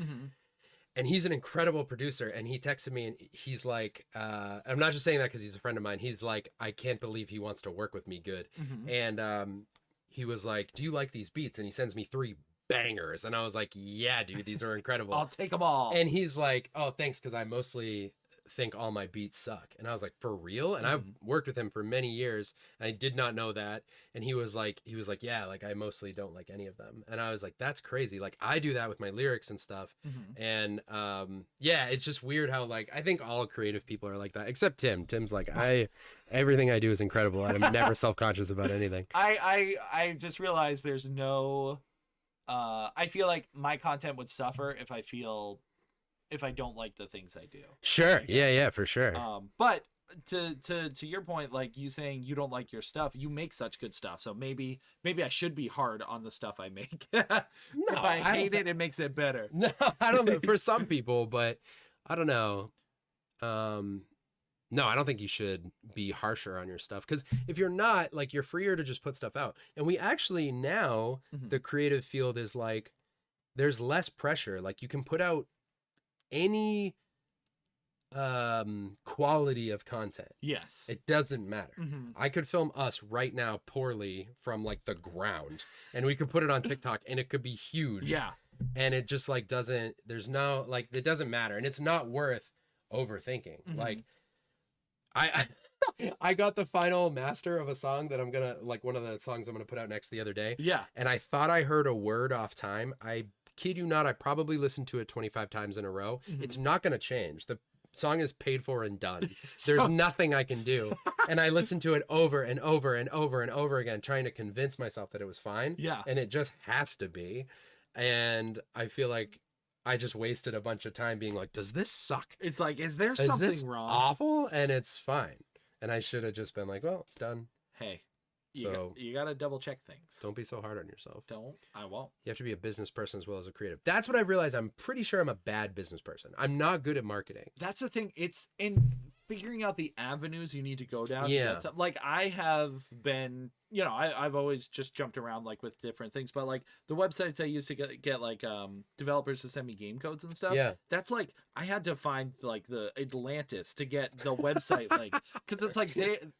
and he's an incredible producer. And he texted me, and he's like, I'm not just saying that because he's a friend of mine. He's like, I can't believe he wants to work with me good. And he was like, do you like these beats? And he sends me 3 bangers, and I was like, yeah, dude, these are incredible. I'll take them all. And he's like, oh, thanks, because I mostly think all my beats suck. And I was like, for real? And I've worked with him for many years, and I did not know that. And he was like, yeah, like I mostly don't like any of them. And I was like, that's crazy. Like I do that with my lyrics and stuff. And yeah, it's just weird how like I think all creative people are like that, except Tim. Tim's like, everything I do is incredible, and I'm never self-conscious about anything. I just realized there's no I feel like my content would suffer if I don't like the things I do. Sure. Yeah, for sure. But to your point, like you saying you don't like your stuff, you make such good stuff. So maybe I should be hard on the stuff I make. If I hate it, it makes it better. No, I don't know. For some people, but I don't know. No, I don't think you should be harsher on your stuff, because if you're not, like, you're freer to just put stuff out. And we actually now, the creative field is like, there's less pressure. Like you can put out any quality of content. Yes. It doesn't matter. I could film us right now poorly from like the ground, and we could put it on TikTok and it could be huge. Yeah. And it just like doesn't, there's no, like, it doesn't matter, and it's not worth overthinking. Like I got the final master of a song that I'm gonna, like, one of the songs I'm gonna put out next the other day. Yeah. And I thought I heard a word off time. I kid you not, I probably listened to it 25 times in a row. It's not gonna change. The song is paid for and done. There's nothing I can do. And I listened to it over and over and over and over again, trying to convince myself that it was fine. Yeah. And it just has to be. And I feel like I just wasted a bunch of time being like, does this suck? It's like, is there Is something this wrong? awful? And it's fine. And I should have just been like, well, it's done. Hey, So you got to double check things. Don't be so hard on yourself. I won't. You have to be a business person as well as a creative. That's what I realized. I'm pretty sure I'm a bad business person. I'm not good at marketing. That's the thing. It's in figuring out the avenues you need to go down. Yeah. Like I have been, I've always just jumped around like with different things, but like the websites I used to get like developers to send me game codes and stuff. Yeah. That's like I had to find like the Atlantis to get the website like, because it's like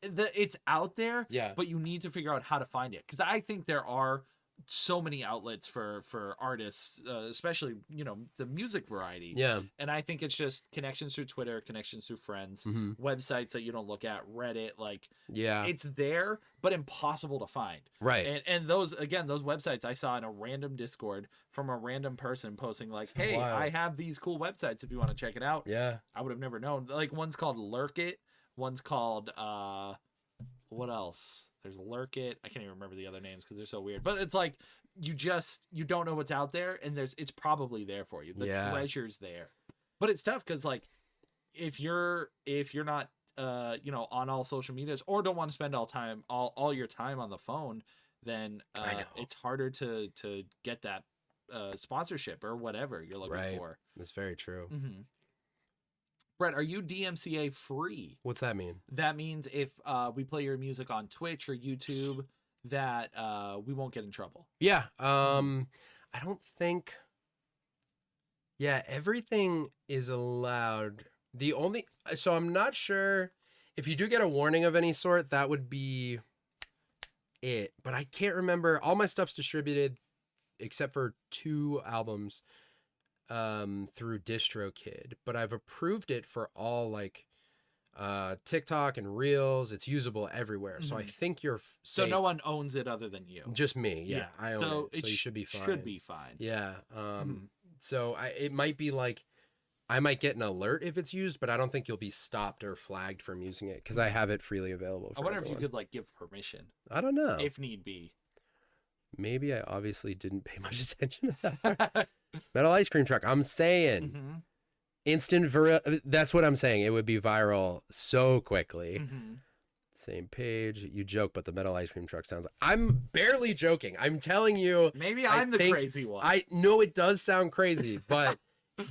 it's out there. Yeah. But you need to figure out how to find it, because I think there are so many outlets for artists, especially the music variety. Yeah. And I think it's just connections through Twitter, connections through friends, websites that you don't look at, Reddit, like Yeah. it's there but impossible to find. Right. And those websites I saw in a random Discord from a random person posting like, hey, wild. I have these cool websites if you want to check it out. Yeah. I would have never known. Like one's called Lurk It, one's called what else? There's Lurk It. I can't even remember the other names because they're so weird. But it's like you don't know what's out there, and it's probably there for you. The treasure's there. But it's tough because like if you're not on all social medias, or don't want to spend all your time on the phone, then it's harder to get that sponsorship or whatever you're looking for. That's very true. Brett, are you DMCA free? What's that mean? That means if we play your music on Twitch or YouTube, that we won't get in trouble. Yeah. I don't think Yeah, everything is allowed. So I'm not sure if you do get a warning of any sort, that would be it. But I can't remember. All my stuff's distributed except for 2 albums through DistroKid, but I've approved it for all like TikTok and Reels. It's usable everywhere. So I think you're So safe. no one owns it other than you. Just me. Yeah, I own So it. So you should be fine. Should be fine. Yeah. So it might be like I might get an alert if it's used, but I don't think you'll be stopped or flagged from using it because I have it freely available. I wonder if you could like give permission. I don't know. If need be. Maybe I obviously didn't pay much attention to that. Metal Ice Cream Truck. I'm saying instant viral. That's what I'm saying. It would be viral so quickly. Same page. You joke, but the Metal Ice Cream Truck sounds. I'm barely joking. I'm telling you. Maybe I'm the crazy one. I know it does sound crazy, but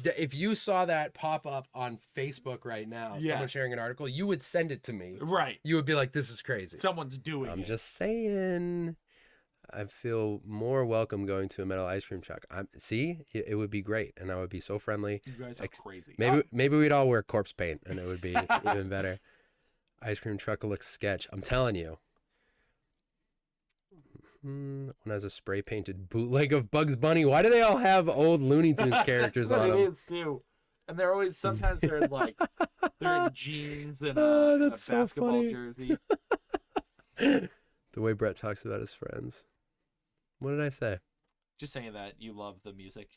if you saw that pop up on Facebook right now, someone sharing an article, you would send it to me. Right. You would be like, "This is crazy." Someone's doing it. I'm just saying. I feel more welcome going to a Metal Ice Cream Truck. It would be great, and I would be so friendly. You guys are crazy. Maybe we'd all wear corpse paint, and it would be even better. Ice Cream Truck looks sketch. I'm telling you. One has a spray painted bootleg of Bugs Bunny. Why do they all have old Looney Tunes characters on them? It is too. And they're always sometimes they're in jeans and a so basketball funny. jersey. The way Brett talks about his friends. What did I say? Just saying that you love the music.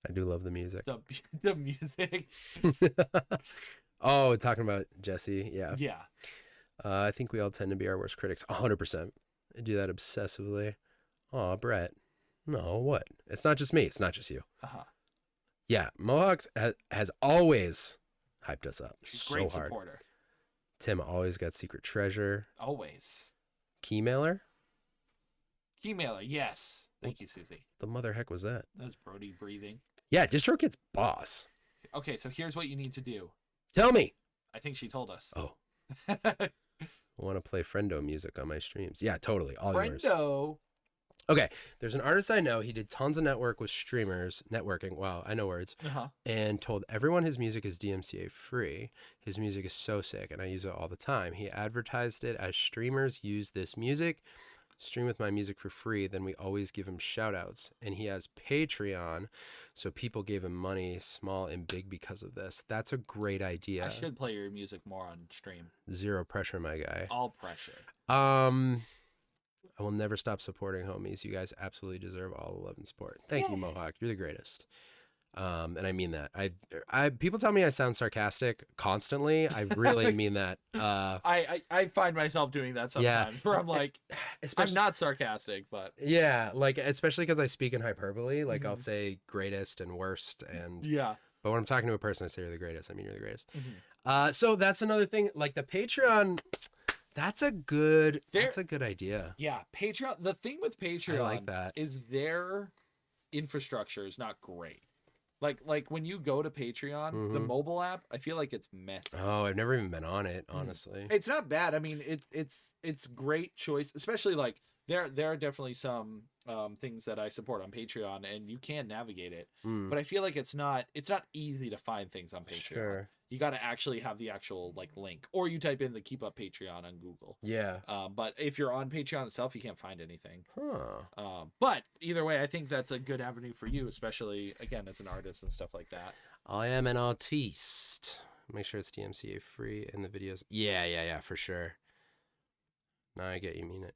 I do love the music. The music. Oh, talking about Jesse. Yeah. Yeah. I think we all tend to be our worst critics. 100%. I do that obsessively. Oh, Brett. No, what? It's not just me. It's not just you. Yeah, Mohawks has always hyped us up so Great hard. Supporter. Tim always got Secret Treasure. Always. Keymailer? Keymailer, yes. Thank you, Susie. The mother heck was that? That was Brody breathing. Yeah, DistroKid's boss. Okay, so here's what you need to do. Tell me. I think she told us. Oh. I want to play Friendo music on my streams. Yeah, totally. All yours. Friendo. Okay, there's an artist I know. He did tons of networking. Wow, I know words. And told everyone his music is DMCA free. His music is so sick, and I use it all the time. He advertised it as streamers use this music. Stream with my music for free, then we always give him shout outs. And he has Patreon, so people gave him money, small and big, because of this. That's a great idea. I should play your music more on stream. Zero pressure, my guy. All pressure. I will never stop supporting homies. You guys absolutely deserve all the love and support. Thank you, Mohawk. You're the greatest. And I mean that. I people tell me I sound sarcastic constantly. I really mean that. I find myself doing that sometimes where I'm like, I'm not sarcastic, but yeah, like especially because I speak in hyperbole. Like I'll say greatest and worst, and but when I'm talking to a person, I say you're the greatest. I mean you're the greatest. So that's another thing. Like the Patreon. That's a good idea. Yeah, Patreon. The thing with Patreon I like that. is their infrastructure is not great. Like when you go to Patreon, the mobile app, I feel like it's messy. Oh, I've never even been on it, honestly. It's not bad. I mean, it's great choice, especially like there are definitely some things that I support on Patreon, and you can navigate it. But I feel like it's not easy to find things on Patreon. Sure. You got to actually have the actual like link, or you type in the Keep Up Patreon on Google. Yeah. But if you're on Patreon itself, you can't find anything. Huh. But either way, I think that's a good avenue for you, especially again as an artist and stuff like that. I am an artiste. Make sure it's DMCA free in the videos. Yeah, for sure. Now I get you mean it.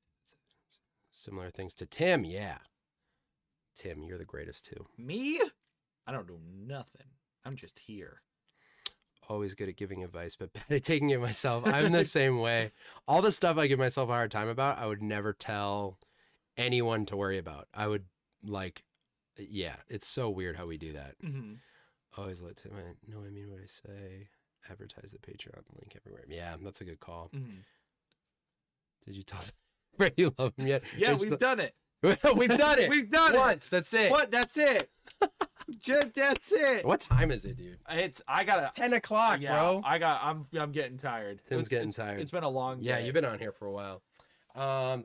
Similar things to Tim, yeah. Tim, you're the greatest too. Me? I don't do nothing. I'm just here. Always good at giving advice, but bad at taking it myself. I'm the same way. All the stuff I give myself a hard time about, I would never tell anyone to worry about. I would it's so weird how we do that. Always let Tim, I mean what I say. Advertise the Patreon link everywhere. Yeah, that's a good call. Did you tell Brett you love him yet? Yeah, we've done it. We've done it. We've done once. That's it. What? That's it. Just that's it. What time is it, dude? It's 10 o'clock, bro. I'm getting tired. Tim's getting tired. It's been a long day. Yeah, you've been on here for a while.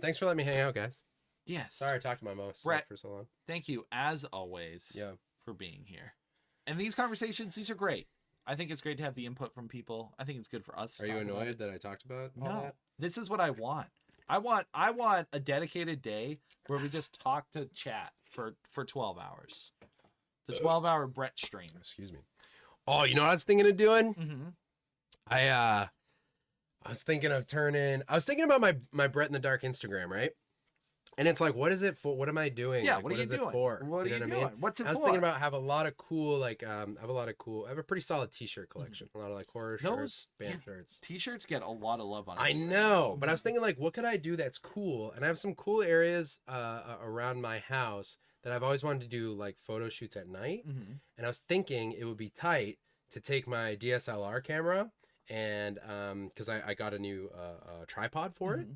Thanks for letting me hang out, guys. Yes. Sorry I talked to my mom Brett, for so long. Thank you as always Yeah. for being here. And these conversations, these are great. I think it's great to have the input from people. I think it's good for us. To Are you talk about annoyed it. that I talked about all No, that? this is what I want. I want a dedicated day where we just talk to chat for 12 hours. The 12-hour Brett stream. Excuse me. Oh, you know what I was thinking of doing? Mm-hmm. I was thinking about my Brett in the Dark Instagram, right? And it's like, what is it for? What am I doing? Yeah, Like, what are you is doing? it for? What are you know doing? I mean? What's it I was for? thinking about I have a lot of cool I have a pretty solid t-shirt collection. A lot of like horror shirts, band shirts. T-shirts get a lot of love on I Instagram. know, but I was thinking like, what could I do that's cool? And I have some cool areas around my house that I've always wanted to do like photo shoots at night. Mm-hmm. And I was thinking it would be tight to take my DSLR camera and because I got a new tripod for it,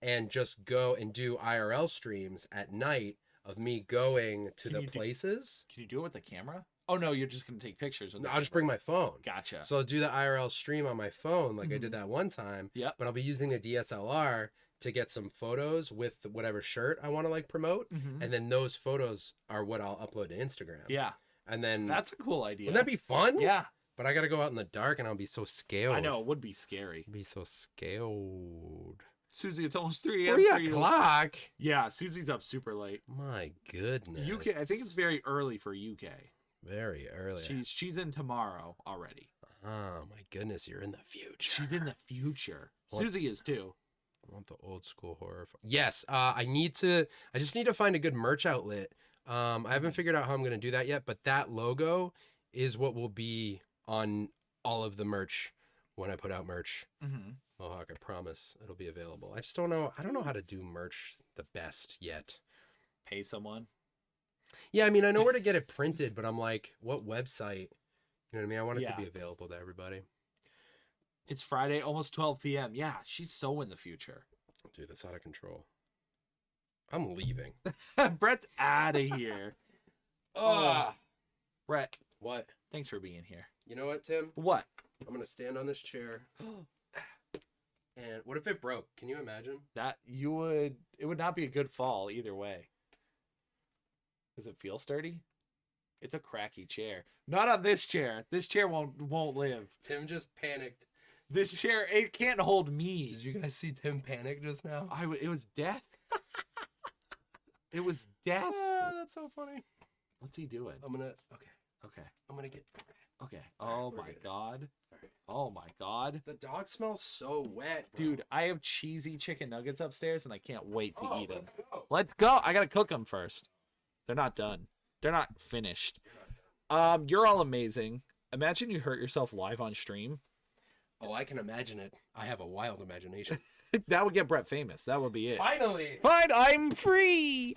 and just go and do IRL streams at night of me going to the places. Can you do it with the camera? Oh no, you're just gonna take pictures with the I'll just bring my phone. Gotcha. So I'll do the IRL stream on my phone like I did that one time. Yep. But I'll be using the DSLR to get some photos with whatever shirt I want to like promote. And then those photos are what I'll upload to Instagram. Yeah. And then That's a cool idea. wouldn't that be fun? Yeah. But I gotta go out in the dark and I'll be so scared. I know, it would be scary. I'd be so scared. Susie, it's almost 3 a.m. 3 for you. o'clock? Yeah, Susie's up super late. My goodness. UK, I think it's very early for UK. Very early. She's in tomorrow already. Oh my goodness, you're in the future. She's in the future. Susie is too. I want the old school horror. Yes, I just need to find a good merch outlet. I haven't figured out how I'm going to do that yet, but that logo is what will be on all of the merch when I put out merch. Mm-hmm. Mohawk, I promise it'll be available. I just don't know. I don't know how to do merch the best yet. Pay someone. Yeah, I mean, I know where to get it printed, but I'm like, what website? You know what I mean? I want it Yeah. to be available to everybody. It's Friday, almost 12 p.m. Yeah, she's so in the future. Dude, that's out of control. I'm leaving. Brett's out of here. Oh, Brett, what? thanks for being here. You know what, Tim? What? I'm gonna stand on this chair. And what if it broke? Can you imagine? It would not be a good fall either way. Does it feel sturdy? It's a cracky chair. Not on this chair. This chair won't live. Tim just panicked. This chair, it can't hold me. Did you guys see Tim panic just now? It was death. It was death. That's so funny. What's he doing? Okay. Okay. I'm gonna get. Okay. Oh we're my good. God. Alright. Oh my God. The dog smells so wet, bro. Dude, I have cheesy chicken nuggets upstairs and I can't wait to eat them. Let's go. Let's go. I gotta cook them first. They're not done. They're not finished. You're all amazing. Imagine you hurt yourself live on stream. Oh, I can imagine it. I have a wild imagination. That would get Brett famous. That would be it. Finally. Fine, I'm free.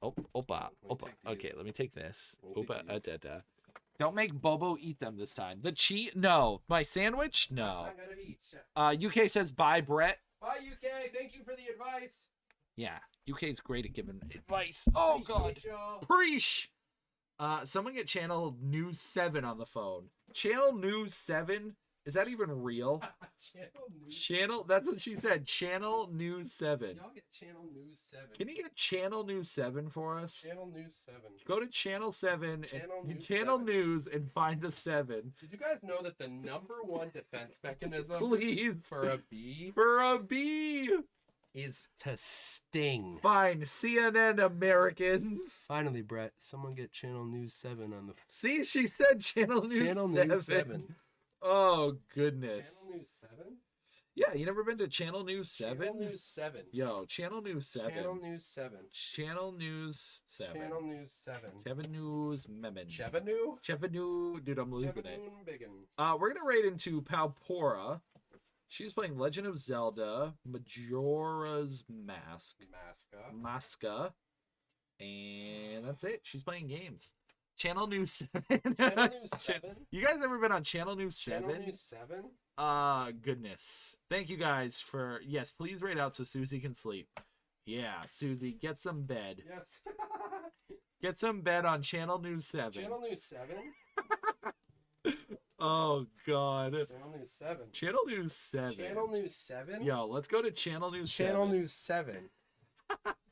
Opa. Let me take these. Okay, let me take this. Let me take Opa. these. Don't make Bobo eat them this time. The cheat? No. My sandwich? No. UK says bye, Brett. Bye, UK. Thank you for the advice. Yeah, UK's great at giving advice. Oh God. Appreciate y'all. Preach. Someone get Channel News 7 on the phone. Channel News 7? Is that even real? Channel, that's what she said. Channel News 7. Y'all get Channel News 7. Can you get Channel News 7 for us? Channel News 7. Go to Channel 7 Channel and News Channel 7. News and find the 7. Did you guys know that the #1 defense mechanism Please. for a bee For a B. is to sting? Fine. CNN Americans. Finally, Brett, someone get Channel News 7 on the See, she said Channel News Channel 7. News 7. Oh, goodness. Channel News 7? Yeah, you never been to Channel News 7? Channel News 7. Yo, Channel News 7. Channel News 7. Channel News 7. Channel News 7. Kevin News Memon. Chevanu? Chevanu. Dude, I'm losing it. Chevanu Biggin. We're going to raid into Palpora. She's playing Legend of Zelda, Majora's Mask, Masca. Masca, and that's it. She's playing games. Channel News 7. Channel News 7? You guys ever been on Channel News 7? Channel News 7? Goodness. Thank you guys for, yes, please raid out so Susie can sleep. Yeah, Susie, get some bed. Yes. Get some bed on Channel News 7. Channel News 7? Oh, God. Channel News 7. Channel News 7. Channel News 7? Yo, let's go to Channel News 7. Channel News 7.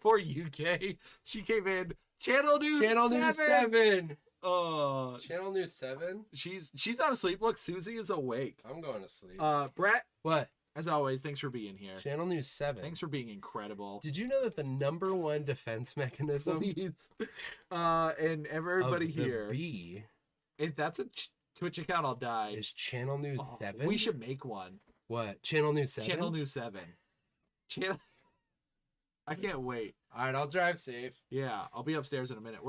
For UK. She came in. Channel News Channel News 7. Oh, Channel News 7? she's not asleep. Look, Susie is awake. I'm going to sleep. Brett, What? as always, thanks for being here. Channel News 7. Thanks for being incredible. Did you know that the number one defense mechanism Please. And everybody of the here, bee if that's a Twitch account, I'll die. is Channel News 7? We should make one. What? Channel News 7? Channel News 7. Channel. I can't wait. All right, I'll drive safe. Yeah, I'll be upstairs in a minute.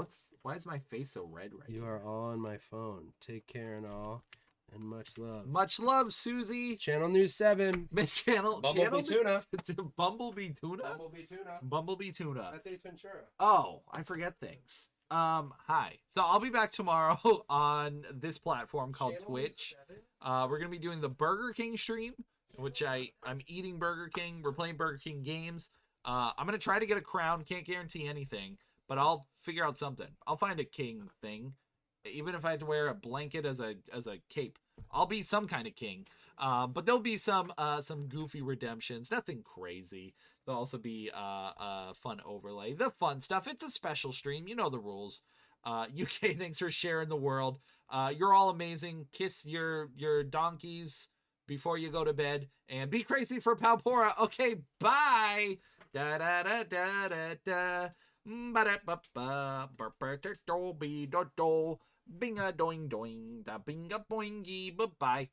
Why is my face so red right You now? are all on my phone. Take care and all, and much love. Much love, Susie. Channel News 7. Miss Channel. Bumblebee Tuna. Bumblebee Tuna. Bumblebee Tuna. Bumblebee Tuna. That's Ace Ventura. Oh, I forget things. Hi. So I'll be back tomorrow on this platform called Channel Twitch. News 7? We're gonna be doing the Burger King stream, in which I'm eating Burger King. We're playing Burger King games. I'm gonna try to get a crown. Can't guarantee anything, but I'll figure out something. I'll find a king thing, even if I had to wear a blanket as a cape. I'll be some kind of king. But there'll be some goofy redemptions. Nothing crazy. There'll also be fun overlay. The fun stuff. It's a special stream. You know the rules. UK, thanks for sharing the world. You're all amazing. Kiss your donkeys before you go to bed, and be crazy for Palpora. Okay, bye. Da da da da da da. Ba da ba ba ba ba da do be do do. Binga doing doing da binga boingy. Bye bye.